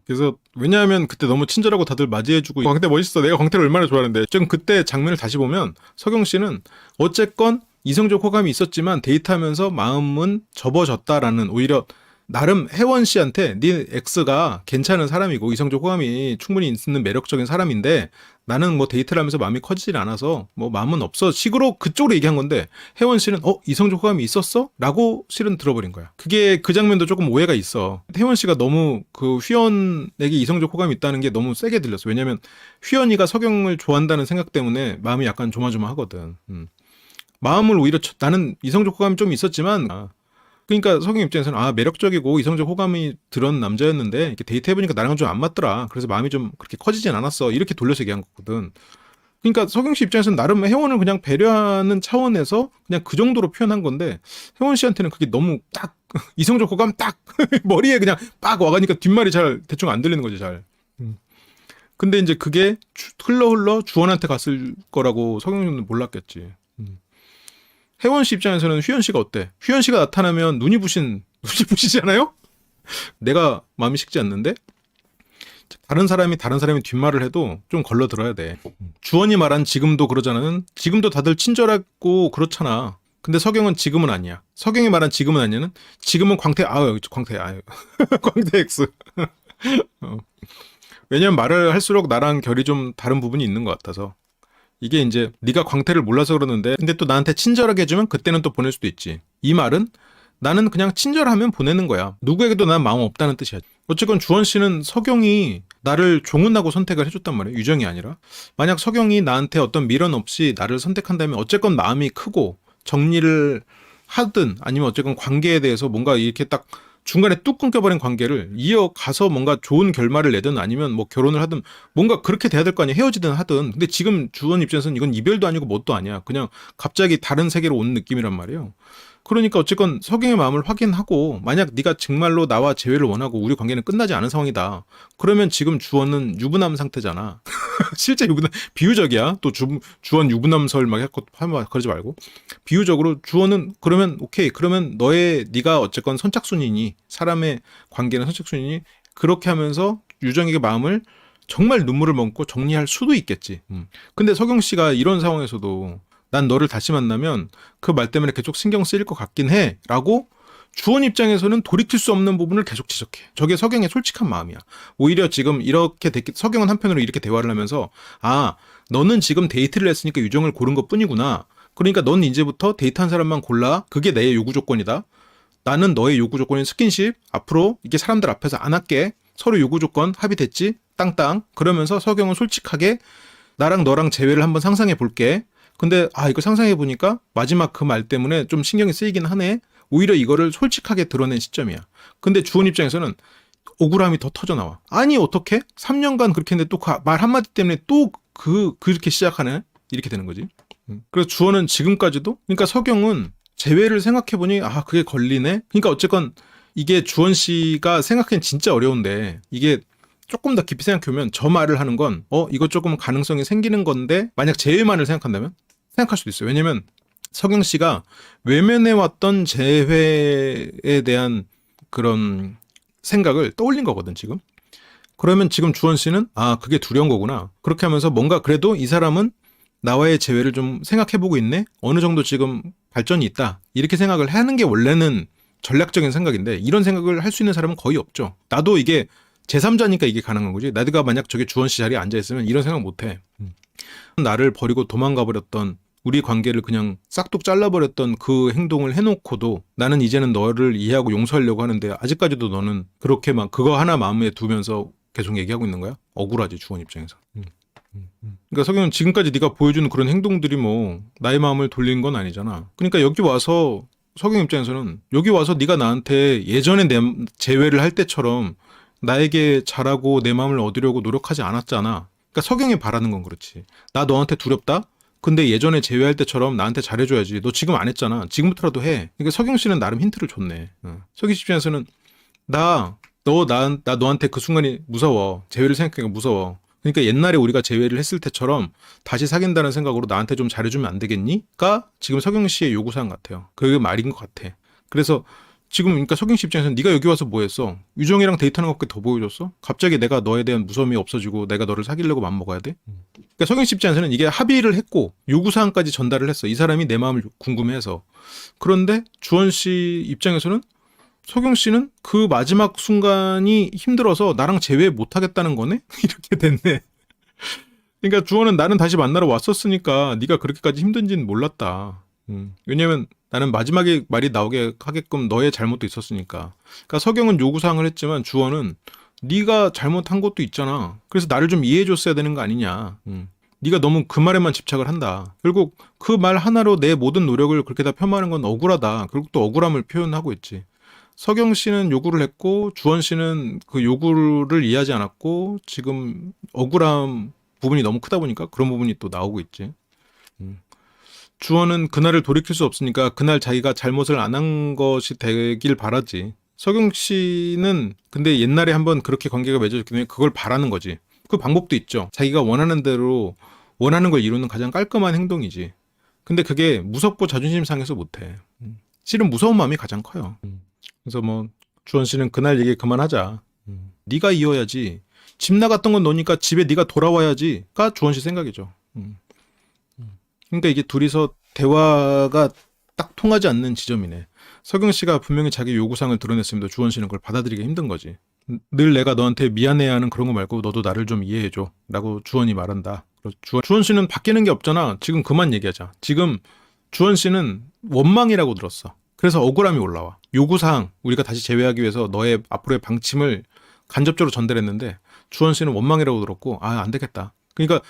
그래서 왜냐하면 그때 너무 친절하고 다들 맞이해주고 광태 멋있어. 내가 광태를 얼마나 좋아하는데. 지금 그때 장면을 다시 보면 서경 씨는 어쨌건 이성적 호감이 있었지만 데이트하면서 마음은 접어졌다라는 오히려 나름 혜원 씨한테 네 X가 괜찮은 사람이고 이성적 호감이 충분히 있는 매력적인 사람인데 나는 뭐 데이트를 하면서 마음이 커지질 않아서 뭐 마음은 없어 식으로 그쪽으로 얘기한 건데 혜원 씨는 이성적 호감이 있었어? 라고 실은 들어버린 거야. 그게 그 장면도 조금 오해가 있어. 혜원 씨가 너무 그 휘연에게 이성적 호감이 있다는 게 너무 세게 들렸어. 왜냐면 휘연이가 서경을 좋아한다는 생각 때문에 마음이 약간 조마조마하거든. 마음을 오히려 나는 이성적 호감이 좀 있었지만 그러니까 서경 입장에서는 매력적이고 이성적 호감이 들은 남자였는데 이렇게 데이트해보니까 나랑은 좀 안 맞더라. 그래서 마음이 좀 그렇게 커지진 않았어. 이렇게 돌려서 얘기한 거거든. 그러니까 서경 씨 입장에서는 나름 혜원을 그냥 배려하는 차원에서 그냥 그 정도로 표현한 건데 혜원 씨한테는 그게 너무 딱 이성적 호감 딱 머리에 그냥 빡 와가니까 뒷말이 잘 대충 안 들리는 거지 잘. 근데 이제 그게 흘러 주원한테 갔을 거라고 서경은 몰랐겠지. 혜원 씨 입장에서는 휘연 씨가 어때? 휘연 씨가 나타나면 눈이 부시잖아요? 내가 마음이 식지 않는데? 다른 사람이 뒷말을 해도 좀 걸러 들어야 돼. 주원이 말한 지금도 그러잖아. 지금도 다들 친절하고 그렇잖아. 근데 서경은 지금은 아니야. 서경이 말한 지금은 아니야는 지금은 광태 광태 X. 왜냐면 말을 할수록 나랑 결이 좀 다른 부분이 있는 것 같아서. 이게 이제 네가 광태를 몰라서 그러는데 근데 또 나한테 친절하게 해주면 그때는 또 보낼 수도 있지. 이 말은 나는 그냥 친절하면 보내는 거야. 누구에게도 난 마음 없다는 뜻이야. 어쨌건 주원 씨는 서경이 나를 종은하고 선택을 해줬단 말이에요. 유정이 아니라. 만약 서경이 나한테 어떤 미련 없이 나를 선택한다면 어쨌건 마음이 크고 정리를 하든 아니면 어쨌건 관계에 대해서 뭔가 이렇게 딱 중간에 뚝 끊겨버린 관계를 이어가서 뭔가 좋은 결말을 내든 아니면 뭐 결혼을 하든 뭔가 그렇게 돼야 될 거 아니야. 헤어지든 하든. 근데 지금 주원 입장에서는 이건 이별도 아니고 뭣도 아니야. 그냥 갑자기 다른 세계로 온 느낌이란 말이에요. 그러니까 어쨌건 석영의 마음을 확인하고 만약 네가 정말로 나와 재회를 원하고 우리 관계는 끝나지 않은 상황이다. 그러면 지금 주원은 유부남 상태잖아. 실제 유부남 비유적이야. 또 주원 유부남설 막 했고 그러지 말고 비유적으로 주원은 그러면 오케이. 그러면 네가 어쨌건 선착순이니 사람의 관계는 선착순이니 그렇게 하면서 유정에게 마음을 정말 눈물을 머금고 정리할 수도 있겠지. 근데 석영 씨가 이런 상황에서도 난 너를 다시 만나면 그 말 때문에 계속 신경 쓰일 것 같긴 해 라고 주원 입장에서는 돌이킬 수 없는 부분을 계속 지적해. 저게 석영의 솔직한 마음이야. 오히려 지금 이렇게 석영은 한편으로 이렇게 대화를 하면서 아 너는 지금 데이트를 했으니까 유정을 고른 것뿐이구나. 그러니까 넌 이제부터 데이트한 사람만 골라. 그게 내 요구 조건이다. 나는 너의 요구 조건인 스킨십 앞으로 이게 사람들 앞에서 안 할게. 서로 요구 조건 합의됐지? 땅땅. 그러면서 석영은 솔직하게 나랑 너랑 재회를 한번 상상해 볼게. 근데 이거 상상해 보니까 마지막 그 말 때문에 좀 신경이 쓰이긴 하네. 오히려 이거를 솔직하게 드러낸 시점이야. 근데 주원 입장에서는 억울함이 더 터져 나와. 아니 어떻게? 3년간 그렇게 했는데 또 그 말 한마디 때문에 또 그렇게 시작하네. 이렇게 되는 거지. 그래서 주원은 지금까지도 그러니까 석영은 재회를 생각해 보니 그게 걸리네. 그러니까 어쨌건 이게 주원 씨가 생각하기엔 진짜 어려운데 이게 조금 더 깊이 생각해보면 저 말을 하는 건 이거 조금 가능성이 생기는 건데 만약 재회만을 생각한다면 생각할 수도 있어요. 왜냐면 석영 씨가 외면해왔던 재회에 대한 그런 생각을 떠올린 거거든 지금. 그러면 지금 주원 씨는 그게 두려운 거구나. 그렇게 하면서 뭔가 그래도 이 사람은 나와의 재회를 좀 생각해보고 있네. 어느 정도 지금 발전이 있다. 이렇게 생각을 하는 게 원래는 전략적인 생각인데 이런 생각을 할 수 있는 사람은 거의 없죠. 나도 이게 제3자니까 이게 가능한 거지. 나가 만약 저기 주원 씨 자리에 앉아있으면 이런 생각 못해. 나를 버리고 도망가 버렸던 우리 관계를 그냥 싹둑 잘라버렸던 그 행동을 해놓고도 나는 이제는 너를 이해하고 용서하려고 하는데 아직까지도 너는 그렇게 막 그거 하나 마음에 두면서 계속 얘기하고 있는 거야? 억울하지 주원 입장에서. 그러니까 석영은 지금까지 네가 보여주는 그런 행동들이 뭐 나의 마음을 돌린 건 아니잖아. 그러니까 여기 와서 석영 입장에서는 여기 와서 네가 나한테 예전에 내 재회를 할 때처럼 나에게 잘하고 내 마음을 얻으려고 노력하지 않았잖아. 그러니까 석영이 바라는 건 그렇지. 나 너한테 두렵다? 근데 예전에 제외할 때처럼 나한테 잘해줘야지. 너 지금 안 했잖아. 지금부터라도 해. 그러니까 석영 씨는 나름 힌트를 줬네. 석영 씨 입장에서는 나 너한테 그 순간이 무서워. 재회를 생각하니까 무서워. 그러니까 옛날에 우리가 재회를 했을 때처럼 다시 사귄다는 생각으로 나한테 좀 잘해주면 안 되겠니?가 지금 석영 씨의 요구사항 같아요. 그게 말인 것 같아. 그래서 지금 그러니까 석영 씨 입장에서는 네가 여기 와서 뭐 했어? 유정이랑 데이트하는 것밖에 더 보여줬어? 갑자기 내가 너에 대한 무서움이 없어지고 내가 너를 사귀려고 맘먹어야 돼? 그러니까 석영 씨 입장에서는 이게 합의를 했고 요구사항까지 전달을 했어. 이 사람이 내 마음을 궁금해해서. 그런데 주원 씨 입장에서는 석영 씨는 그 마지막 순간이 힘들어서 나랑 재회 못하겠다는 거네? 이렇게 됐네. 그러니까 주원은 나는 다시 만나러 왔었으니까 네가 그렇게까지 힘든지는 몰랐다. 왜냐면 나는 마지막에 말이 나오게 하게끔 너의 잘못도 있었으니까. 그러니까 석영은 요구사항을 했지만 주원은 네가 잘못한 것도 있잖아. 그래서 나를 좀 이해해줬어야 되는 거 아니냐. 네가 너무 그 말에만 집착을 한다. 결국 그 말 하나로 내 모든 노력을 그렇게 다 폄하하는 건 억울하다. 결국 또 억울함을 표현하고 있지. 석영 씨는 요구를 했고 주원 씨는 그 요구를 이해하지 않았고 지금 억울함 부분이 너무 크다 보니까 그런 부분이 또 나오고 있지. 주원은 그날을 돌이킬 수 없으니까 그날 자기가 잘못을 안 한 것이 되길 바라지. 석영 씨는 근데 옛날에 한번 그렇게 관계가 맺어졌기 때문에 그걸 바라는 거지. 그 방법도 있죠. 자기가 원하는 대로 원하는 걸 이루는 가장 깔끔한 행동이지. 근데 그게 무섭고 자존심 상해서 못해. 실은 무서운 마음이 가장 커요. 그래서 뭐 주원 씨는 그날 얘기 그만하자. 네가 이어야지. 집 나갔던 건 너니까 집에 네가 돌아와야지가 주원 씨 생각이죠. 그러니까 이게 둘이서 대화가 딱 통하지 않는 지점이네. 석영 씨가 분명히 자기 요구사항을 드러냈습니다. 주원 씨는 그걸 받아들이기 힘든 거지. 늘 내가 너한테 미안해야 하는 그런 거 말고 너도 나를 좀 이해해줘 라고 주원이 말한다. 주원 씨는 바뀌는 게 없잖아. 지금 그만 얘기하자. 지금 주원 씨는 원망이라고 들었어. 그래서 억울함이 올라와. 요구사항 우리가 다시 재회하기 위해서 너의 앞으로의 방침을 간접적으로 전달했는데 주원 씨는 원망이라고 들었고 안 되겠다. 그러니까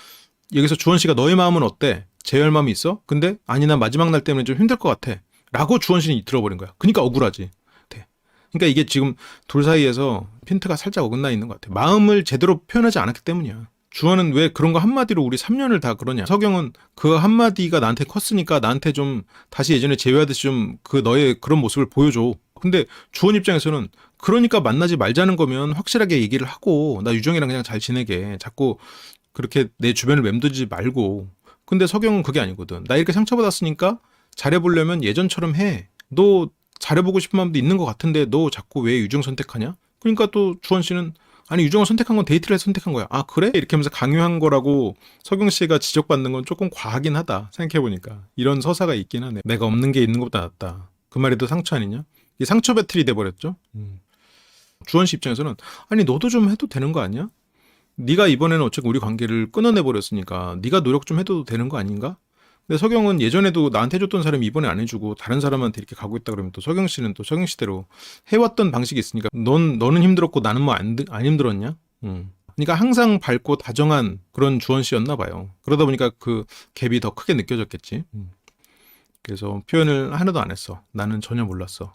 여기서 주원 씨가 너의 마음은 어때? 재회할 마음이 있어? 근데 아니 난 마지막 날 때문에 좀 힘들 것 같아 라고 주원 씨는 들어버린 거야. 그러니까 억울하지. 그러니까 이게 지금 둘 사이에서 핀트가 살짝 어긋나 있는 것 같아. 마음을 제대로 표현하지 않았기 때문이야. 주원은 왜 그런 거 한마디로 우리 3년을 다 그러냐. 서경은 그 한마디가 나한테 컸으니까 나한테 좀 다시 예전에 제외하듯이 좀 그 너의 그런 모습을 보여줘. 근데 주원 입장에서는 그러니까 만나지 말자는 거면 확실하게 얘기를 하고 나 유정이랑 그냥 잘 지내게. 자꾸 그렇게 내 주변을 맴돌지 말고. 근데 서경은 그게 아니거든. 나 이렇게 상처받았으니까 잘해보려면 예전처럼 해. 너 잘해보고 싶은 마음도 있는 것 같은데 너 자꾸 왜 유정 선택하냐? 그러니까 또 주원 씨는 아니 유정을 선택한 건 데이트를 해서 선택한 거야. 아 그래? 이렇게 하면서 강요한 거라고 서경 씨가 지적받는 건 조금 과하긴 하다. 생각해보니까. 이런 서사가 있긴 하네. 내가 없는 게 있는 것보다 낫다. 그 말이 더 상처 아니냐? 이 상처 배틀이 돼버렸죠. 주원 씨 입장에서는 아니 너도 좀 해도 되는 거 아니야? 네가 이번에는 어차피 우리 관계를 끊어내버렸으니까 네가 노력 좀 해도 되는 거 아닌가? 근데 서경은 예전에도 나한테 해줬던 사람이 이번에 안 해주고 다른 사람한테 이렇게 가고 있다 그러면 또 서경 씨는 또 서경 씨대로 해왔던 방식이 있으니까 너는 힘들었고 나는 뭐 안 힘들었냐? 그러니까 항상 밝고 다정한 그런 주원 씨였나 봐요. 그러다 보니까 그 갭이 더 크게 느껴졌겠지. 그래서 표현을 하나도 안 했어. 나는 전혀 몰랐어.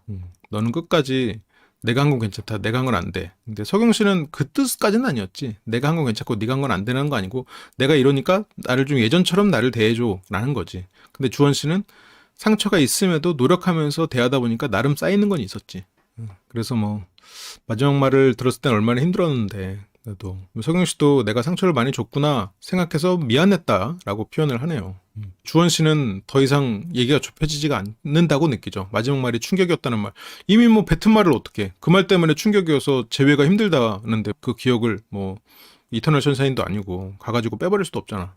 너는 끝까지 내가 한 건 괜찮다. 내가 한 건 안 돼. 근데 서경 씨는 그 뜻까지는 아니었지. 내가 한 건 괜찮고 네가 한 건 안 되는 거 아니고 내가 이러니까 나를 좀 예전처럼 나를 대해줘 라는 거지. 근데 주원 씨는 상처가 있음에도 노력하면서 대하다 보니까 나름 쌓이는 건 있었지. 그래서 뭐 마지막 말을 들었을 땐 얼마나 힘들었는데 그래도 서경 씨도 내가 상처를 많이 줬구나 생각해서 미안했다라고 표현을 하네요. 주원 씨는 더 이상 얘기가 좁혀지지가 않는다고 느끼죠. 마지막 말이 충격이었다는 말. 이미 뭐 뱉은 말을 어떻게 그 말 때문에 충격이어서 재회가 힘들다는데 그 기억을 뭐 이터널 선샤인도 아니고 가가지고 빼버릴 수도 없잖아.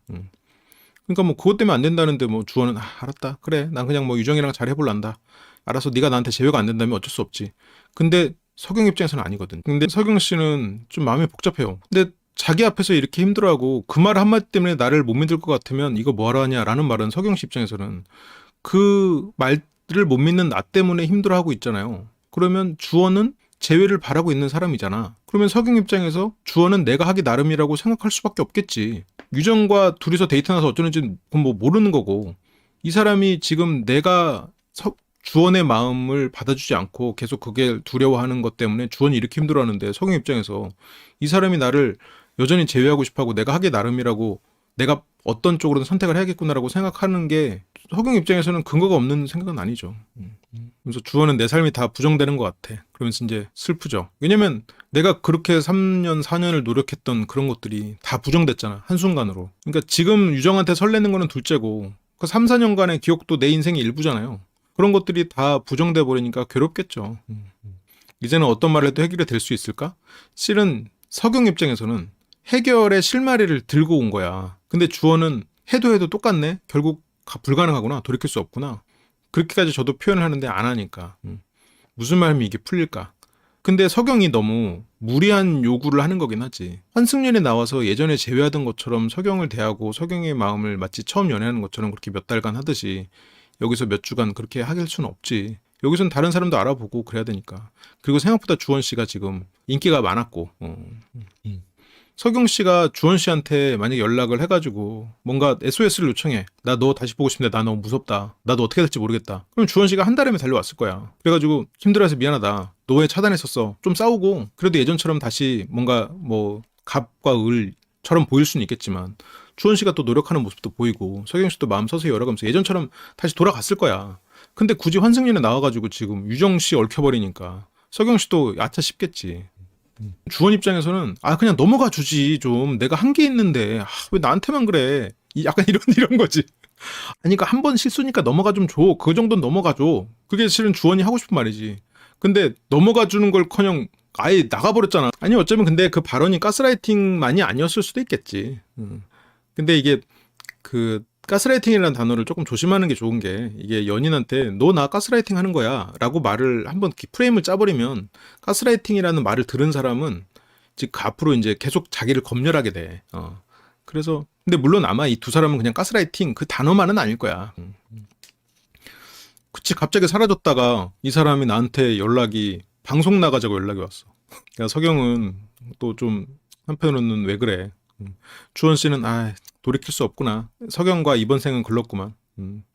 그러니까 뭐 그것 때문에 안 된다는데 뭐 주원은 알았다. 그래 난 그냥 뭐 유정이랑 잘 해볼란다. 알아서 네가 나한테 제외가 안 된다면 어쩔 수 없지. 근데 서경 입장에서는 아니거든. 근데 서경 씨는 좀 마음이 복잡해요. 근데 자기 앞에서 이렇게 힘들어하고 그 말 한마디 때문에 나를 못 믿을 것 같으면 이거 뭐하러 하냐라는 말은 서경 씨 입장에서는 그 말을 못 믿는 나 때문에 힘들어하고 있잖아요. 그러면 주원은 재회를 바라고 있는 사람이잖아. 그러면 서경 입장에서 주원은 내가 하기 나름이라고 생각할 수밖에 없겠지. 유정과 둘이서 데이트 나서 어쩌는지 그건 뭐 모르는 거고 이 사람이 지금 내가 주원의 마음을 받아주지 않고 계속 그게 두려워하는 것 때문에 주원이 이렇게 힘들어하는데 서경 입장에서 이 사람이 나를 여전히 제외하고 싶어하고 내가 하기 나름이라고 내가 어떤 쪽으로든 선택을 해야겠구나라고 생각하는 게 서경 입장에서는 근거가 없는 생각은 아니죠. 그래서 주원은 내 삶이 다 부정되는 것 같아. 그러면서 이제 슬프죠. 왜냐면 내가 그렇게 3년, 4년을 노력했던 그런 것들이 다 부정됐잖아. 한순간으로. 그러니까 지금 유정한테 설레는 거는 둘째고 그 3, 4년간의 기억도 내 인생의 일부잖아요. 그런 것들이 다 부정돼 버리니까 괴롭겠죠. 이제는 어떤 말을 해도 해결이 될 수 있을까? 실은 서경 입장에서는 해결의 실마리를 들고 온 거야. 근데 주원은 해도 똑같네. 결국 불가능하구나. 돌이킬 수 없구나. 그렇게까지 저도 표현을 하는데 안 하니까. 무슨 말이면 이게 풀릴까? 근데 서경이 너무 무리한 요구를 하는 거긴 하지. 환승연에 나와서 예전에 제외하던 것처럼 서경을 대하고 서경의 마음을 마치 처음 연애하는 것처럼 그렇게 몇 달간 하듯이 여기서 몇 주간 그렇게 하길 수는 없지. 여기선 다른 사람도 알아보고 그래야 되니까. 그리고 생각보다 주원 씨가 지금 인기가 많았고 서경 씨가 주원 씨한테 만약에 연락을 해가지고 뭔가 SOS를 요청해. 나 너 다시 보고 싶은데 나 너무 무섭다. 나도 어떻게 될지 모르겠다. 그럼 주원 씨가 한 달이면 달려왔을 거야. 그래가지고 힘들어해서 미안하다. 너 왜 차단했었어? 좀 싸우고 그래도 예전처럼 다시 뭔가 뭐 갑과 을처럼 보일 수는 있겠지만 주원 씨가 또 노력하는 모습도 보이고 서경 씨도 마음 서서히 열어가면서 예전처럼 다시 돌아갔을 거야. 근데 굳이 환승연에 나와가지고 지금 유정 씨 얽혀버리니까 서경 씨도 아차 싶겠지. 주원 입장에서는 그냥 넘어가 주지 좀 내가 한 게 있는데 왜 나한테만 그래 약간 이런 거지. 아니 그러니까 한 번 실수니까 넘어가 좀 줘. 그 정도는 넘어가 줘. 그게 실은 주원이 하고 싶은 말이지. 근데 넘어가 주는 걸커녕 아예 나가버렸잖아. 아니 어쩌면 근데 그 발언이 가스라이팅만이 아니었을 수도 있겠지. 근데 이게 그 가스라이팅이라는 단어를 조금 조심하는 게 좋은 게 이게 연인한테 너 나 가스라이팅 하는 거야 라고 말을 한번 프레임을 짜버리면 가스라이팅이라는 말을 들은 사람은 즉 앞으로 이제 계속 자기를 검열하게 돼. 그래서 근데 물론 아마 이 두 사람은 그냥 가스라이팅 그 단어만은 아닐 거야. 그치 갑자기 사라졌다가 이 사람이 나한테 방송 나가자고 연락이 왔어. 그러니까 서경은 또 좀 한편으로는 왜 그래. 주원 씨는 돌이킬 수 없구나. 서경과 이번 생은 글렀구만.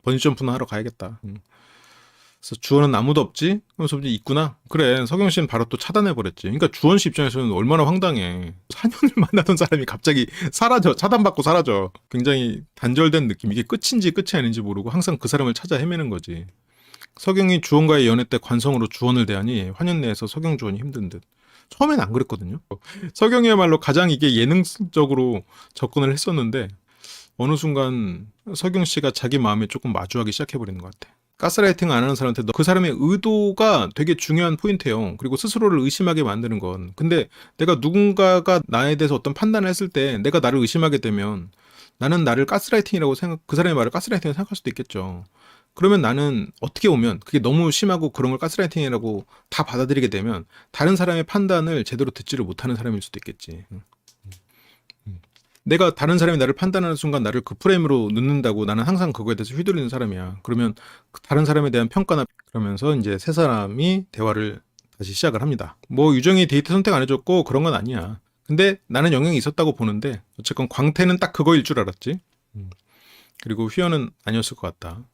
번지점프나 하러 가야겠다. 그래서 주원은 아무도 없지? 그러면서 이제 있구나. 그래, 석영 씨는 바로 또 차단해버렸지. 그러니까 주원 씨 입장에서는 얼마나 황당해. 4년을 만나던 사람이 갑자기 사라져. 차단받고 사라져. 굉장히 단절된 느낌. 이게 끝인지 끝이 아닌지 모르고 항상 그 사람을 찾아 헤매는 거지. 석영이 주원과의 연애 때 관성으로 주원을 대하니 환연 내에서 석영 주원이 힘든 듯. 처음엔 안 그랬거든요. 석영이야말로 가장 이게 예능적으로 접근을 했었는데 어느 순간 석영 씨가 자기 마음에 조금 마주하기 시작해버리는 것 같아. 가스라이팅 안 하는 사람한테 그 사람의 의도가 되게 중요한 포인트예요. 그리고 스스로를 의심하게 만드는 건. 근데 내가 누군가가 나에 대해서 어떤 판단을 했을 때 내가 나를 의심하게 되면 나는 나를 가스라이팅이라고 그 사람의 말을 가스라이팅이라고 생각할 수도 있겠죠. 그러면 나는 어떻게 보면 그게 너무 심하고 그런 걸 가스라이팅이라고 다 받아들이게 되면 다른 사람의 판단을 제대로 듣지를 못하는 사람일 수도 있겠지. 내가 다른 사람이 나를 판단하는 순간 나를 그 프레임으로 넣는다고 나는 항상 그거에 대해서 휘둘리는 사람이야. 그러면 다른 사람에 대한 평가나 그러면서 이제 세 사람이 대화를 다시 시작을 합니다. 뭐 유정이 데이트 선택 안 해줬고 그런 건 아니야. 근데 나는 영향이 있었다고 보는데 어쨌건 광태는 딱 그거일 줄 알았지. 그리고 휘연은 아니었을 것 같다.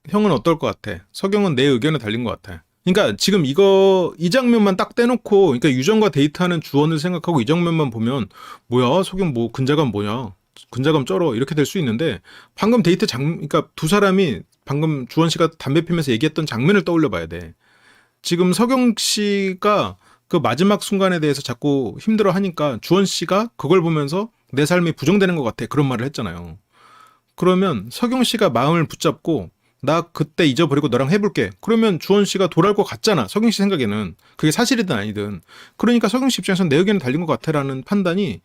형은 어떨 것 같아? 석영은 내 의견에 달린 것 같아. 그러니까 지금 이 장면만 딱 떼놓고, 그러니까 유정과 데이트하는 주원을 생각하고 이 장면만 보면, 뭐야, 석영 뭐, 근자감 뭐냐, 근자감 쩔어, 이렇게 될 수 있는데, 방금 그러니까 두 사람이 방금 주원 씨가 담배 피면서 얘기했던 장면을 떠올려 봐야 돼. 지금 석영 씨가 그 마지막 순간에 대해서 자꾸 힘들어 하니까 주원 씨가 그걸 보면서 내 삶이 부정되는 것 같아. 그런 말을 했잖아요. 그러면 석영 씨가 마음을 붙잡고 나 그때 잊어버리고 너랑 해볼게. 그러면 주원 씨가 돌아올 것 같잖아. 석영 씨 생각에는. 그게 사실이든 아니든. 그러니까 석영 씨 입장에서는 내 의견에 달린 것 같아라는 판단이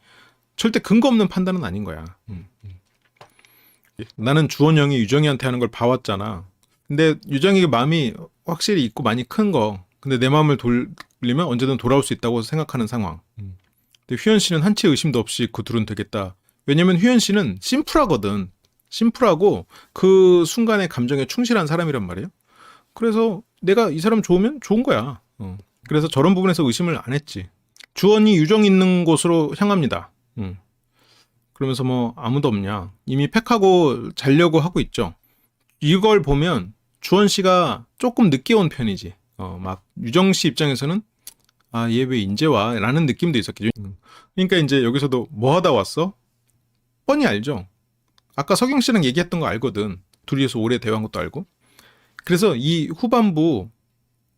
절대 근거 없는 판단은 아닌 거야. 나는 주원 형이 유정이한테 하는 걸 봐왔잖아. 근데 유정이의 마음이 확실히 있고 많이 큰 거. 근데 내 마음을 돌리면 언제든 돌아올 수 있다고 생각하는 상황. 근데 휘연 씨는 한치의 의심도 없이 그 둘은 되겠다. 왜냐면 휘연 씨는 심플하거든. 심플하고 그 순간의 감정에 충실한 사람이란 말이에요. 그래서 내가 이 사람 좋으면 좋은 거야. 그래서 저런 부분에서 의심을 안 했지. 주원이 유정 있는 곳으로 향합니다. 그러면서 뭐 아무도 없냐. 이미 팩하고 자려고 하고 있죠. 이걸 보면 주원 씨가 조금 늦게 온 편이지. 막 유정 씨 입장에서는 아, 얘 왜 이제 와? 라는 느낌도 있었겠죠. 그러니까 이제 여기서도 뭐 하다 왔어? 뻔히 알죠. 아까 석영 씨랑 얘기했던 거 알거든. 둘이서 오래 대화한 것도 알고. 그래서 이 후반부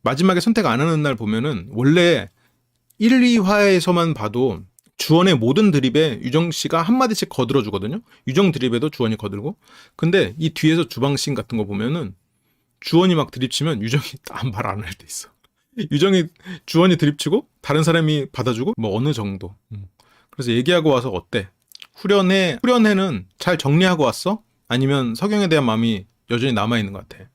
마지막에 선택 안 하는 날 보면은 원래 1, 2화에서만 봐도 주원의 모든 드립에 유정 씨가 한마디씩 거들어 주거든요. 유정 드립에도 주원이 거들고. 근데 이 뒤에서 주방씬 같은 거 보면은 주원이 막 드립치면 유정이 말 안 할 때 있어. 주원이 드립치고 다른 사람이 받아주고 뭐 어느 정도. 그래서 얘기하고 와서 어때? 후련해는 잘 정리하고 왔어? 아니면 석영에 대한 마음이 여전히 남아있는 것 같아.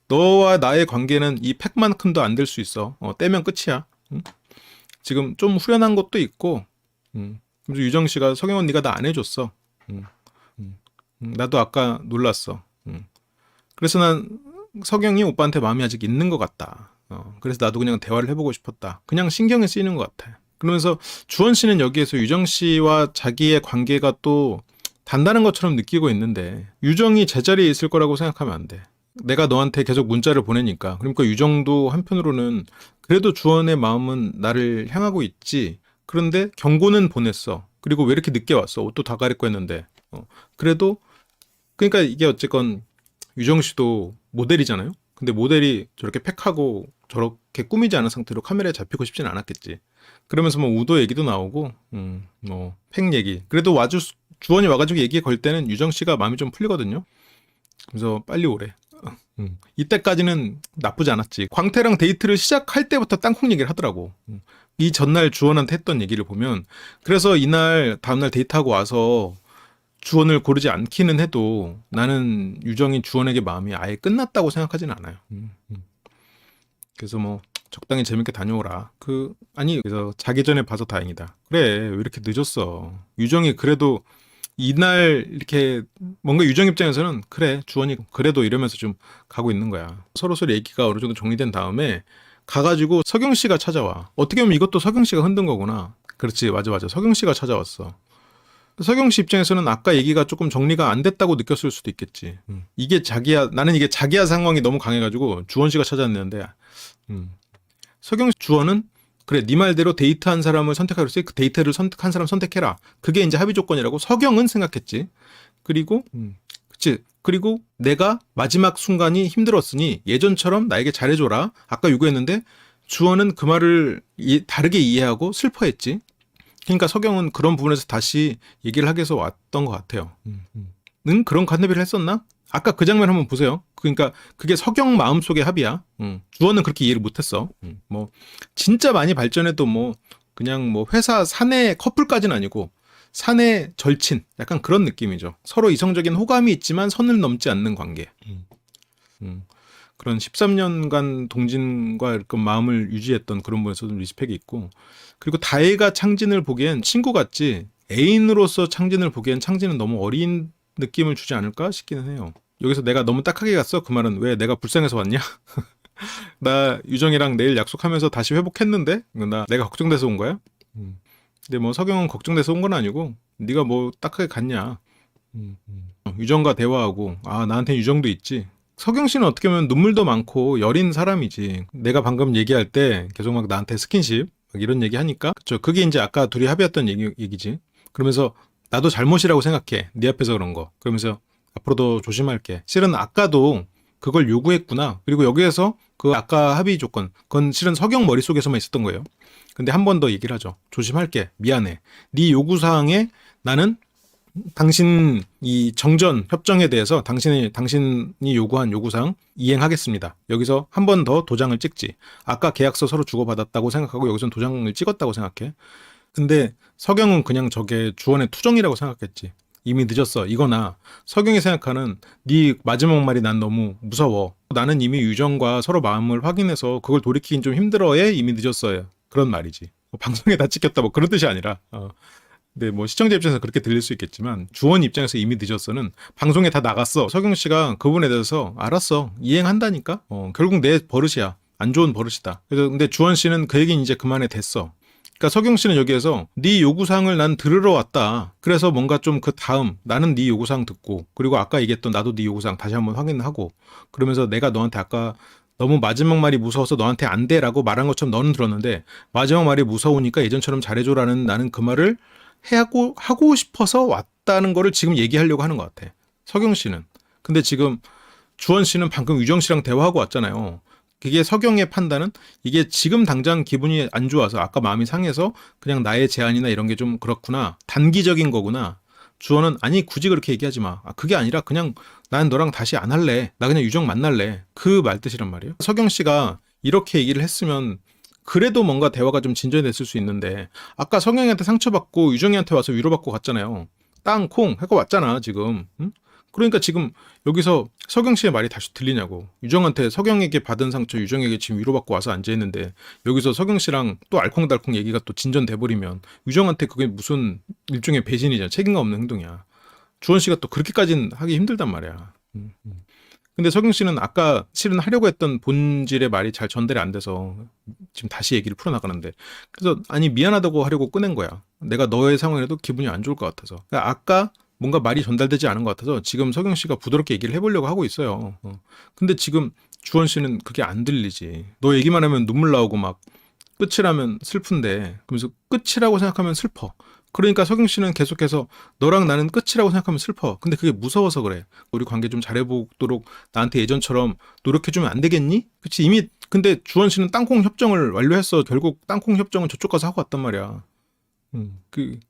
너와 나의 관계는 이 팩만큼도 안 될 수 있어. 떼면 끝이야. 응? 지금 좀 후련한 것도 있고, 그래서 유정 씨가 석영 언니가 나 안 해줬어. 나도 아까 놀랐어. 그래서 난 석영이 오빠한테 마음이 아직 있는 것 같다. 그래서 나도 그냥 대화를 해보고 싶었다. 그냥 신경이 쓰이는 것 같아. 그러면서 주원 씨는 여기에서 유정 씨와 자기의 관계가 또 단단한 것처럼 느끼고 있는데 유정이 제자리에 있을 거라고 생각하면 안 돼. 내가 너한테 계속 문자를 보내니까. 그러니까 유정도 한편으로는 그래도 주원의 마음은 나를 향하고 있지. 그런데 경고는 보냈어. 그리고 왜 이렇게 늦게 왔어? 옷도 다 가리고 했는데. 그래도 그러니까 이게 어쨌건 유정 씨도 모델이잖아요. 근데 모델이 저렇게 팩하고 저렇게 꾸미지 않은 상태로 카메라에 잡히고 싶진 않았겠지. 그러면서 뭐 우도 얘기도 나오고, 뭐 팩 얘기. 그래도 주원이 와가지고 얘기 걸 때는 유정 씨가 마음이 좀 풀리거든요. 그래서 빨리 오래. 이때까지는 나쁘지 않았지. 광태랑 데이트를 시작할 때부터 땅콩 얘기를 하더라고. 이 전날 주원한테 했던 얘기를 보면, 그래서 이날 다음날 데이트하고 와서 주원을 고르지 않기는 해도 나는 유정이 주원에게 마음이 아예 끝났다고 생각하지는 않아요. 그래서 뭐 적당히 재밌게 다녀오라. 그래서 자기 전에 봐서 다행이다. 그래, 왜 이렇게 늦었어? 유정이 그래도 이날 이렇게 뭔가 유정 입장에서는 그래, 주원이 그래도 이러면서 좀 가고 있는 거야. 서로 얘기가 어느 정도 정리된 다음에 가가지고 석영 씨가 찾아와. 어떻게 보면 이것도 석영 씨가 흔든 거구나. 그렇지, 맞아. 석영 씨가 찾아왔어. 서경 씨 입장에서는 아까 얘기가 조금 정리가 안 됐다고 느꼈을 수도 있겠지. 이게 자기야, 나는 이게 자기야 상황이 너무 강해가지고 주원 씨가 찾아냈는데, 서경 씨 주원은 그래, 네 말대로 데이트한 사람을 선택하기로 했으니 그 데이트를 선택한 사람 선택해라. 그게 이제 합의 조건이라고 서경은 생각했지. 그리고, 그치. 그리고 내가 마지막 순간이 힘들었으니 예전처럼 나에게 잘해줘라. 아까 요구했는데 주원은 그 말을 다르게 이해하고 슬퍼했지. 그러니까 서경은 그런 부분에서 다시 얘기를 하기 위해서 왔던 것 같아요. 는 그런 간내비를 했었나? 아까 그 장면 한번 보세요. 그러니까 그게 서경 마음속의 합의야. 주원은 그렇게 이해를 못했어. 뭐 진짜 많이 발전해도 뭐 그냥 뭐 회사 사내 커플까지는 아니고 사내 절친 약간 그런 느낌이죠. 서로 이성적인 호감이 있지만 선을 넘지 않는 관계. 그런 13년간 동진과 이렇게 마음을 유지했던 그런 부분에서도 리스펙이 있고, 그리고 다혜가 창진을 보기엔 친구 같지 애인으로서 창진을 보기엔 창진은 너무 어린 느낌을 주지 않을까 싶기는 해요. 여기서 내가 너무 딱하게 갔어? 그 말은 왜 내가 불쌍해서 왔냐? 나 유정이랑 내일 약속하면서 다시 회복했는데 내가 걱정돼서 온 거야? 근데 뭐 서경은 걱정돼서 온 건 아니고 네가 뭐 딱하게 갔냐? 유정과 대화하고 나한테 유정도 있지. 서경 씨는 어떻게 보면 눈물도 많고 여린 사람이지. 내가 방금 얘기할 때 계속 막 나한테 스킨십 막 이런 얘기 하니까 그쵸. 그게 이제 아까 둘이 합의했던 얘기지. 그러면서 나도 잘못이라고 생각해. 네 앞에서 그런 거. 그러면서 앞으로도 조심할게. 실은 아까도 그걸 요구했구나. 그리고 여기에서 그 아까 합의 조건 그건 실은 서경 머릿속에서만 있었던 거예요. 근데 한 번 더 얘기를 하죠. 조심할게. 미안해. 네 요구사항에 나는 당신 이 정전 협정에 대해서 당신이 요구한 요구사항 이행하겠습니다. 여기서 한 번 더 도장을 찍지. 아까 계약서 서로 주고받았다고 생각하고 여기서는 도장을 찍었다고 생각해. 근데 서경은 그냥 저게 주원의 투정이라고 생각했지. 이미 늦었어. 이거나 서경이 생각하는 네 마지막 말이 난 너무 무서워. 나는 이미 유정과 서로 마음을 확인해서 그걸 돌이키긴 좀 힘들어해. 이미 늦었어요. 그런 말이지. 방송에 다 찍혔다 뭐 그런 뜻이 아니라 근데 뭐 시청자 입장에서 그렇게 들릴 수 있겠지만 주원 입장에서 이미 늦었어는 방송에 다 나갔어. 서경 씨가 그분에 대해서 알았어. 이행한다니까. 결국 내 버릇이야. 안 좋은 버릇이다. 그래서 근데 주원 씨는 그 얘기는 이제 그만해 됐어. 그러니까 서경 씨는 여기에서 네 요구사항을 난 들으러 왔다. 그래서 뭔가 좀 그 다음 나는 네 요구사항 듣고 그리고 아까 얘기했던 나도 네 요구사항 다시 한번 확인하고 그러면서 내가 너한테 아까 너무 마지막 말이 무서워서 너한테 안 돼라고 말한 것처럼 너는 들었는데 마지막 말이 무서우니까 예전처럼 잘해줘라는 나는 그 말을 하고 싶어서 왔다는 거를 지금 얘기하려고 하는 것 같아. 서경 씨는. 근데 지금 주원 씨는 방금 유정 씨랑 대화하고 왔잖아요. 그게 서경의 판단은 이게 지금 당장 기분이 안 좋아서 아까 마음이 상해서 그냥 나의 제안이나 이런 게 좀 그렇구나. 단기적인 거구나. 주원은 아니 굳이 그렇게 얘기하지 마. 그게 아니라 그냥 난 너랑 다시 안 할래. 나 그냥 유정 만날래. 그 말뜻이란 말이에요. 서경 씨가 이렇게 얘기를 했으면 그래도 뭔가 대화가 좀 진전됐을 수 있는데 아까 성경이한테 상처받고 유정이한테 와서 위로받고 갔잖아요. 땅콩 해고 왔잖아 지금. 응? 그러니까 지금 여기서 서경 씨의 말이 다시 들리냐고. 유정한테 서경에게 받은 상처 유정에게 지금 위로받고 와서 앉아있는데 여기서 서경 씨랑 또 알콩달콩 얘기가 또 진전돼버리면 유정한테 그게 무슨 일종의 배신이잖아. 책임감 없는 행동이야. 주원 씨가 또 그렇게까지는 하기 힘들단 말이야. 근데 서경 씨는 아까 실은 하려고 했던 본질의 말이 잘 전달이 안 돼서 지금 다시 얘기를 풀어나가는데 그래서 아니 미안하다고 하려고 꺼낸 거야. 내가 너의 상황에도 기분이 안 좋을 것 같아서. 그러니까 아까 뭔가 말이 전달되지 않은 것 같아서 지금 서경 씨가 부드럽게 얘기를 해보려고 하고 있어요. 근데 지금 주원 씨는 그게 안 들리지. 너 얘기만 하면 눈물 나오고 막 끝이라면 슬픈데 그러면서 끝이라고 생각하면 슬퍼. 그러니까 서경 씨는 계속해서 너랑 나는 끝이라고 생각하면 슬퍼. 근데 그게 무서워서 그래. 우리 관계 좀 잘해보도록 나한테 예전처럼 노력해주면 안 되겠니? 그치 이미 근데 주원 씨는 땅콩 협정을 완료했어. 결국 땅콩 협정은 저쪽 가서 하고 왔단 말이야.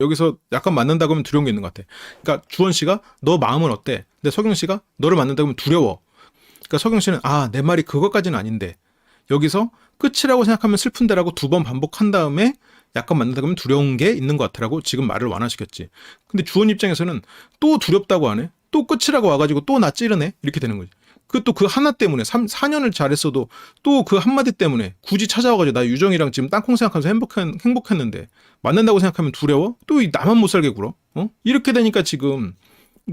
여기서 약간 만난다고 하면 두려운 게 있는 것 같아. 그러니까 주원 씨가 너 마음은 어때? 근데 서경 씨가 너를 만난다고 하면 두려워. 그러니까 서경 씨는 내 말이 그것까지는 아닌데 여기서 끝이라고 생각하면 슬픈데라고 2번 반복한 다음에 약간 만난다고 하면 두려운 게 있는 것 같아라고 지금 말을 완화시켰지. 근데 주원 입장에서는 또 두렵다고 하네. 또 끝이라고 와가지고 또 나 찌르네. 이렇게 되는 거지. 그것도 그 하나 때문에 4년을 잘했어도 또 그 한마디 때문에 굳이 찾아와가지고 나 유정이랑 지금 땅콩 생각하면서 행복했는데 만난다고 생각하면 두려워? 또 나만 못 살게 굴어? 이렇게 되니까 지금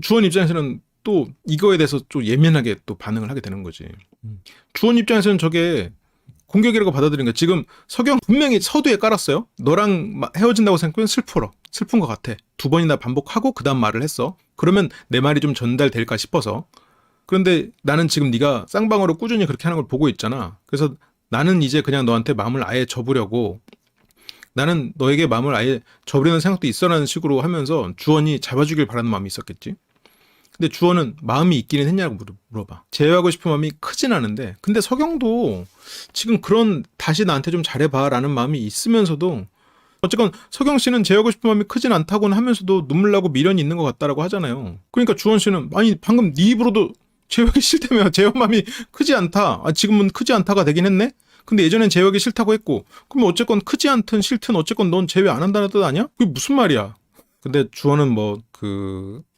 주원 입장에서는 또 이거에 대해서 좀 예민하게 또 반응을 하게 되는 거지. 주원 입장에서는 저게 공격이라고 받아들이는 거야. 지금 서경 분명히 서두에 깔았어요. 너랑 헤어진다고 생각하면 슬퍼라. 슬픈 것 같아. 2번이나 반복하고 그 다음 말을 했어. 그러면 내 말이 좀 전달될까 싶어서. 그런데 나는 지금 네가 쌍방으로 꾸준히 그렇게 하는 걸 보고 있잖아. 그래서 나는 이제 그냥 너한테 마음을 아예 접으려고, 나는 너에게 마음을 아예 접으려는 생각도 있어라는 식으로 하면서 주원이 잡아주길 바라는 마음이 있었겠지. 근데 주원은 마음이 있기는 했냐고 물어봐. 제외하고 싶은 마음이 크진 않은데, 근데 석영도 지금 그런 다시 나한테 좀 잘해봐라는 마음이 있으면서도, 어쨌건 석영 씨는 제외하고 싶은 마음이 크진 않다고는 하면서도 눈물 나고 미련이 있는 것 같다라고 하잖아요. 그러니까 주원 씨는 아니 방금 네 입으로도 제외하기 싫다며, 제외한 마음이 크지 않다. 지금은 크지 않다가 되긴 했네. 근데 예전엔 제외하기 싫다고 했고, 그럼 어쨌건 크지 않든 싫든 어쨌건 넌 제외 안 한다는 뜻 아니야? 그게 무슨 말이야? 근데 주원은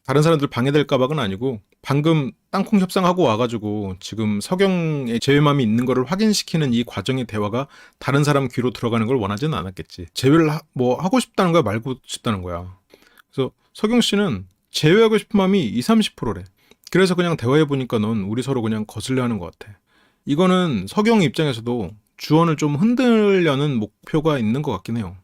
다른 사람들 방해될까봐는 아니고, 방금 땅콩 협상하고 와가지고 지금 석영의 제외맘이 있는 거를 확인시키는 이 과정의 대화가 다른 사람 귀로 들어가는 걸 원하지는 않았겠지. 제외를 하고 싶다는 거야, 말고 싶다는 거야. 그래서 석영 씨는 제외하고 싶은 마음이 20-30%래. 그래서 그냥 대화해보니까 넌 우리 서로 그냥 거슬려 하는 것 같아. 이거는 석영 입장에서도 주원을 좀 흔들려는 목표가 있는 것 같긴 해요.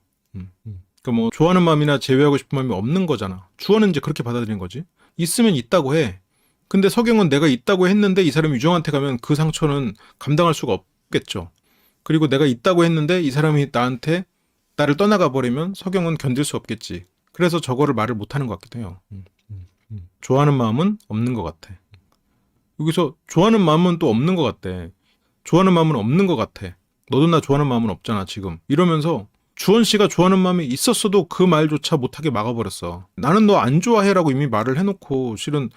그러니까 좋아하는 마음이나 제외하고 싶은 마음이 없는 거잖아. 주원은 이제 그렇게 받아들인 거지. 있으면 있다고 해. 근데 석영은 내가 있다고 했는데 이 사람이 유정한테 가면 그 상처는 감당할 수가 없겠죠. 그리고 내가 있다고 했는데 이 사람이 나를 떠나가 버리면 석영은 견딜 수 없겠지. 그래서 저거를 말을 못하는 것 같기도 해요. 좋아하는 마음은 없는 것 같아. 여기서 좋아하는 마음은 또 없는 것 같대. 좋아하는 마음은 없는 것 같아. 너도 나 좋아하는 마음은 없잖아 지금. 이러면서 주원 씨가 좋아하는 마음이 있었어도 그 말조차 못하게 막아버렸어. 나는 너 안 좋아해라고 이미 말을 해놓고, 실은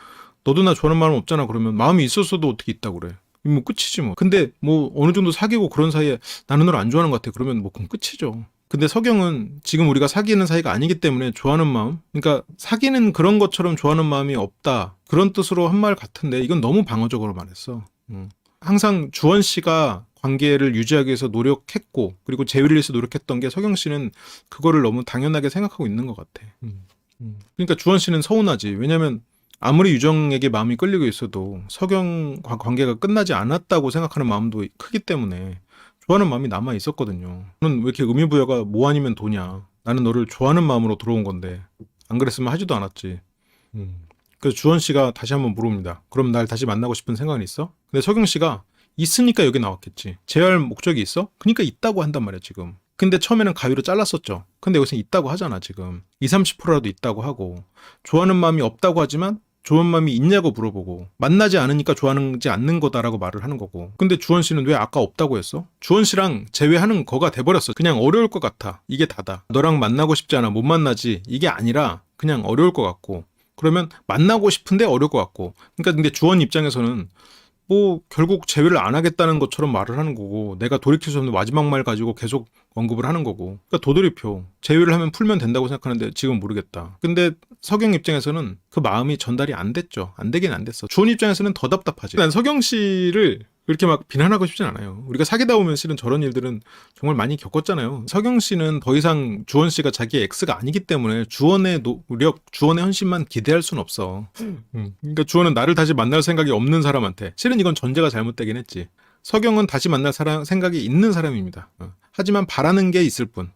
너도 나 좋아하는 마음은 없잖아 그러면 마음이 있었어도 어떻게 있다고 그래. 끝이지 뭐. 근데 어느 정도 사귀고 그런 사이에 나는 너를 안 좋아하는 것 같아 그러면 그럼 끝이죠. 근데 석영은 지금 우리가 사귀는 사이가 아니기 때문에 좋아하는 마음, 그러니까 사귀는 그런 것처럼 좋아하는 마음이 없다, 그런 뜻으로 한 말 같은데 이건 너무 방어적으로 말했어. 항상 주원 씨가 관계를 유지하기 위해서 노력했고, 그리고 제외를 위해서 노력했던 게 석영 씨는 그거를 너무 당연하게 생각하고 있는 것 같아. 그러니까 주원 씨는 서운하지. 왜냐면 아무리 유정에게 마음이 끌리고 있어도 석영과 관계가 끝나지 않았다고 생각하는 마음도 크기 때문에 좋아하는 마음이 남아 있었거든요. 너는 왜 이렇게 의미부여가 뭐 아니면 도냐. 나는 너를 좋아하는 마음으로 들어온 건데 안 그랬으면 하지도 않았지. 그래서 주원 씨가 다시 한번 물어봅니다. 그럼 날 다시 만나고 싶은 생각은 있어? 근데 석영 씨가 있으니까 여기 나왔겠지. 제어할 목적이 있어? 그러니까 있다고 한단 말이야 지금. 근데 처음에는 가위로 잘랐었죠. 근데 여기서 있다고 하잖아 지금. 20-30%라도 있다고 하고, 좋아하는 마음이 없다고 하지만 좋은 마음이 있냐고 물어보고, 만나지 않으니까 좋아하지 않는 거다라고 말을 하는 거고. 근데 주원 씨는 왜 아까 없다고 했어? 주원 씨랑 제외하는 거가 돼버렸어. 그냥 어려울 것 같아. 이게 다다. 너랑 만나고 싶지 않아. 못 만나지. 이게 아니라 그냥 어려울 것 같고, 그러면 만나고 싶은데 어려울 것 같고. 그러니까 근데 주원 입장에서는 결국 제외를 안 하겠다는 것처럼 말을 하는 거고, 내가 돌이킬 수 없는 마지막 말 가지고 계속 언급을 하는 거고. 그러니까 도돌이표. 제외를 하면 풀면 된다고 생각하는데 지금 모르겠다. 근데 석영 입장에서는 그 마음이 전달이 안 됐죠. 안 되긴 안 됐어. 주원 입장에서는 더 답답하지. 난 석영 씨를 그렇게 막 비난하고 싶진 않아요. 우리가 사귀다 보면 실은 저런 일들은 정말 많이 겪었잖아요. 석영 씨는 더 이상 주원 씨가 자기의 X가 아니기 때문에 주원의 노력, 주원의 헌신만 기대할 수는 없어. 그러니까 주원은 나를 다시 만날 생각이 없는 사람한테, 실은 이건 전제가 잘못되긴 했지. 석영은 다시 만날 생각이 있는 사람입니다. 하지만 바라는 게 있을 뿐.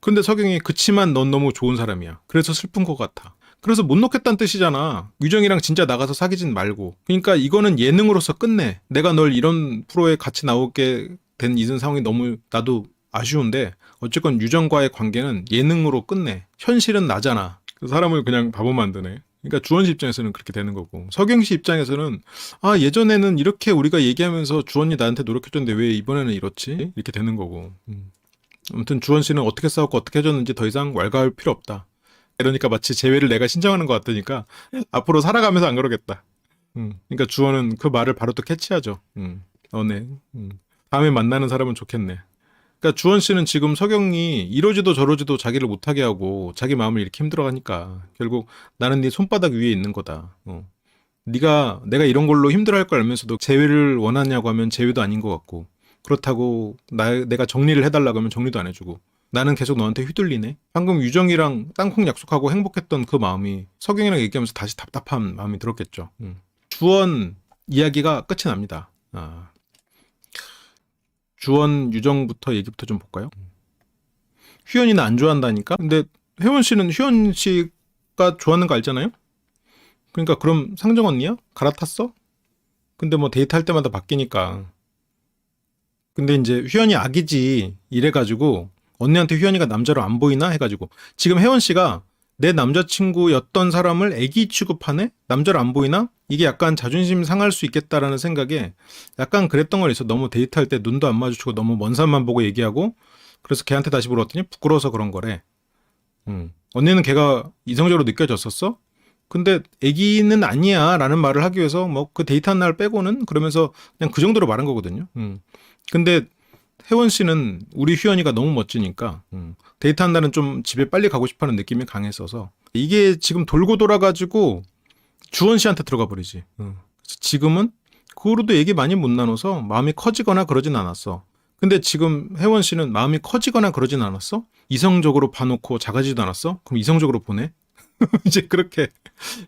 근데 석영이 그치만 넌 너무 좋은 사람이야. 그래서 슬픈 것 같아. 그래서 못 놓겠다는 뜻이잖아. 유정이랑 진짜 나가서 사귀진 말고. 그러니까 이거는 예능으로서 끝내. 내가 널 이런 프로에 같이 나오게 된 이런 상황이 너무 나도 아쉬운데, 어쨌건 유정과의 관계는 예능으로 끝내. 현실은 나잖아. 사람을 그냥 바보 만드네. 그러니까 주원 씨 입장에서는 그렇게 되는 거고, 석영 씨 입장에서는 예전에는 이렇게 우리가 얘기하면서 주원이 나한테 노력해줬는데 왜 이번에는 이렇지? 이렇게 되는 거고. 아무튼 주원 씨는 어떻게 싸웠고 어떻게 해줬는지 더 이상 왈가할 필요 없다. 이러니까 마치 재회를 내가 신청하는 것 같으니까 앞으로 살아가면서 안 그러겠다. 그러니까 주원은 그 말을 바로 또 캐치하죠. 네. 다음에 만나는 사람은 좋겠네. 그러니까 주원 씨는 지금 석영이 이러지도 저러지도 자기를 못하게 하고 자기 마음을 이렇게 힘들어하니까 결국 나는 네 손바닥 위에 있는 거다. 내가 이런 걸로 힘들어할 걸 알면서도 재회를 원하냐고 하면 재회도 아닌 것 같고, 그렇다고 내가 정리를 해달라고 하면 정리도 안 해주고, 나는 계속 너한테 휘둘리네. 방금 유정이랑 땅콩 약속하고 행복했던 그 마음이 석영이랑 얘기하면서 다시 답답한 마음이 들었겠죠. 주원 이야기가 끝이 납니다. 주원 유정부터 얘기부터 좀 볼까요? 휘연이는 안 좋아한다니까? 근데 혜원 씨는 휘연 씨가 좋아하는 거 알잖아요? 그러니까 그럼 상정 언니야? 갈아탔어? 근데 뭐 데이트할 때마다 바뀌니까. 근데 이제 휘연이 악이지 이래가지고 언니한테 휘연이가 남자로 안 보이나 해가지고 지금 혜원 씨가 내 남자친구였던 사람을 애기 취급하네? 남자로 안 보이나? 이게 약간 자존심 상할 수 있겠다라는 생각에 약간 그랬던 걸 있어. 너무 데이트할 때 눈도 안 마주치고 너무 먼 산만 보고 얘기하고 그래서 걔한테 다시 물어봤더니 부끄러워서 그런 거래. 언니는 걔가 이성적으로 느껴졌었어? 근데 애기는 아니야 라는 말을 하기 위해서 뭐 그 데이트한 날 빼고는 그러면서 그냥 그 정도로 말한 거거든요. 근데 혜원 씨는 우리 휘연이가 너무 멋지니까 데이트한 날은 좀 집에 빨리 가고 싶어하는 느낌이 강했어서 이게 지금 돌고 돌아가지고 주원 씨한테 들어가 버리지. 그래서 지금은 그 후로도 얘기 많이 못 나눠서 마음이 커지거나 그러진 않았어. 근데 지금 혜원 씨는 마음이 커지거나 그러진 않았어? 이성적으로 봐놓고 작아지도 않았어? 그럼 이성적으로 보내? 이제 그렇게.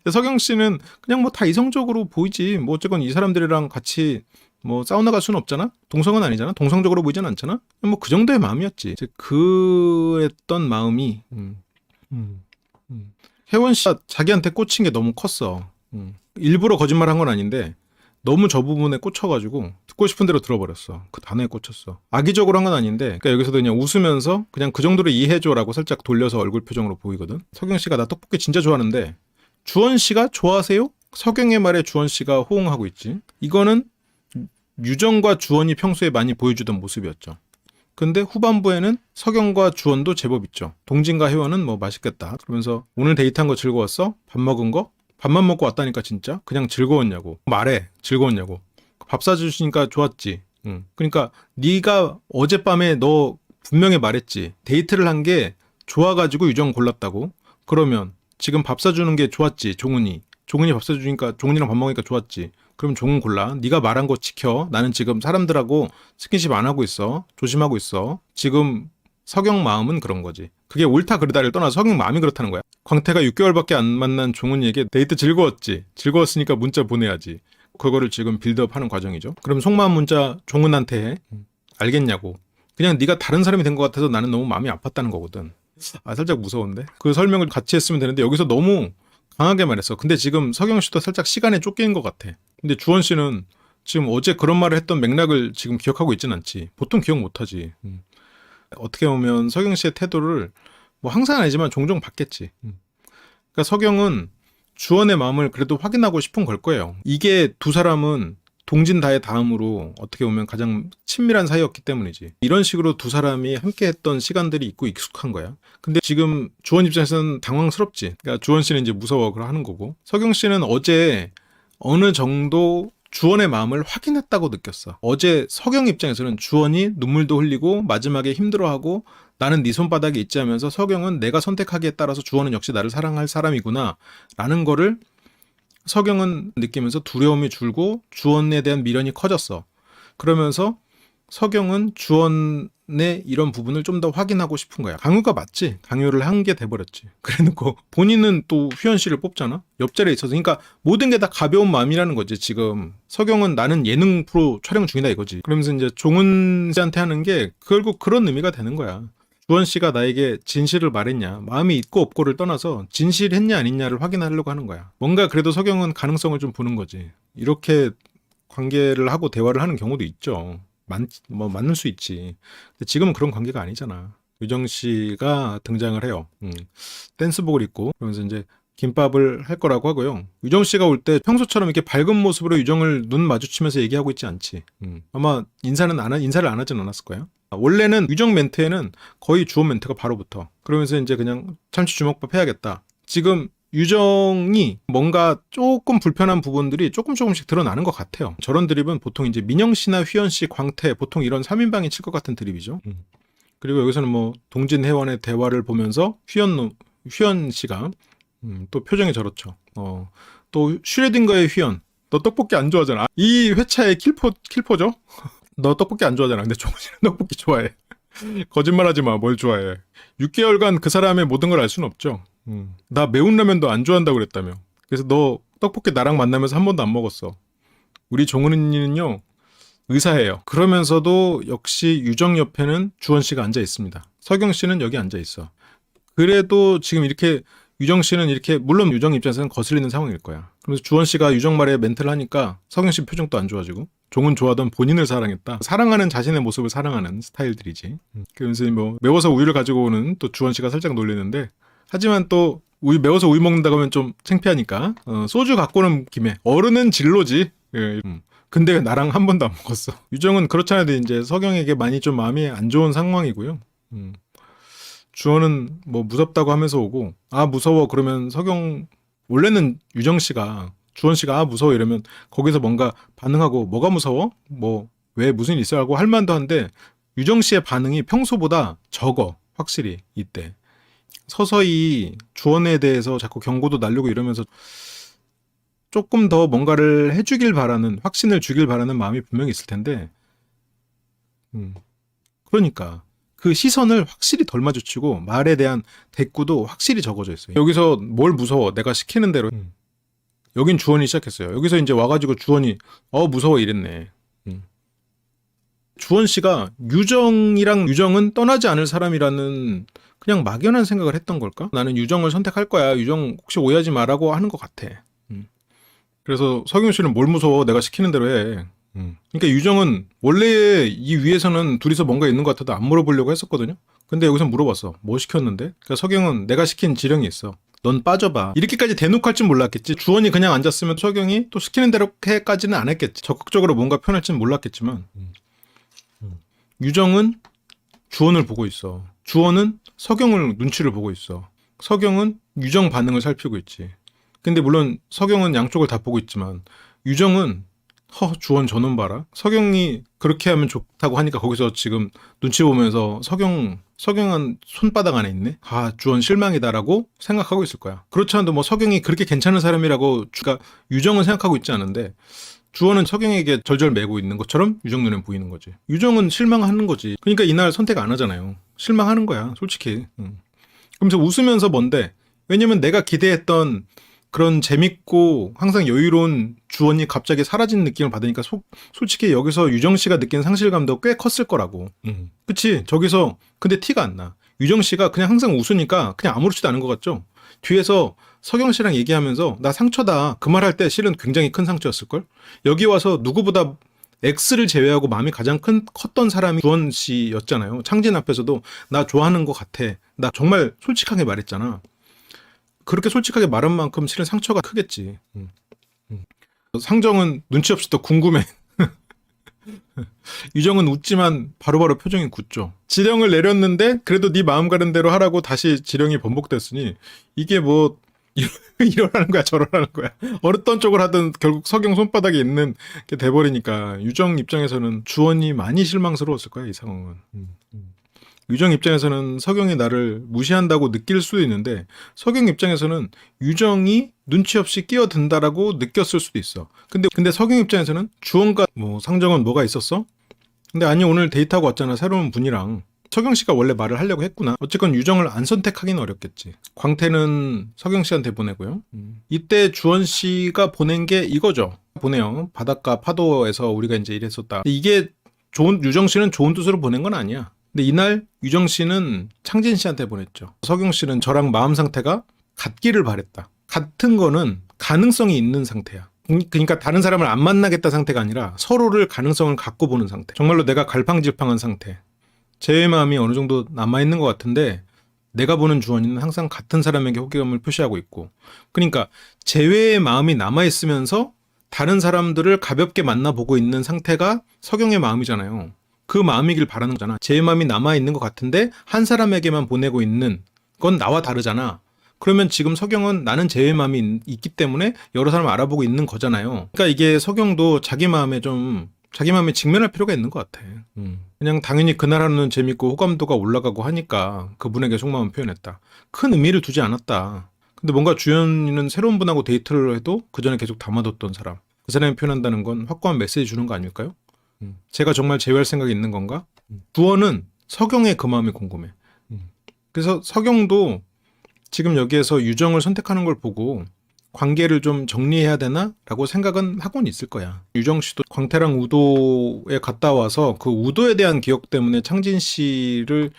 서경 씨는 그냥 뭐 다 이성적으로 보이지. 뭐 어쨌건 이 사람들이랑 같이 뭐 사우나 갈 수는 없잖아? 동성은 아니잖아? 동성적으로 보이진 않잖아? 뭐 그 정도의 마음이었지. 이제 그랬던 마음이, 혜원 씨가 자기한테 꽂힌 게 너무 컸어. 일부러 거짓말 한 건 아닌데, 너무 저 부분에 꽂혀가지고 듣고 싶은 대로 들어버렸어. 그 단어에 꽂혔어. 악의적으로 한 건 아닌데 그러니까 여기서도 그냥 웃으면서 그냥 그 정도로 이해해줘라고 살짝 돌려서 얼굴 표정으로 보이거든. 서경 씨가 나 떡볶이 진짜 좋아하는데 주원 씨가 좋아하세요? 서경의 말에 주원 씨가 호응하고 있지. 이거는 유정과 주원이 평소에 많이 보여주던 모습이었죠. 근데 후반부에는 서경과 주원도 제법 있죠. 동진과 혜원은 뭐 맛있겠다 그러면서 오늘 데이트한 거 즐거웠어? 밥 먹은 거? 밥만 먹고 왔다니까 진짜? 그냥 즐거웠냐고. 말해. 즐거웠냐고. 밥 사주시니까 좋았지. 그러니까 네가 어젯밤에 너 분명히 말했지. 데이트를 한 게 좋아가지고 유정 골랐다고. 그러면 지금 밥 사주는 게 좋았지. 종훈이. 종훈이 밥 사주니까 종훈이랑 밥 먹으니까 좋았지. 그럼 종훈 골라. 네가 말한 거 지켜. 나는 지금 사람들하고 스킨십 안 하고 있어. 조심하고 있어. 지금 서경 마음은 그런 거지. 그게 옳다 그르다를 떠나서 서경 마음이 그렇다는 거야. 광태가 6개월밖에 안 만난 종훈이에게 데이트 즐거웠지. 즐거웠으니까 문자 보내야지. 그거를 지금 빌드업하는 과정이죠. 그럼 속마음 문자 종훈한테 해. 알겠냐고. 그냥 네가 다른 사람이 된 것 같아서 나는 너무 마음이 아팠다는 거거든. 아 살짝 무서운데? 그 설명을 같이 했으면 되는데 여기서 너무 강하게 말했어. 근데 지금 서경 씨도 살짝 시간에 쫓긴 것 같아. 근데 주원 씨는 지금 어제 그런 말을 했던 맥락을 지금 기억하고 있진 않지. 보통 기억 못하지. 어떻게 보면 서경 씨의 태도를 뭐 항상 아니지만 종종 봤겠지. 그러니까 서경은 주원의 마음을 그래도 확인하고 싶은 걸 거예요. 이게 두 사람은 동진다의 다음으로 어떻게 보면 가장 친밀한 사이였기 때문이지. 이런 식으로 두 사람이 함께 했던 시간들이 있고 익숙한 거야. 근데 지금 주원 입장에서는 당황스럽지. 그러니까 주원 씨는 이제 무서워 하는 거고. 서경 씨는 어제 어느 정도 주원의 마음을 확인했다고 느꼈어. 어제 서경 입장에서는 주원이 눈물도 흘리고 마지막에 힘들어하고 나는 네 손바닥에 있지 하면서 서경은 내가 선택하기에 따라서 주원은 역시 나를 사랑할 사람이구나 라는 거를 서경은 느끼면서 두려움이 줄고 주원에 대한 미련이 커졌어. 그러면서 서경은 주원의 이런 부분을 좀 더 확인하고 싶은 거야. 강요가 맞지. 강요를 한 게 돼버렸지. 그래놓고 본인은 또 휘연 씨를 뽑잖아. 옆자리에 있어서. 그러니까 모든 게 다 가벼운 마음이라는 거지. 지금 서경은 나는 예능 프로 촬영 중이다 이거지. 그러면서 이제 종은 씨한테 하는 게 결국 그런 의미가 되는 거야. 주원 씨가 나에게 진실을 말했냐, 마음이 있고 없고를 떠나서 진실했냐 아니냐를 확인하려고 하는 거야. 뭔가 그래도 서경은 가능성을 좀 보는 거지. 이렇게 관계를 하고 대화를 하는 경우도 있죠. 뭐 맞는 수 있지. 근데 지금은 그런 관계가 아니잖아. 유정 씨가 등장을 해요. 댄스복을 입고 그러면서 이제 김밥을 할 거라고 하고요. 유정 씨가 올 때 평소처럼 이렇게 밝은 모습으로 유정을 눈 마주치면서 얘기하고 있지 않지. 아마 인사를 안 하진 않았을 거야. 원래는 유정 멘트에는 거의 주원 멘트가 바로 붙어. 그러면서 이제 그냥 참치 주먹밥 해야겠다. 지금 유정이 뭔가 조금 불편한 부분들이 조금씩 드러나는 것 같아요. 저런 드립은 보통 이제 민영 씨나 휘연 씨, 광태 보통 이런 3인방이 칠 것 같은 드립이죠. 그리고 여기서는 뭐 동진 혜원의 대화를 보면서 휘연 씨가 또 표정이 저렇죠. 또 슈레딩거의 휘연. 너 떡볶이 안 좋아하잖아. 이 회차의 킬포죠? 너 떡볶이 안 좋아하잖아. 근데 종훈이는 떡볶이 좋아해. 거짓말하지 마. 뭘 좋아해. 6개월간 그 사람의 모든 걸 알 수는 없죠. 나 매운 라면도 안 좋아한다고 그랬다며. 그래서 너 떡볶이 나랑 만나면서 한 번도 안 먹었어. 우리 종훈이는요. 의사예요. 그러면서도 역시 유정 옆에는 주원 씨가 앉아 있습니다. 서경 씨는 여기 앉아 있어. 그래도 지금 이렇게 유정 씨는 이렇게 물론 유정 입장에서는 거슬리는 상황일 거야. 그래서 주원 씨가 유정 말에 멘트를 하니까 석영 씨 표정도 안 좋아지고 종은 좋아하던 본인을 사랑했다. 사랑하는 자신의 모습을 사랑하는 스타일들이지. 그러면서 뭐 매워서 우유를 가지고 오는 또 주원 씨가 살짝 놀리는데 하지만 또 우유 매워서 우유 먹는다고 하면 좀 창피하니까 소주 갖고 오는 김에 어른은 진로지. 예. 근데 나랑 한 번도 안 먹었어. 유정은 그렇잖아요. 이제 석영에게 많이 좀 마음이 안 좋은 상황이고요. 주원은 뭐 무섭다고 하면서 오고 아 무서워 그러면 석영 원래는 유정 씨가 주원 씨가 아 무서워 이러면 거기서 뭔가 반응하고 뭐가 무서워? 뭐 왜 무슨 일 있어? 하고 할 만도 한데 유정 씨의 반응이 평소보다 적어 확실히 이때 서서히 주원에 대해서 자꾸 경고도 날리고 이러면서 조금 더 뭔가를 해주길 바라는 확신을 주길 바라는 마음이 분명히 있을 텐데 그러니까 그 시선을 확실히 덜 마주치고 말에 대한 대꾸도 확실히 적어져 있어요. 여기서 뭘 무서워 내가 시키는 대로 여긴 주원이 시작했어요. 여기서 이제 와가지고 주원이 무서워 이랬네. 주원 씨가 유정이랑 유정은 떠나지 않을 사람이라는 그냥 막연한 생각을 했던 걸까? 나는 유정을 선택할 거야. 유정 혹시 오해하지 마라고 하는 것 같아. 그래서 석영 씨는 뭘 무서워 내가 시키는 대로 해. 그러니까 유정은 원래 이 위에서는 둘이서 뭔가 있는 것 같아도 안 물어보려고 했었거든요. 근데 여기서 물어봤어. 뭐 시켰는데? 그러니까 석영은 내가 시킨 지령이 있어. 넌 빠져봐. 이렇게까지 대놓고 할 줄 몰랐겠지. 주원이 그냥 앉았으면 석영이 또 시키는 대로 해까지는 안 했겠지. 적극적으로 뭔가 표현할지는 몰랐겠지만 유정은 주원을 보고 있어. 주원은 석영을 눈치를 보고 있어. 석영은 유정 반응을 살피고 있지. 근데 물론 석영은 양쪽을 다 보고 있지만 유정은 주원 저놈 봐라. 석영이 그렇게 하면 좋다고 하니까 거기서 지금 눈치 보면서 석영은 손바닥 안에 있네. 주원 실망이다라고 생각하고 있을 거야. 그렇지 않아도 뭐 석영이 그렇게 괜찮은 사람이라고 유정은 생각하고 있지 않은데 주원은 석영에게 절절 매고 있는 것처럼 유정 눈에 보이는 거지. 유정은 실망하는 거지. 그러니까 이날 선택 안 하잖아요. 실망하는 거야, 솔직히. 그러면서 웃으면서 뭔데? 왜냐면 내가 기대했던 그런 재밌고 항상 여유로운 주원이 갑자기 사라진 느낌을 받으니까 솔직히 여기서 유정 씨가 느낀 상실감도 꽤 컸을 거라고. 그치? 저기서 근데 티가 안 나. 유정 씨가 그냥 항상 웃으니까 그냥 아무렇지도 않은 것 같죠? 뒤에서 석영 씨랑 얘기하면서 나 상처다 그 말 할 때 실은 굉장히 큰 상처였을걸? 여기 와서 누구보다 X를 제외하고 마음이 가장 컸던 사람이 주원 씨였잖아요. 창진 앞에서도 나 좋아하는 것 같아. 나 정말 솔직하게 말했잖아. 그렇게 솔직하게 말한 만큼 실은 상처가 크겠지. 상정은 눈치 없이 또 궁금해. 유정은 웃지만 바로바로 표정이 굳죠. 지령을 내렸는데 그래도 네 마음 가는 대로 하라고 다시 지령이 번복됐으니 이게 뭐 이러라는 거야 저러라는 거야. 어떤 쪽을 하든 결국 석영 손바닥에 있는 게 돼버리니까 유정 입장에서는 주원이 많이 실망스러웠을 거야 이 상황은. 유정 입장에서는 석영이 나를 무시한다고 느낄 수도 있는데 석영 입장에서는 유정이 눈치 없이 끼어든다라고 느꼈을 수도 있어. 근데 석영 입장에서는 주원과 뭐 상정은 뭐가 있었어? 근데 아니 오늘 데이트하고 왔잖아 새로운 분이랑. 석영 씨가 원래 말을 하려고 했구나. 어쨌건 유정을 안 선택하기는 어렵겠지. 광태는 석영 씨한테 보내고요. 이때 주원 씨가 보낸 게 이거죠. 보내요. 바닷가 파도에서 우리가 이제 이랬었다. 이게 유정 씨는 좋은 뜻으로 보낸 건 아니야. 근데 이날 유정 씨는 창진 씨한테 보냈죠. 석영 씨는 저랑 마음 상태가 같기를 바랬다. 같은 거는 가능성이 있는 상태야. 그러니까 다른 사람을 안 만나겠다 상태가 아니라 서로를 가능성을 갖고 보는 상태. 정말로 내가 갈팡질팡한 상태. 제외 마음이 어느 정도 남아있는 것 같은데 내가 보는 주원이는 항상 같은 사람에게 호기감을 표시하고 있고 그러니까 제외의 마음이 남아있으면서 다른 사람들을 가볍게 만나보고 있는 상태가 석영의 마음이잖아요. 그 마음이길 바라는 거잖아. 제 마음이 남아있는 것 같은데 한 사람에게만 보내고 있는 건 나와 다르잖아. 그러면 지금 석영은 나는 제 마음이 있기 때문에 여러 사람을 알아보고 있는 거잖아요. 그러니까 이게 석영도 자기 마음에 직면할 필요가 있는 것 같아. 그냥 당연히 그날 하루는 재밌고 호감도가 올라가고 하니까 그분에게 속마음을 표현했다. 큰 의미를 두지 않았다. 근데 뭔가 주연이는 새로운 분하고 데이트를 해도 그 전에 계속 담아뒀던 사람. 그 사람이 표현한다는 건 확고한 메시지 주는 거 아닐까요? 제가 정말 제외할 생각이 있는 건가? 주원은 석영의 그 마음이 궁금해. 그래서 석영도 지금 여기에서 유정을 선택하는 걸 보고 관계를 좀 정리해야 되나? 라고 생각은 하고는 있을 거야. 유정 씨도 광태랑 우도에 갔다 와서 그 우도에 대한 기억 때문에 창진 씨를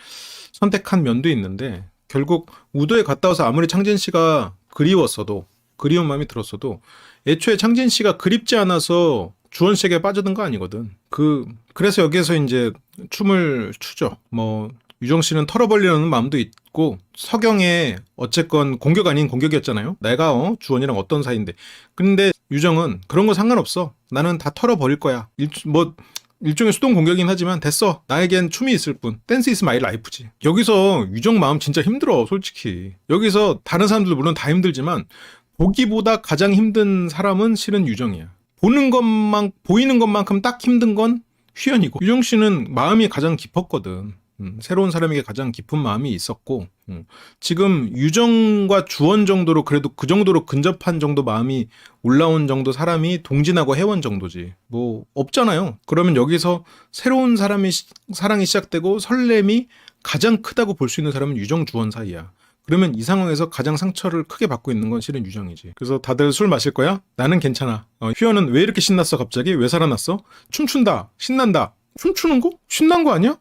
선택한 면도 있는데 결국 우도에 갔다 와서 아무리 창진 씨가 그리웠어도, 그리운 마음이 들었어도 애초에 창진 씨가 그립지 않아서 주원 씨에게 빠져든 거 아니거든. 그래서 여기에서 이제 춤을 추죠. 뭐 유정 씨는 털어버리려는 마음도 있고, 서경의 어쨌건 공격 아닌 공격이었잖아요. 내가 주원이랑 어떤 사이인데. 근데 유정은 그런 거 상관없어. 나는 다 털어버릴 거야. 일종의 수동 공격이긴 하지만 됐어. 나에겐 춤이 있을 뿐. 댄스 is my life지. 여기서 유정 마음 진짜 힘들어, 솔직히. 여기서 다른 사람들도 물론 다 힘들지만 보기보다 가장 힘든 사람은 실은 유정이야. 보이는 것만큼 딱 힘든 건 휘연이고, 유정 씨는 마음이 가장 깊었거든. 새로운 사람에게 가장 깊은 마음이 있었고, 지금 유정과 주원 정도로, 그래도 그 정도로 근접한 정도 마음이 올라온 정도 사람이 동진하고 혜원 정도지. 뭐 없잖아요. 그러면 여기서 새로운 사람이 사랑이 시작되고 설렘이 가장 크다고 볼 수 있는 사람은 유정 주원 사이야. 그러면 이 상황에서 가장 상처를 크게 받고 있는 건 실은 유정이지. 그래서 다들 술 마실 거야? 나는 괜찮아. 휘연은 왜 이렇게 신났어 갑자기? 왜 살아났어? 춤춘다. 신난다. 춤추는 거? 신난 거 아니야?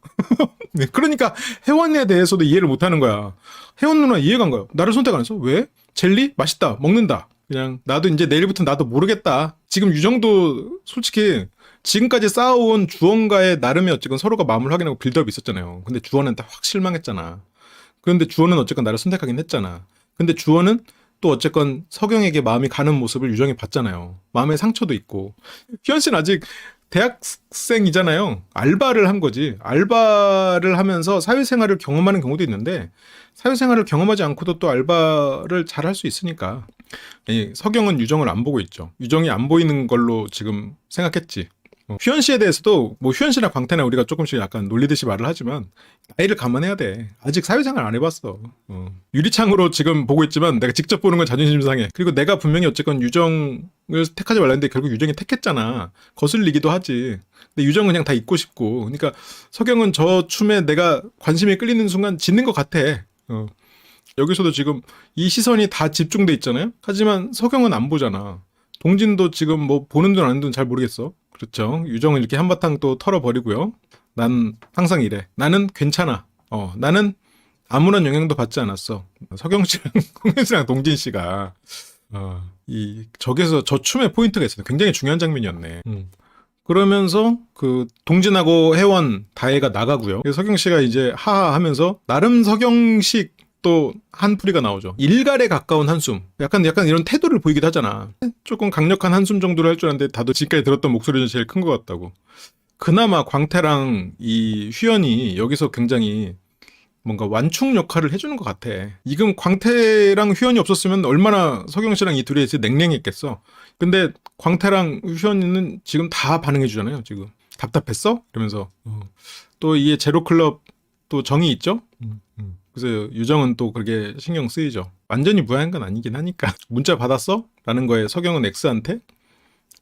네, 그러니까 혜원에 대해서도 이해를 못하는 거야. 혜원 누나 이해가 안 가요. 나를 선택 안 했어? 왜? 젤리? 맛있다. 먹는다. 그냥 나도 이제 내일부터 나도 모르겠다. 지금 유정도 솔직히 지금까지 쌓아온 주원과의 나름의 어쨌건 서로가 마음을 확인하고 빌드업이 있었잖아요. 근데 주원한테 확 실망했잖아. 그런데 주원은 어쨌건 나를 선택하긴 했잖아. 근데 주원은 또 어쨌건 서경에게 마음이 가는 모습을 유정이 봤잖아요. 마음의 상처도 있고. 휘연 씨는 아직 대학생이잖아요. 알바를 한 거지. 알바를 하면서 사회생활을 경험하는 경우도 있는데, 사회생활을 경험하지 않고도 또 알바를 잘 할 수 있으니까. 서경은 유정을 안 보고 있죠. 유정이 안 보이는 걸로 지금 생각했지. 휘연 씨에 대해서도 뭐 휘연 씨나 광태나 우리가 조금씩 약간 놀리듯이 말을 하지만 나이를 감안해야 돼. 아직 사회생활 안 해봤어. 유리창으로 지금 보고 있지만 내가 직접 보는 건 자존심 상해. 그리고 내가 분명히 어쨌건 유정을 택하지 말라는데 결국 유정이 택했잖아. 거슬리기도 하지. 근데 유정은 그냥 다 잊고 싶고. 그러니까 서경은 저 춤에 내가 관심이 끌리는 순간 짓는 것 같아. 여기서도 지금 이 시선이 다 집중돼 있잖아요. 하지만 서경은 안 보잖아. 동진도 지금 뭐 보는 둥 아는 둥 잘 모르겠어. 그렇죠. 유정은 이렇게 한바탕 또 털어버리고요. 난 항상 이래. 나는 괜찮아. 나는 아무런 영향도 받지 않았어. 서경 씨랑 홍현 씨랑 동진 씨가 저기서 저 춤의 포인트가 있어요. 굉장히 중요한 장면이었네. 그러면서 그 동진하고 혜원 다혜가 나가고요. 서경 씨가 이제 하하 하면서 나름 서경식 또 한풀이가 나오죠. 일갈에 가까운 한숨. 약간 이런 태도를 보이기도 하잖아. 조금 강력한 한숨 정도로 할 줄 알았는데 다들 지금까지 들었던 목소리 중에 제일 큰 것 같다고. 그나마 광태랑 이 휘연이 여기서 굉장히 뭔가 완충 역할을 해주는 것 같아. 지금 광태랑 휘연이 없었으면 얼마나 서경 씨랑 이 둘이 냉랭했겠어. 근데 광태랑 휘연이는 지금 다 반응해주잖아요. 지금 답답했어? 이러면서 또 이게 제로클럽 또 정이 있죠? 그래서 유정은 또 그렇게 신경 쓰이죠. 완전히 무해한 건 아니긴 하니까. 문자 받았어? 라는 거에 서경은 X한테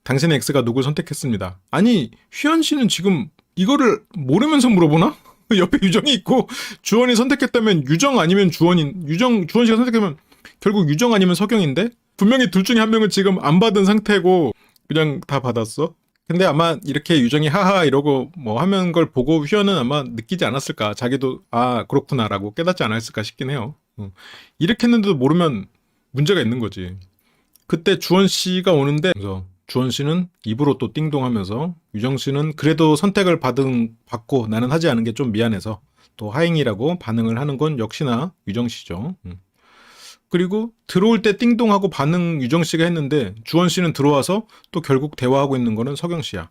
당신의 X가 누굴 선택했습니다. 아니 휘연 씨는 지금 이거를 모르면서 물어보나? 옆에 유정이 있고 주원이 선택했다면 유정 아니면 주원 씨가 선택하면 결국 유정 아니면 서경인데 분명히 둘 중에 한 명은 지금 안 받은 상태고 그냥 다 받았어. 근데 아마 이렇게 유정이 하하 이러고 뭐 하는 걸 보고 휘연은 아마 느끼지 않았을까. 자기도 그렇구나라고 깨닫지 않았을까 싶긴 해요. 이렇게 했는데도 모르면 문제가 있는 거지. 그때 주원 씨가 오는데 그래서 주원 씨는 입으로 또 띵동하면서 유정 씨는 그래도 선택을 받고 나는 하지 않은 게 좀 미안해서 또 하잉이라고 반응을 하는 건 역시나 유정 씨죠. 그리고 들어올 때 띵동하고 반응 유정 씨가 했는데 주원 씨는 들어와서 또 결국 대화하고 있는 거는 서경 씨야.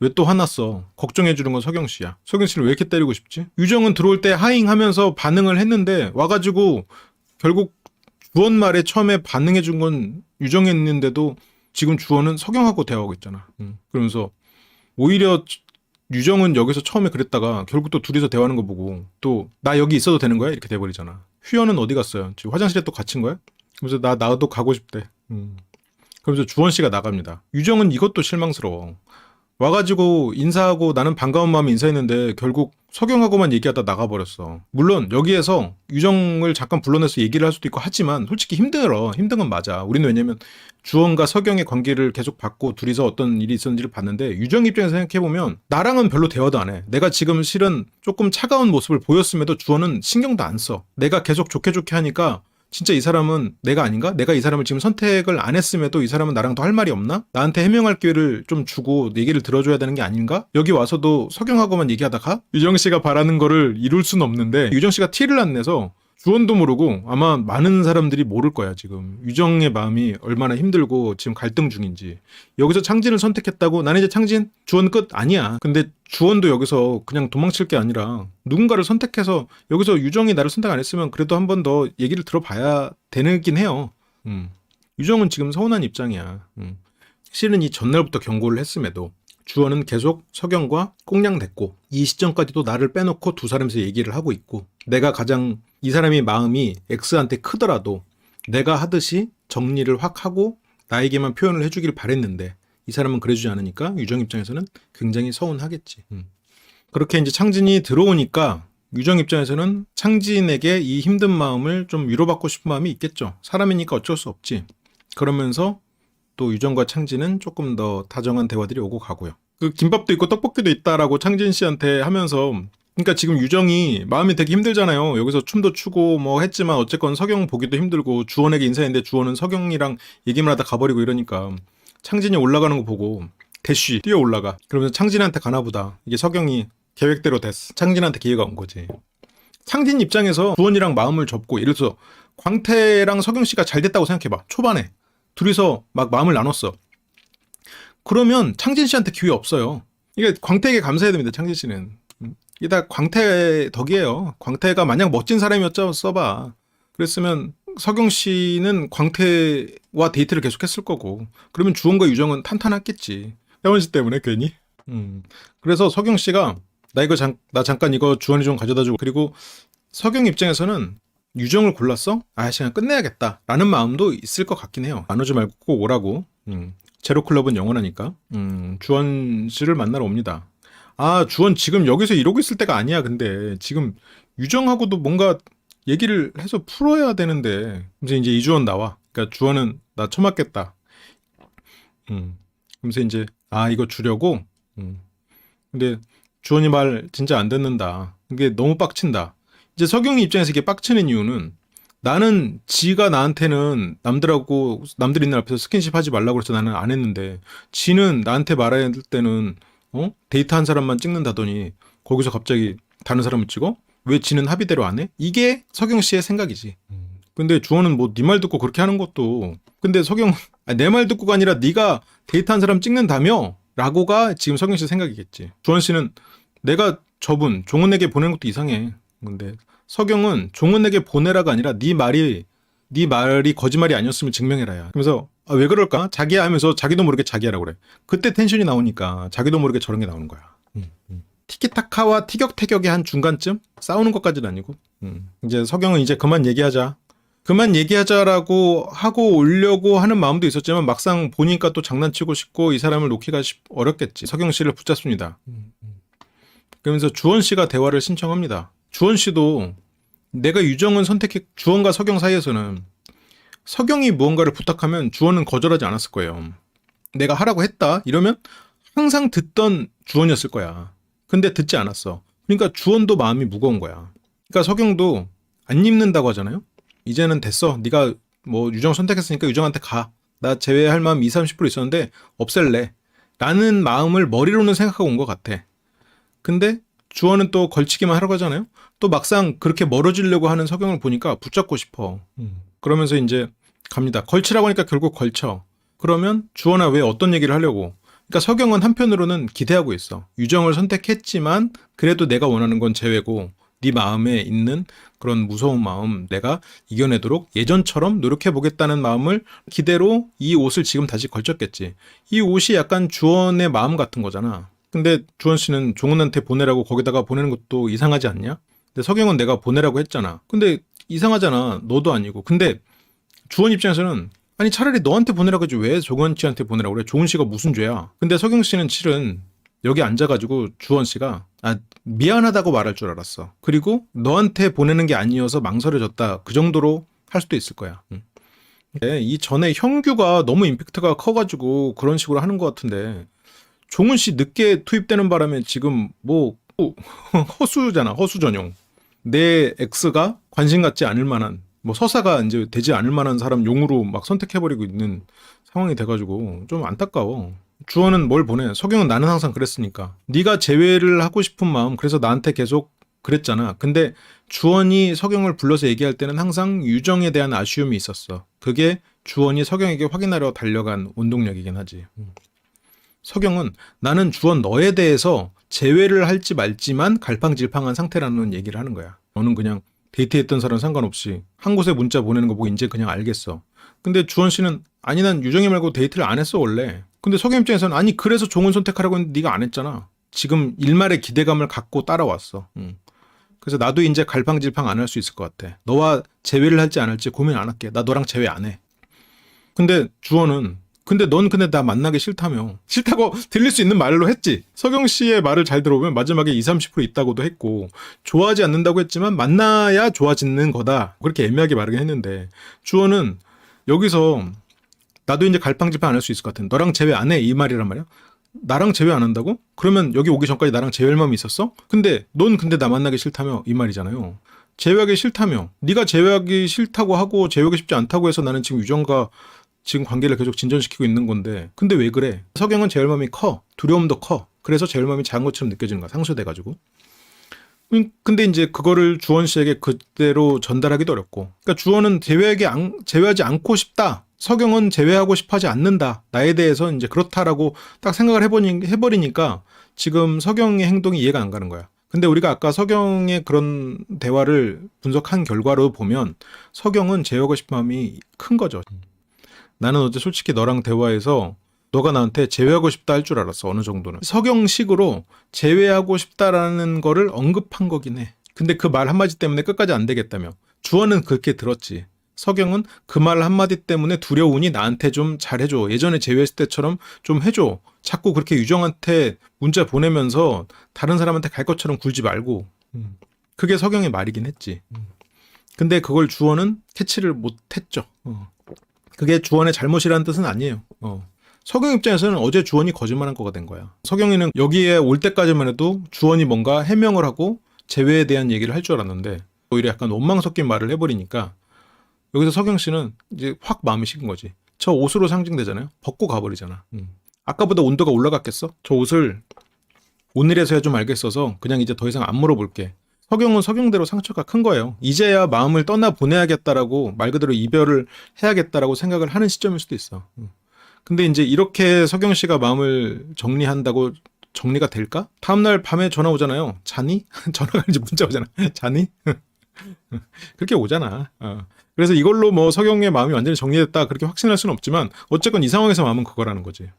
왜 또 화났어? 걱정해 주는 건 서경 씨야. 서경 씨를 왜 이렇게 때리고 싶지? 유정은 들어올 때 하잉 하면서 반응을 했는데 와가지고 결국 주원 말에 처음에 반응해 준 건 유정이었는데도 지금 주원은 서경하고 대화하고 있잖아. 그러면서 오히려 유정은 여기서 처음에 그랬다가 결국 또 둘이서 대화하는 거 보고 또 나 여기 있어도 되는 거야? 이렇게 돼버리잖아. 휘연은 어디 갔어요? 지금 화장실에 또 갇힌 거야? 그래서 나도 가고 싶대. 그러면서 주원 씨가 나갑니다. 유정은 이것도 실망스러워. 와가지고 인사하고 나는 반가운 마음에 인사했는데 결국 석영하고만 얘기하다 나가버렸어. 물론 여기에서 유정을 잠깐 불러내서 얘기를 할 수도 있고 하지만 솔직히 힘들어. 힘든 건 맞아. 우리는 왜냐면 주원과 석영의 관계를 계속 봤고 둘이서 어떤 일이 있었는지를 봤는데 유정 입장에서 생각해보면 나랑은 별로 대화도 안 해. 내가 지금 실은 조금 차가운 모습을 보였음에도 주원은 신경도 안 써. 내가 계속 좋게 좋게 하니까 진짜 이 사람은 내가 아닌가? 내가 이 사람을 지금 선택을 안 했음에도 이 사람은 나랑 더 할 말이 없나? 나한테 해명할 기회를 좀 주고 얘기를 들어줘야 되는 게 아닌가? 여기 와서도 석영하고만 얘기하다가 유정 씨가 바라는 거를 이룰 수는 없는데 유정 씨가 티를 안 내서 주원도 모르고 아마 많은 사람들이 모를 거야 지금. 유정의 마음이 얼마나 힘들고 지금 갈등 중인지. 여기서 창진을 선택했다고 나는 이제 창진 주원 끝 아니야. 근데 주원도 여기서 그냥 도망칠 게 아니라 누군가를 선택해서 여기서 유정이 나를 선택 안 했으면 그래도 한 번 더 얘기를 들어봐야 되긴 해요. 유정은 지금 서운한 입장이야. 실은 이 전날부터 경고를 했음에도 주원은 계속 석영과 꽁냥댔고 이 시점까지도 나를 빼놓고 두 사람이서 얘기를 하고 있고 내가 가장 이 사람의 마음이 X한테 크더라도 내가 하듯이 정리를 확 하고 나에게만 표현을 해주길 바랬는데 이 사람은 그래주지 않으니까 유정 입장에서는 굉장히 서운하겠지. 그렇게 이제 창진이 들어오니까 유정 입장에서는 창진에게 이 힘든 마음을 좀 위로받고 싶은 마음이 있겠죠. 사람이니까 어쩔 수 없지. 그러면서 또 유정과 창진은 조금 더 다정한 대화들이 오고 가고요. 그 김밥도 있고 떡볶이도 있다라고 창진 씨한테 하면서 그러니까 지금 유정이 마음이 되게 힘들잖아요. 여기서 춤도 추고 뭐 했지만 어쨌건 석영 보기도 힘들고 주원에게 인사했는데 주원은 석영이랑 얘기만 하다 가버리고 이러니까 창진이 올라가는 거 보고 대쉬 뛰어 올라가. 그러면서 창진한테 가나보다. 이게 석영이 계획대로 됐어. 창진한테 기회가 온 거지. 창진 입장에서 주원이랑 마음을 접고 예를 들어서 광태랑 석영 씨가 잘 됐다고 생각해봐. 초반에 둘이서 막 마음을 나눴어. 그러면 창진 씨한테 기회 없어요. 이게 광태에게 감사해야 됩니다. 창진 씨는. 이게 다 광태 덕이에요. 광태가 만약 멋진 사람이었죠. 써봐. 그랬으면 석영 씨는 광태와 데이트를 계속했을 거고 그러면 주원과 유정은 탄탄했겠지. 혜원 씨 때문에 괜히. 그래서 석영 씨가 나 잠깐 이거 주원이 좀 가져다 주고 그리고 석영 입장에서는 유정을 골랐어? 아 그냥 끝내야겠다 라는 마음도 있을 것 같긴 해요. 안 오지 말고 꼭 오라고. 제로클럽은 영원하니까. 주원 씨를 만나러 옵니다. 아 주원 지금 여기서 이러고 있을 때가 아니야. 근데 지금 유정하고도 뭔가 얘기를 해서 풀어야 되는데 그래서 이제 이주원 나와. 그러니까 주원은 나 처맞겠다. 그래서 이제 이거 주려고. 근데 주원이 말 진짜 안 듣는다. 이게 너무 빡친다. 이제 석영이 입장에서 이게 빡치는 이유는 나는 지가 나한테는 남들 있는 앞에서 스킨십 하지 말라고 그래서 나는 안 했는데 지는 나한테 말해야 될 때는 데이트한 사람만 찍는다더니 거기서 갑자기 다른 사람을 찍어? 왜 지는 합의대로 안 해? 이게 석영 씨의 생각이지. 근데 주원은 뭐 네 말 듣고 그렇게 하는 것도 근데 석영 내 말 듣고가 아니라 네가 데이트한 사람 찍는다며? 라고가 지금 석영 씨 생각이겠지. 주원 씨는 내가 저분 종은에게 보내는 것도 이상해. 근데 석영은 종은에게 보내라가 아니라 네 말이 거짓말이 아니었으면 증명해라야. 그래서 왜 그럴까? 자기야 하면서 자기도 모르게 자기야라고 그래. 그때 텐션이 나오니까 자기도 모르게 저런 게 나오는 거야. 티키타카와 티격태격의 한 중간쯤? 싸우는 것까지는 아니고. 이제 석영은 이제 그만 얘기하자라고 하고 오려고 하는 마음도 있었지만 막상 보니까 또 장난치고 싶고 이 사람을 놓기가 어렵겠지. 석영 씨를 붙잡습니다. 그러면서 주원 씨가 대화를 신청합니다. 주원 씨도 내가 유정은 주원과 석영 사이에서는 석영이 무언가를 부탁하면 주원은 거절하지 않았을 거예요. 내가 하라고 했다 이러면 항상 듣던 주원이었을 거야. 근데 듣지 않았어. 그러니까 주원도 마음이 무거운 거야. 그러니까 석영도 안 입는다고 하잖아요. 이제는 됐어. 네가 뭐 유정 선택했으니까 유정한테 가. 나 제외할 마음 20-30% 있었는데 없앨래. 라는 마음을 머리로는 생각하고 온 것 같아. 근데 주원은 또 걸치기만 하라고 하잖아요. 또 막상 그렇게 멀어지려고 하는 석영을 보니까 붙잡고 싶어. 그러면서 이제 갑니다. 걸치라고 하니까 결국 걸쳐. 그러면 주원아 왜 어떤 얘기를 하려고. 그러니까 석영은 한편으로는 기대하고 있어. 유정을 선택했지만 그래도 내가 원하는 건 제외고 네 마음에 있는 그런 무서운 마음 내가 이겨내도록 예전처럼 노력해보겠다는 마음을 기대로 이 옷을 지금 다시 걸쳤겠지. 이 옷이 약간 주원의 마음 같은 거잖아. 근데 주원 씨는 종은한테 보내라고 거기다가 보내는 것도 이상하지 않냐? 근데 석영은 내가 보내라고 했잖아. 근데 이상하잖아. 너도 아니고. 근데 주원 입장에서는 아니 차라리 너한테 보내라고 하지 왜 종원 씨한테 보내라고 그래? 종원 씨가 무슨 죄야? 근데 석영 씨는 실은 여기 앉아가지고 주원 씨가 미안하다고 말할 줄 알았어. 그리고 너한테 보내는 게 아니어서 망설여졌다. 그 정도로 할 수도 있을 거야. 이 전에 형규가 너무 임팩트가 커가지고 그런 식으로 하는 것 같은데 종훈 씨 늦게 투입되는 바람에 지금 뭐 허수잖아. 허수 전용. 내 X가 관심 갖지 않을 만한 뭐 서사가 이제 되지 않을 만한 사람 용으로 막 선택해버리고 있는 상황이 돼가지고 좀 안타까워. 주원은 뭘 보내? 석영은 나는 항상 그랬으니까. 네가 제외를 하고 싶은 마음 그래서 나한테 계속 그랬잖아. 근데 주원이 석영을 불러서 얘기할 때는 항상 유정에 대한 아쉬움이 있었어. 그게 주원이 석영에게 확인하려 달려간 원동력이긴 하지. 석영은 나는 주원 너에 대해서 제외를 할지 말지만 갈팡질팡한 상태라는 얘기를 하는 거야. 너는 그냥 데이트했던 사람 상관없이 한 곳에 문자 보내는 거 보고 이제 그냥 알겠어. 근데 주원 씨는 아니 난 유정이 말고 데이트를 안 했어 원래. 근데 석영 입장에서는 아니 그래서 종은 선택하라고 했는데 네가 안 했잖아. 지금 일말의 기대감을 갖고 따라왔어. 그래서 나도 이제 갈팡질팡 안 할 수 있을 것 같아. 너와 재회를 할지 안 할지 고민 안 할게. 나 너랑 재회 안 해. 근데 주원은 근데 넌 나 만나기 싫다며. 싫다고 들릴 수 있는 말로 했지. 석영 씨의 말을 잘 들어보면 마지막에 20, 30% 있다고도 했고 좋아하지 않는다고 했지만 만나야 좋아지는 거다. 그렇게 애매하게 말하긴 했는데 주원은 여기서 나도 이제 갈팡질팡 안 할 수 있을 것 같아. 너랑 재회 안 해. 이 말이란 말이야. 나랑 재회 안 한다고? 그러면 여기 오기 전까지 나랑 재회할 마음이 있었어? 근데 넌 나 만나기 싫다며 이 말이잖아요. 재회하기 싫다며. 네가 재회하기 싫다고 하고 재회하기 쉽지 않다고 해서 나는 지금 유정과 지금 관계를 계속 진전시키고 있는 건데 근데 왜 그래? 석영은 재회할 마음이 커. 두려움도 커. 그래서 재회할 마음이 작은 것처럼 느껴지는 거야. 상쇄돼가지고. 근데 이제 그거를 주원 씨에게 그대로 전달하기도 어렵고. 그러니까 주원은 재회하지 않고 싶다. 석영은 제외하고 싶어 하지 않는다. 나에 대해서 이제 그렇다라고 딱 생각을 해버리니까 지금 석영의 행동이 이해가 안 가는 거야. 근데 우리가 아까 석영의 그런 대화를 분석한 결과로 보면 석영은 제외하고 싶은 마음이 큰 거죠. 나는 어제 솔직히 너랑 대화해서 너가 나한테 제외하고 싶다 할 줄 알았어. 어느 정도는. 석영식으로 제외하고 싶다라는 거를 언급한 거긴 해. 근데 그 말 한마디 때문에 끝까지 안 되겠다며. 주원은 그렇게 들었지. 석영은 그 말 한마디 때문에 두려우니 나한테 좀 잘해줘. 예전에 제외했을 때처럼 좀 해줘. 자꾸 그렇게 유정한테 문자 보내면서 다른 사람한테 갈 것처럼 굴지 말고. 그게 석영의 말이긴 했지. 근데 그걸 주원은 캐치를 못했죠. 그게 주원의 잘못이라는 뜻은 아니에요. 석영 입장에서는 어제 주원이 거짓말한 거가 된 거야. 석영이는 여기에 올 때까지만 해도 주원이 뭔가 해명을 하고 제외에 대한 얘기를 할 줄 알았는데 오히려 약간 원망 섞인 말을 해버리니까 여기서 석영 씨는 이제 확 마음이 식은 거지. 저 옷으로 상징되잖아요. 벗고 가버리잖아. 아까보다 온도가 올라갔겠어? 저 옷을 오늘에서야 좀 알겠어서 그냥 이제 더 이상 안 물어볼게. 석영은 석영대로 상처가 큰 거예요. 이제야 마음을 떠나 보내야겠다라고 말 그대로 이별을 해야겠다라고 생각을 하는 시점일 수도 있어. 근데 이제 이렇게 석영 씨가 마음을 정리한다고 정리가 될까? 다음날 밤에 전화 오잖아요. 자니? 전화가 아니지 문자 오잖아. 자니? 그렇게 오잖아. 그래서 이걸로 뭐 석영의 마음이 완전히 정리됐다 그렇게 확신할 수는 없지만 어쨌건 이 상황에서 마음은 그거라는 거지.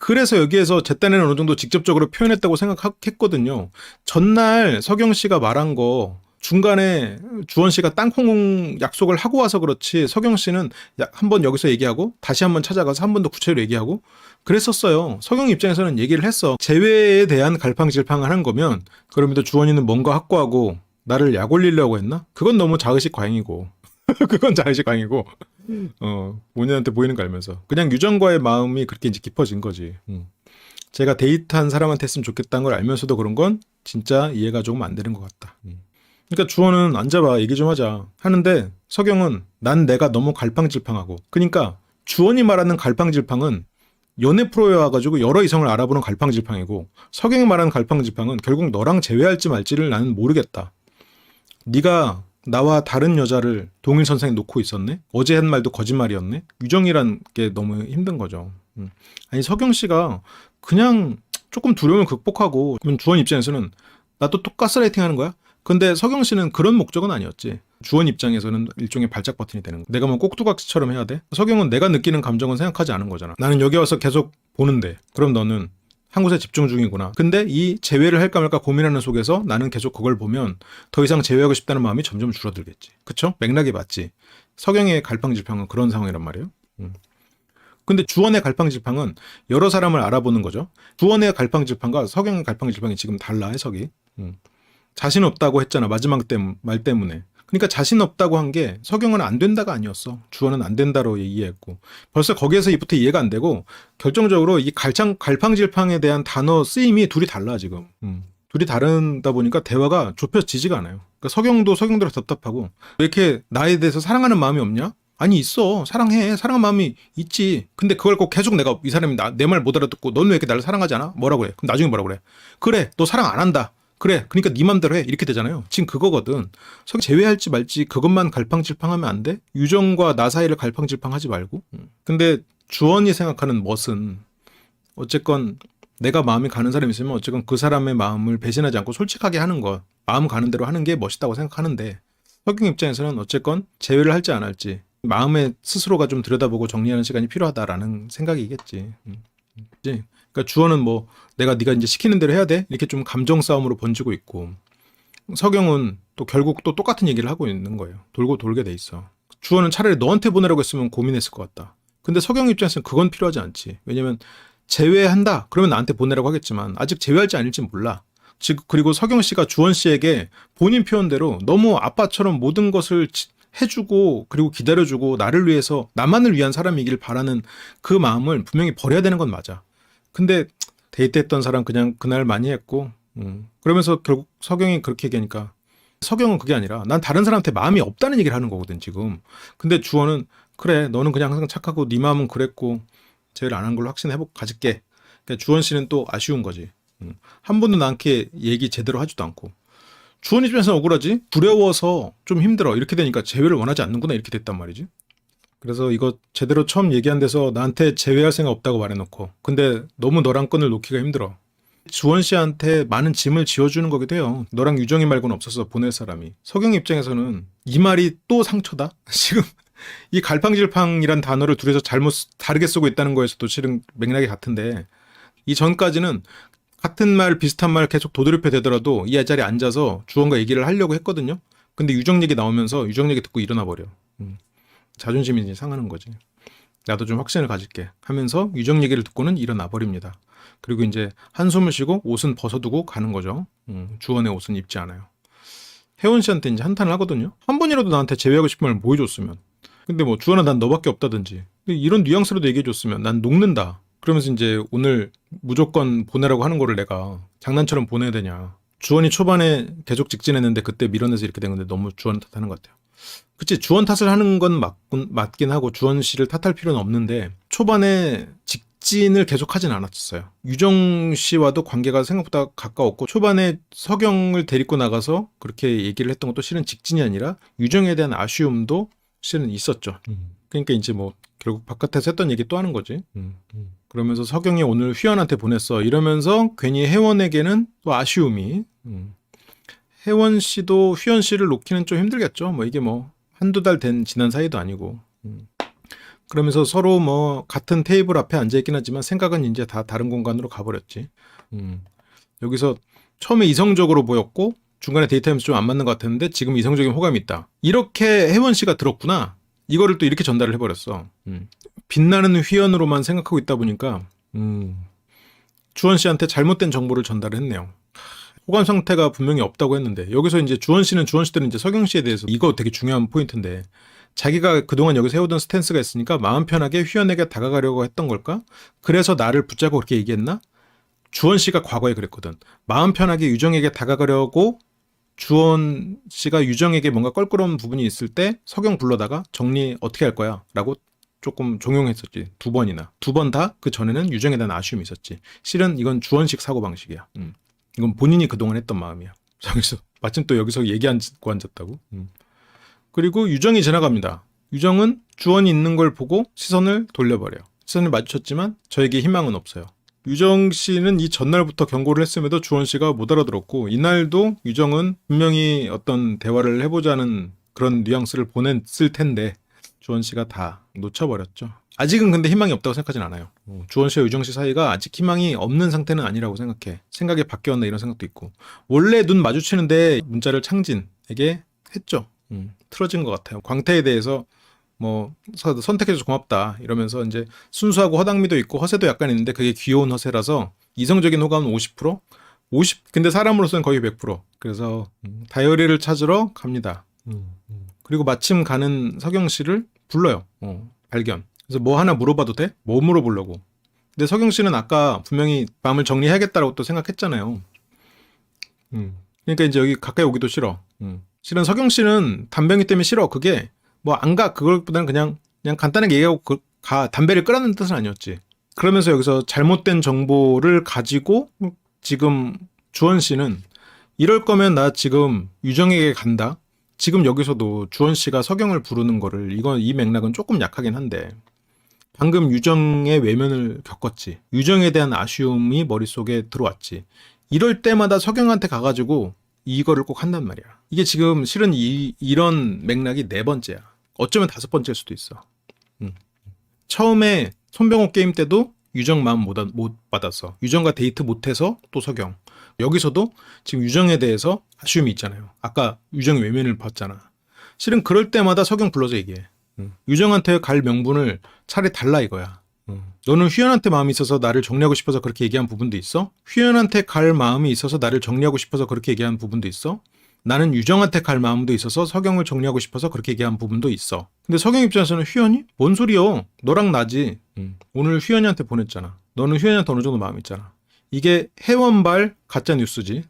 그래서 여기에서 제 딴에는 어느 정도 직접적으로 표현했다고 생각했거든요. 전날 석영 씨가 말한 거 중간에 주원 씨가 땅콩 약속을 하고 와서 그렇지 석영 씨는 한번 여기서 얘기하고 다시 한번 찾아가서 한 번 더 구체적으로 얘기하고 그랬었어요. 석영 입장에서는 얘기를 했어. 재회에 대한 갈팡질팡을 한 거면 그럼에도 주원이는 뭔가 확고하고 나를 약 올리려고 했나? 그건 너무 자의식 과잉이고 그건 자의식 과잉이고 본인한테 보이는 거 알면서 그냥 유정과의 마음이 그렇게 이제 깊어진 거지. 제가 데이트한 사람한테 했으면 좋겠다는 걸 알면서도 그런 건 진짜 이해가 조금 안 되는 것 같다. 그러니까 주원은 앉아봐 얘기 좀 하자 하는데 석영은 난 내가 너무 갈팡질팡하고 그러니까 주원이 말하는 갈팡질팡은 연애 프로에 와가지고 여러 이성을 알아보는 갈팡질팡이고 석영이 말하는 갈팡질팡은 결국 너랑 재회할지 말지를 나는 모르겠다. 네가 나와 다른 여자를 동일선상에 놓고 있었네? 어제 한 말도 거짓말이었네? 유정이란 게 너무 힘든 거죠. 아니 석영 씨가 그냥 조금 두려움을 극복하고 그러면 주원 입장에서는 나 또 가스라이팅 하는 거야? 근데 석영 씨는 그런 목적은 아니었지. 주원 입장에서는 일종의 발작 버튼이 되는 거야. 내가 뭐 꼭두각시처럼 해야 돼? 석영은 내가 느끼는 감정은 생각하지 않은 거잖아. 나는 여기 와서 계속 보는데 그럼 너는 한 곳에 집중 중이구나. 근데 이 제외를 할까 말까 고민하는 속에서 나는 계속 그걸 보면 더 이상 제외하고 싶다는 마음이 점점 줄어들겠지. 그쵸? 맥락이 맞지. 석영의 갈팡질팡은 그런 상황이란 말이에요. 근데 주원의 갈팡질팡은 여러 사람을 알아보는 거죠. 주원의 갈팡질팡과 서경의 갈팡질팡이 지금 달라, 해석이. 자신 없다고 했잖아, 마지막 말 때문에. 그러니까 자신 없다고 한 게 서경은 안 된다가 아니었어. 주원은 안 된다로 이해했고. 벌써 거기에서부터 이해가 안 되고, 결정적으로 이 갈팡질팡에 대한 단어 쓰임이 둘이 달라, 지금. 둘이 다르다 보니까 대화가 좁혀지지가 않아요. 그러니까 서경도 서경대로 답답하고, 왜 이렇게 나에 대해서 사랑하는 마음이 없냐? 아니, 있어. 사랑해. 사랑하는 마음이 있지. 근데 그걸 꼭 계속 내가, 이 사람이 내 말 못 알아듣고, 너는 왜 이렇게 나를 사랑하지 않아? 뭐라고 해? 그럼 나중에 뭐라고 그래? 그래, 너 사랑 안 한다. 그래, 그러니까 네 맘대로 해. 이렇게 되잖아요. 지금 그거거든. 서경 제외할지 말지 그것만 갈팡질팡하면 안 돼? 유정과 나 사이를 갈팡질팡하지 말고. 근데 주원이 생각하는 멋은, 어쨌건 내가 마음이 가는 사람이 있으면 어쨌건 그 사람의 마음을 배신하지 않고 솔직하게 하는 것, 마음 가는 대로 하는 게 멋있다고 생각하는데, 서경 입장에서는 어쨌건 제외를 할지 안 할지 마음의 스스로가 좀 들여다보고 정리하는 시간이 필요하다라는 생각이겠지. 그러니까 주원은 뭐 내가 네가 이제 시키는 대로 해야 돼? 이렇게 좀 감정 싸움으로 번지고 있고, 서경은 또 결국 또 똑같은 얘기를 하고 있는 거예요. 돌고 돌게 돼 있어. 주원은 차라리 너한테 보내라고 했으면 고민했을 것 같다. 근데 서경 입장에서는 그건 필요하지 않지. 왜냐면 제외한다 그러면 나한테 보내라고 하겠지만 아직 제외할지 아닐지 몰라. 그리고 서경 씨가 주원 씨에게 본인 표현대로 너무 아빠처럼 모든 것을 해주고 그리고 기다려주고 나를 위해서, 나만을 위한 사람이길 바라는 그 마음을 분명히 버려야 되는 건 맞아. 근데 데이트했던 사람 그냥 그날 많이 했고, 그러면서 결국 서경이 그렇게 얘기하니까, 서경은 그게 아니라 난 다른 사람한테 마음이 없다는 얘기를 하는 거거든 지금. 근데 주원은 그래, 너는 그냥 항상 착하고 네 마음은 그랬고 제일 안 한 걸로 확신해 가질게. 그러니까 주원 씨는 또 아쉬운 거지. 한 번도 나한테 얘기 제대로 하지도 않고. 주원 입장에서는 억울하지. 두려워서 좀 힘들어. 이렇게 되니까 재회를 원하지 않는구나, 이렇게 됐단 말이지. 그래서 이거 제대로 처음 얘기한 데서 나한테 재회할 생각 없다고 말해놓고, 근데 너무 너랑 끈을 놓기가 힘들어. 주원 씨한테 많은 짐을 지어주는 거기도 해요. 너랑 유정이 말고는 없어서 보낼 사람이. 서경 입장에서는 이 말이 또 상처다. 지금 이 갈팡질팡이란 단어를 둘이서 잘못 다르게 쓰고 있다는 거에서도 실은 맥락이 같은데, 이 전까지는 같은 말 비슷한 말 계속 도드립해 대더라도 이 자리에 앉아서 주원과 얘기를 하려고 했거든요. 근데 유정 얘기 나오면서 유정 얘기 듣고 일어나 버려. 자존심이 이제 상하는 거지. 나도 좀 확신을 가질게 하면서 유정 얘기를 듣고는 일어나 버립니다. 그리고 이제 한숨을 쉬고 옷은 벗어두고 가는 거죠. 주원의 옷은 입지 않아요. 혜원 씨한테 이제 한탄을 하거든요. 한 번이라도 나한테 제외하고 싶은 말 뭐 해줬으면. 근데 뭐 주원아 난 너밖에 없다든지. 근데 이런 뉘앙스로도 얘기해줬으면 난 녹는다. 그러면서 이제 오늘 무조건 보내라고 하는 거를 내가 장난처럼 보내야 되냐. 주원이 초반에 계속 직진했는데 그때 밀어내서 이렇게 된 건데 너무 주원 탓하는 것 같아요. 그치, 주원 탓을 하는 건 맞긴 하고 주원 씨를 탓할 필요는 없는데, 초반에 직진을 계속 하진 않았어요. 유정 씨와도 관계가 생각보다 가까웠고, 초반에 서경을 데리고 나가서 그렇게 얘기를 했던 것도 실은 직진이 아니라 유정에 대한 아쉬움도 실은 있었죠. 그러니까 이제 뭐 결국 바깥에서 했던 얘기 또 하는 거지. 그러면서 서경이 오늘 휘연한테 보냈어 이러면서 괜히 혜원에게는 또 아쉬움이. 혜원 씨도 휘연 씨를 놓기는 좀 힘들겠죠. 뭐 이게 뭐 한두 달 된 지난 사이도 아니고. 그러면서 서로 뭐 같은 테이블 앞에 앉아있긴 하지만 생각은 이제 다 다른 공간으로 가버렸지. 여기서 처음에 이성적으로 보였고 중간에 데이트하면서 좀 안 맞는 것 같았는데 지금 이성적인 호감이 있다. 이렇게 혜원 씨가 들었구나. 이거를 또 이렇게 전달을 해버렸어. 빛나는 휘연으로만 생각하고 있다 보니까 주원 씨한테 잘못된 정보를 전달을 했네요. 호감 상태가 분명히 없다고 했는데, 여기서 이제 주원 씨는 주원 씨대로 이제 서경 씨에 대해서, 이거 되게 중요한 포인트인데, 자기가 그동안 여기서 해오던 스탠스가 있으니까 마음 편하게 휘연에게 다가가려고 했던 걸까? 그래서 나를 붙잡고 그렇게 얘기했나? 주원 씨가 과거에 그랬거든. 마음 편하게 유정에게 다가가려고 주원 씨가 유정에게 뭔가 껄끄러운 부분이 있을 때 서경 불러다가 정리 어떻게 할 거야? 라고 조금 종용했었지. 2번이나. 2번 다 그 전에는 유정에 대한 아쉬움이 있었지. 실은 이건 주원식 사고방식이야. 이건 본인이 그동안 했던 마음이야. 그래서 마침 또 여기서 얘기하고 앉았다고. 그리고 유정이 지나갑니다. 유정은 주원이 있는 걸 보고 시선을 돌려버려요. 시선을 마주쳤지만 저에게 희망은 없어요. 유정 씨는 이 전날부터 경고를 했음에도 주원 씨가 못 알아들었고, 이날도 유정은 분명히 어떤 대화를 해보자는 그런 뉘앙스를 보냈을 텐데 주원 씨가 다 놓쳐버렸죠. 아직은 근데 희망이 없다고 생각하진 않아요. 주원 씨와 유정 씨 사이가 아직 희망이 없는 상태는 아니라고 생각해. 생각이 바뀌었나 이런 생각도 있고. 원래 눈 마주치는데 문자를 창진에게 했죠. 틀어진 것 같아요. 광태에 대해서 뭐 선택해줘서 고맙다 이러면서 이제 순수하고 허당미도 있고 허세도 약간 있는데 그게 귀여운 허세라서 이성적인 호감은 50%? 50 근데 사람으로서는 거의 100%. 그래서 다이어리를 찾으러 갑니다. 그리고 마침 가는 서경 씨를 불러요. 발견. 그래서 뭐 하나 물어봐도 돼? 뭐 물어보려고. 근데 서경 씨는 아까 분명히 마음을 정리해야겠다라고 또 생각했잖아요. 그러니까 이제 여기 가까이 오기도 싫어. 실은 서경 씨는 담배기 때문에 싫어. 그게 뭐 안 가. 그걸보다는 그냥 간단하게 얘기하고 가. 담배를 끄라는 뜻은 아니었지. 그러면서 여기서 잘못된 정보를 가지고 지금 주원 씨는 이럴 거면 나 지금 유정에게 간다. 지금 여기서도 주원 씨가 서경을 부르는 거를 이 맥락은 조금 약하긴 한데 방금 유정의 외면을 겪었지. 유정에 대한 아쉬움이 머릿속에 들어왔지. 이럴 때마다 서경한테 가가지고 이거를 꼭 한단 말이야. 이게 지금 실은 이런 맥락이 4번째야. 어쩌면 5번째일 수도 있어. 처음에 손병호 게임 때도 유정 마음 못 받았어. 유정과 데이트 못해서 또 서경. 여기서도 지금 유정에 대해서 아쉬움이 있잖아요. 아까 유정이 외면을 받잖아. 실은 그럴 때마다 서경 불러서 얘기해. 유정한테 갈 명분을 차라리 달라 이거야. 너는 휘연한테 마음이 있어서 나를 정리하고 싶어서 그렇게 얘기한 부분도 있어? 휘연한테 갈 마음이 있어서 나를 정리하고 싶어서 그렇게 얘기한 부분도 있어? 나는 유정한테 갈 마음도 있어서 서경을 정리하고 싶어서 그렇게 얘기한 부분도 있어. 근데 서경 입장에서는 휘연이? 뭔 소리여? 너랑 나지. 오늘 휘연이한테 보냈잖아. 너는 휘연이한테 어느 정도 마음 있잖아. 이게 혜원발 가짜 뉴스지.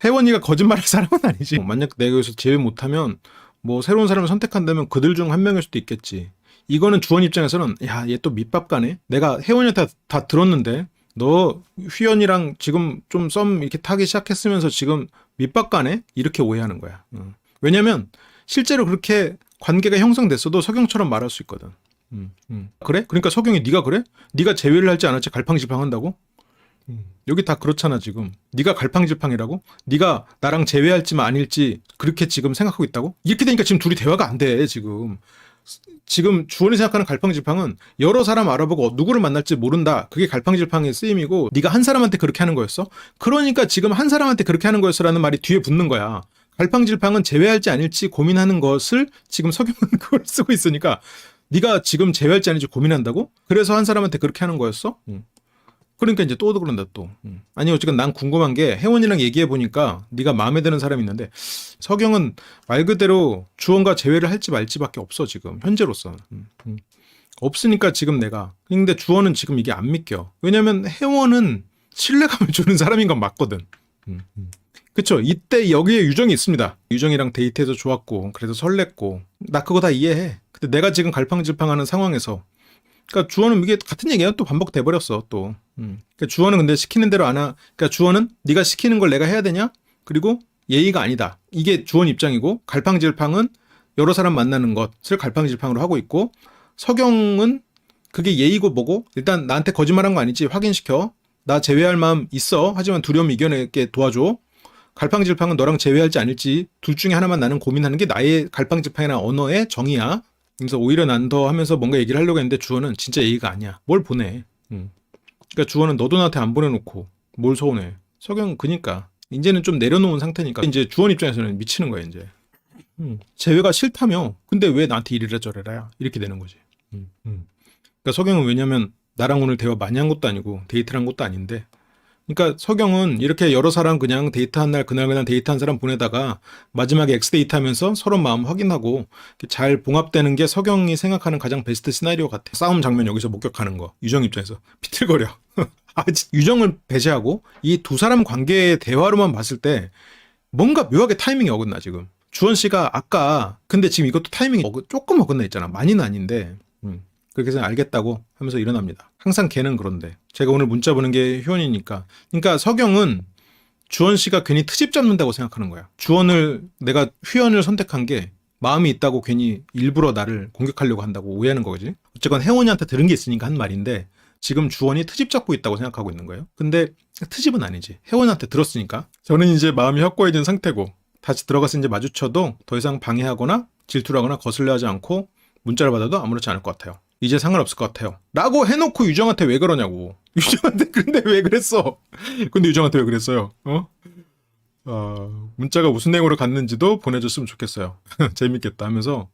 혜원이가 거짓말할 사람은 아니지. 만약 내가 여기서 제외 못하면 뭐 새로운 사람을 선택한다면 그들 중 한 명일 수도 있겠지. 이거는 주원 입장에서는 야, 얘 또 밑밥 가네. 내가 혜원이한테 다 들었는데 너 휘연이랑 지금 좀 썸 이렇게 타기 시작했으면서 지금 밑밥 가네? 이렇게 오해하는 거야. 왜냐면 실제로 그렇게 관계가 형성됐어도 서경처럼 말할 수 있거든. 그래? 그러니까 서경이 네가 그래? 네가 제외를 할지 안 할지 갈팡질팡한다고? 여기 다 그렇잖아 지금. 네가 갈팡질팡이라고? 네가 나랑 제외할지만 아닐지 그렇게 지금 생각하고 있다고? 이렇게 되니까 지금 둘이 대화가 안 돼 지금. 지금 주원이 생각하는 갈팡질팡은 여러 사람 알아보고 누구를 만날지 모른다. 그게 갈팡질팡의 쓰임이고 네가 한 사람한테 그렇게 하는 거였어? 그러니까 지금 한 사람한테 그렇게 하는 거였어라는 말이 뒤에 붙는 거야. 갈팡질팡은 제외할지 아닐지 고민하는 것을 지금 석영은 그걸 쓰고 있으니까 네가 지금 제외할지 아닐지 고민한다고? 그래서 한 사람한테 그렇게 하는 거였어? 그러니까 이제 또 그런다 또. 아니 어쨌든 난 궁금한 게 혜원이랑 얘기해 보니까 네가 마음에 드는 사람이 있는데 서경은 말 그대로 주원과 재회를 할지 말지밖에 없어 지금 현재로서. 없으니까 지금 내가. 근데 주원은 지금 이게 안 믿겨. 왜냐면 혜원은 신뢰감을 주는 사람인 건 맞거든. 그쵸? 이때 여기에 유정이 있습니다. 유정이랑 데이트해서 좋았고 그래서 설렜고 나 그거 다 이해해. 근데 내가 지금 갈팡질팡하는 상황에서 그러니까 주원은 이게 같은 얘기야. 또 반복돼 버렸어 또. 그러니까 주원은 근데 시키는 대로 안 하. 그러니까 주원은 네가 시키는 걸 내가 해야 되냐? 그리고 예의가 아니다. 이게 주원 입장이고 갈팡질팡은 여러 사람 만나는 것을 갈팡질팡으로 하고 있고 서경은 그게 예의고 뭐고 일단 나한테 거짓말한 거 아니지 확인시켜. 나 제외할 마음 있어. 하지만 두려움 이겨내게 도와줘. 갈팡질팡은 너랑 제외할지 아닐지 둘 중에 하나만 나는 고민하는 게 나의 갈팡질팡이나 언어의 정의야. 그래서 오히려 난 더 하면서 뭔가 얘기를 하려고 했는데 주원은 진짜 예의가 아니야. 뭘 보내. 그러니까 주원은 너도 나한테 안 보내놓고 뭘 서운해. 서경 그니까 이제는 좀 내려놓은 상태니까 이제 주원 입장에서는 미치는 거야 이제. 재회가 싫다며. 근데 왜 나한테 이래라 저래라 이렇게 되는 거지. 그러니까 서경은 왜냐면 나랑 오늘 대화 많이 한 것도 아니고 데이트를 한 것도 아닌데 그러니까 서경은 이렇게 여러 사람 그냥 데이트한 날 그날 데이트한 사람 보내다가 마지막에 엑스데이트 하면서 서로 마음 확인하고 잘 봉합되는 게 서경이 생각하는 가장 베스트 시나리오 같아. 싸움 장면 여기서 목격하는 거. 유정 입장에서 비틀거려. 유정을 배제하고 이 두 사람 관계의 대화로만 봤을 때 뭔가 묘하게 타이밍이 어긋나 지금. 주원 씨가 아까 근데 지금 이것도 타이밍이 조금 어긋나 있잖아. 많이는 아닌데 그렇게 해서 알겠다고 하면서 일어납니다. 항상 걔는 그런데 제가 오늘 문자 보는 게 효연이니까. 그러니까 서경은 주원 씨가 괜히 트집 잡는다고 생각하는 거야. 주원을 내가 휘연을 선택한 게 마음이 있다고 괜히 일부러 나를 공격하려고 한다고 오해하는 거지. 어쨌건 혜원이한테 들은 게 있으니까 한 말인데 지금 주원이 트집 잡고 있다고 생각하고 있는 거예요. 근데 트집은 아니지. 혜원한테 들었으니까. 저는 이제 마음이 확고해진 상태고 다시 들어가서 이제 마주쳐도 더 이상 방해하거나 질투를 하거나 거슬려 하지 않고 문자를 받아도 아무렇지 않을 것 같아요. 이제 상관없을 것 같아요. 라고 해놓고 유정한테 왜 그러냐고. 유정한테 근데 왜 그랬어? 근데 유정한테 왜 그랬어요? 문자가 무슨 내용으로 갔는지도 보내줬으면 좋겠어요. 재밌겠다 하면서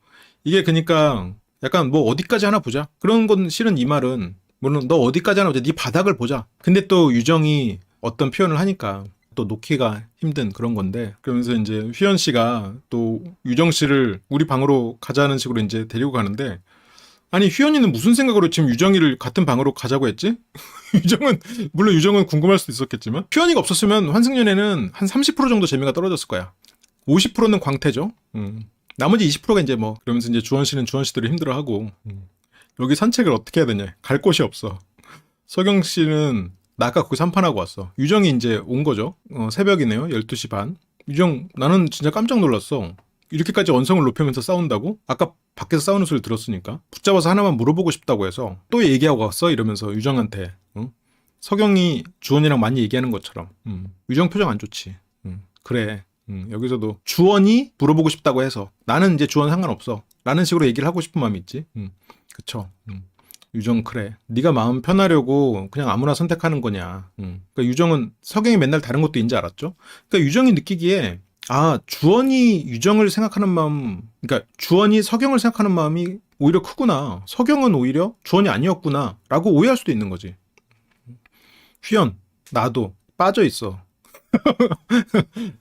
이게 그러니까 약간 뭐 어디까지 하나 보자. 그런 건 실은 이 말은 물론 너 어디까지 하나 보자. 네 바닥을 보자. 근데 또 유정이 어떤 표현을 하니까 또 놓기가 힘든 그런 건데 그러면서 이제 휘연 씨가 또 유정 씨를 우리 방으로 가자는 식으로 이제 데리고 가는데 아니 휘연이는 무슨 생각으로 지금 유정이를 같은 방으로 가자고 했지? 물론 유정은 궁금할 수도 있었겠지만 휘연이가 없었으면 환승연애는 한 30% 정도 재미가 떨어졌을 거야. 50%는 광태죠. 나머지 20%가 이제 뭐 그러면서 이제 주원 씨는 주원 씨대로 힘들어하고 여기 산책을 어떻게 해야 되냐. 갈 곳이 없어. 서경 씨는 나 아까 거기서 한판하고 왔어. 유정이 이제 온 거죠. 새벽이네요. 12시 반. 유정 나는 진짜 깜짝 놀랐어. 이렇게까지 언성을 높이면서 싸운다고? 아까 밖에서 싸우는 소리 들었으니까 붙잡아서 하나만 물어보고 싶다고 해서 또 얘기하고 왔어 이러면서 유정한테 서경이 주원이랑 많이 얘기하는 것처럼 유정 표정 안 좋지. 그래. 여기서도 주원이 물어보고 싶다고 해서 나는 이제 주원 상관없어 라는 식으로 얘기를 하고 싶은 마음이 있지. 그쵸. 유정 그래. 네가 마음 편하려고 그냥 아무나 선택하는 거냐. 그러니까 유정은 서경이 맨날 다른 것도 인지 알았죠. 그러니까 유정이 느끼기에 주원이 유정을 생각하는 마음, 그러니까 주원이 서경을 생각하는 마음이 오히려 크구나. 서경은 오히려 주원이 아니었구나. 라고 오해할 수도 있는 거지. 휘연, 나도 빠져 있어.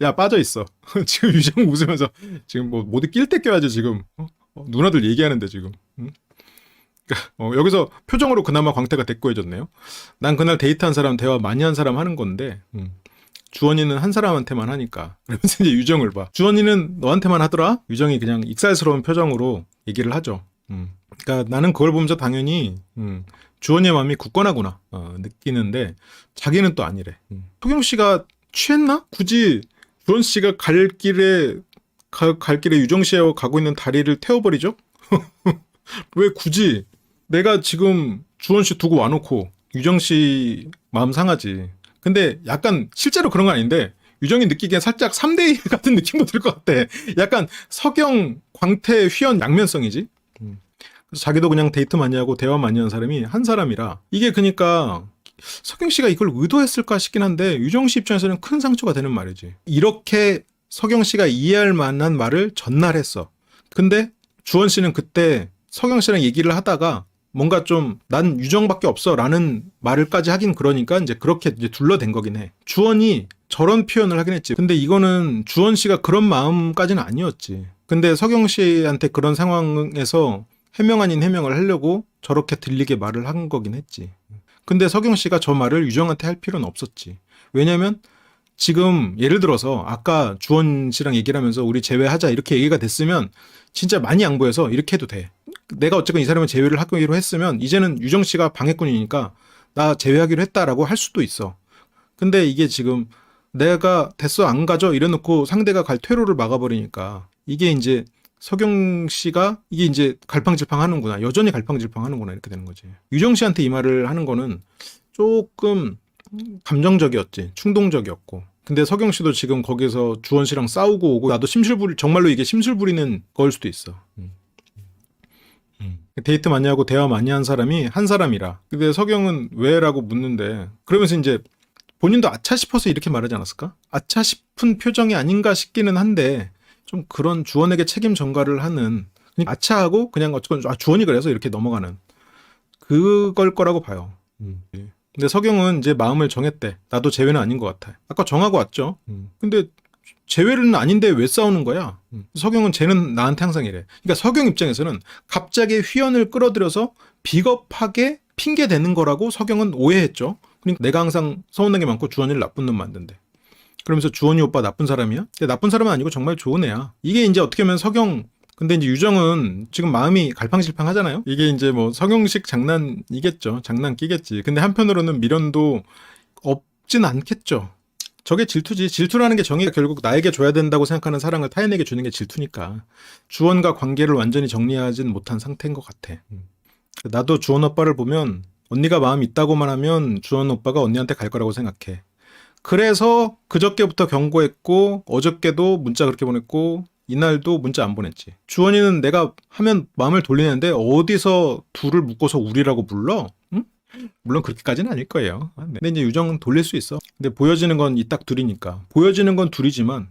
야, 빠져 있어. 지금 유정 웃으면서 지금 뭐 모두 낄 때 껴야지 지금. 누나들 얘기하는데 지금. 여기서 표정으로 그나마 광태가 대꾸해졌네요. 난 그날 데이트한 사람, 대화 많이 한 사람 하는 건데 주원이는 한 사람한테만 하니까. 그러면서 이제 유정을 봐. 주원이는 너한테만 하더라? 유정이 그냥 익살스러운 표정으로 얘기를 하죠. 그러니까 나는 그걸 보면서 당연히 주원이의 마음이 굳건하구나 느끼는데 자기는 또 아니래. 토경 씨가 취했나? 굳이 주원 씨가 갈 길에 유정 씨하고 가고 있는 다리를 태워버리죠? 왜 굳이 내가 지금 주원 씨 두고 와놓고 유정 씨 마음 상하지. 근데 약간 실제로 그런 건 아닌데 유정이 느끼기엔 살짝 3대1 같은 느낌도 들 것 같아. 약간 서경, 광태, 휘연 양면성이지. 그래서 자기도 그냥 데이트 많이 하고 대화 많이 하는 사람이 한 사람이라 이게 그러니까 서경 씨가 이걸 의도했을까 싶긴 한데 유정 씨 입장에서는 큰 상처가 되는 말이지. 이렇게 서경 씨가 이해할 만한 말을 전날 했어. 근데 주원 씨는 그때 서경 씨랑 얘기를 하다가 뭔가 좀 난 유정밖에 없어 라는 말을까지 하긴 그러니까 이제 그렇게 이제 둘러댄 거긴 해. 주원이 저런 표현을 하긴 했지. 근데 이거는 주원 씨가 그런 마음까지는 아니었지. 근데 서경 씨한테 그런 상황에서 해명 아닌 해명을 하려고 저렇게 들리게 말을 한 거긴 했지. 근데 서경 씨가 저 말을 유정한테 할 필요는 없었지. 왜냐면 지금 예를 들어서 아까 주원 씨랑 얘기를 하면서 우리 제외하자 이렇게 얘기가 됐으면 진짜 많이 양보해서 이렇게 해도 돼. 내가 어쨌건 이 사람을 제외를 하기로 했으면 이제는 유정 씨가 방해꾼이니까 나 제외하기로 했다라고 할 수도 있어. 근데 이게 지금 내가 됐어 안 가져 이래놓고 상대가 갈 퇴로를 막아버리니까 이게 이제 서경 씨가 이게 이제 갈팡질팡 하는구나. 여전히 갈팡질팡 하는구나 이렇게 되는 거지. 유정 씨한테 이 말을 하는 거는 조금 감정적이었지. 충동적이었고. 근데 서경 씨도 지금 거기서 주원 씨랑 싸우고 오고 나도 정말로 이게 심술 부리는 걸 수도 있어. 데이트 많이 하고 대화 많이 한 사람이 한 사람이라. 근데 서경은 왜라고 묻는데 그러면서 이제 본인도 아차 싶어서 이렇게 말하지 않았을까? 아차 싶은 표정이 아닌가 싶기는 한데 좀 그런 주원에게 책임 전가를 하는 아차하고 그냥 어쨌건 주원이 그래서 이렇게 넘어가는 그걸 거라고 봐요. 근데 서경은 이제 마음을 정했대. 나도 제외는 아닌 것 같아. 아까 정하고 왔죠. 근데 제외는 아닌데 왜 싸우는 거야? 서경은 쟤는 나한테 항상 이래. 그러니까 서경 입장에서는 갑자기 휘연을 끌어들여서 비겁하게 핑계 대는 거라고 서경은 오해했죠. 그러니까 내가 항상 서운한 게 많고 주원이를 나쁜 놈 만든대. 그러면서 주원이 오빠 나쁜 사람이야? 근데 나쁜 사람은 아니고 정말 좋은 애야. 이게 이제 어떻게 보면 서경 근데 이제 유정은 지금 마음이 갈팡질팡 하잖아요. 이게 이제 뭐 서경식 장난이겠죠. 장난끼겠지. 근데 한편으로는 미련도 없진 않겠죠. 저게 질투지. 질투라는 게 정의가 결국 나에게 줘야 된다고 생각하는 사랑을 타인에게 주는 게 질투니까. 주원과 관계를 완전히 정리하진 못한 상태인 것 같아. 나도 주원 오빠를 보면 언니가 마음 있다고만 하면 주원 오빠가 언니한테 갈 거라고 생각해. 그래서 그저께부터 경고했고 어저께도 문자 그렇게 보냈고 이날도 문자 안 보냈지. 주원이는 내가 하면 마음을 돌리는데 어디서 둘을 묶어서 우리라고 불러? 응? 물론 그렇게까지는 아닐 거예요. 근데 이제 유정은 돌릴 수 있어. 근데 보여지는 건 이 딱 둘이니까. 보여지는 건 둘이지만,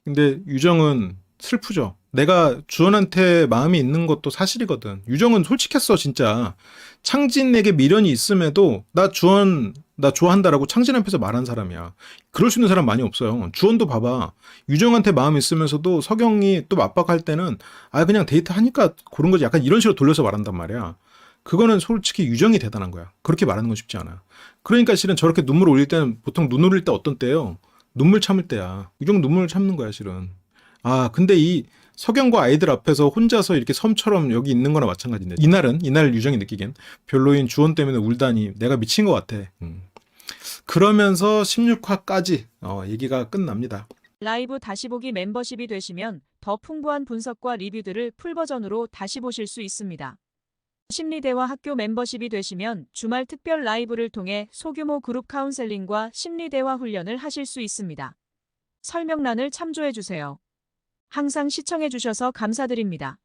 근데 유정은 슬프죠. 내가 주원한테 마음이 있는 것도 사실이거든. 유정은 솔직했어, 진짜. 창진에게 미련이 있음에도 나 좋아한다라고 창진 앞에서 말한 사람이야. 그럴 수 있는 사람 많이 없어요. 주원도 봐봐. 유정한테 마음 있으면서도 석영이 또 맞박할 때는 그냥 데이트 하니까 그런 거지. 약간 이런 식으로 돌려서 말한단 말이야. 그거는 솔직히 유정이 대단한 거야. 그렇게 말하는 건 쉽지 않아. 그러니까 실은 저렇게 눈물 올릴 때는 보통 눈 올릴 때 어떤 때요? 눈물 참을 때야. 유정 눈물 참는 거야, 실은. 근데 이 석영과 아이들 앞에서 혼자서 이렇게 섬처럼 여기 있는 거나 마찬가지인데 이날 유정이 느끼기엔 별로인 주원 때문에 울다니 내가 미친 것 같아. 그러면서 16화까지 얘기가 끝납니다. 라이브 다시 보기 멤버십이 되시면 더 풍부한 분석과 리뷰들을 풀버전으로 다시 보실 수 있습니다. 심리대화 학교 멤버십이 되시면 주말 특별 라이브를 통해 소규모 그룹 카운셀링과 심리대화 훈련을 하실 수 있습니다. 설명란을 참조해주세요. 항상 시청해주셔서 감사드립니다.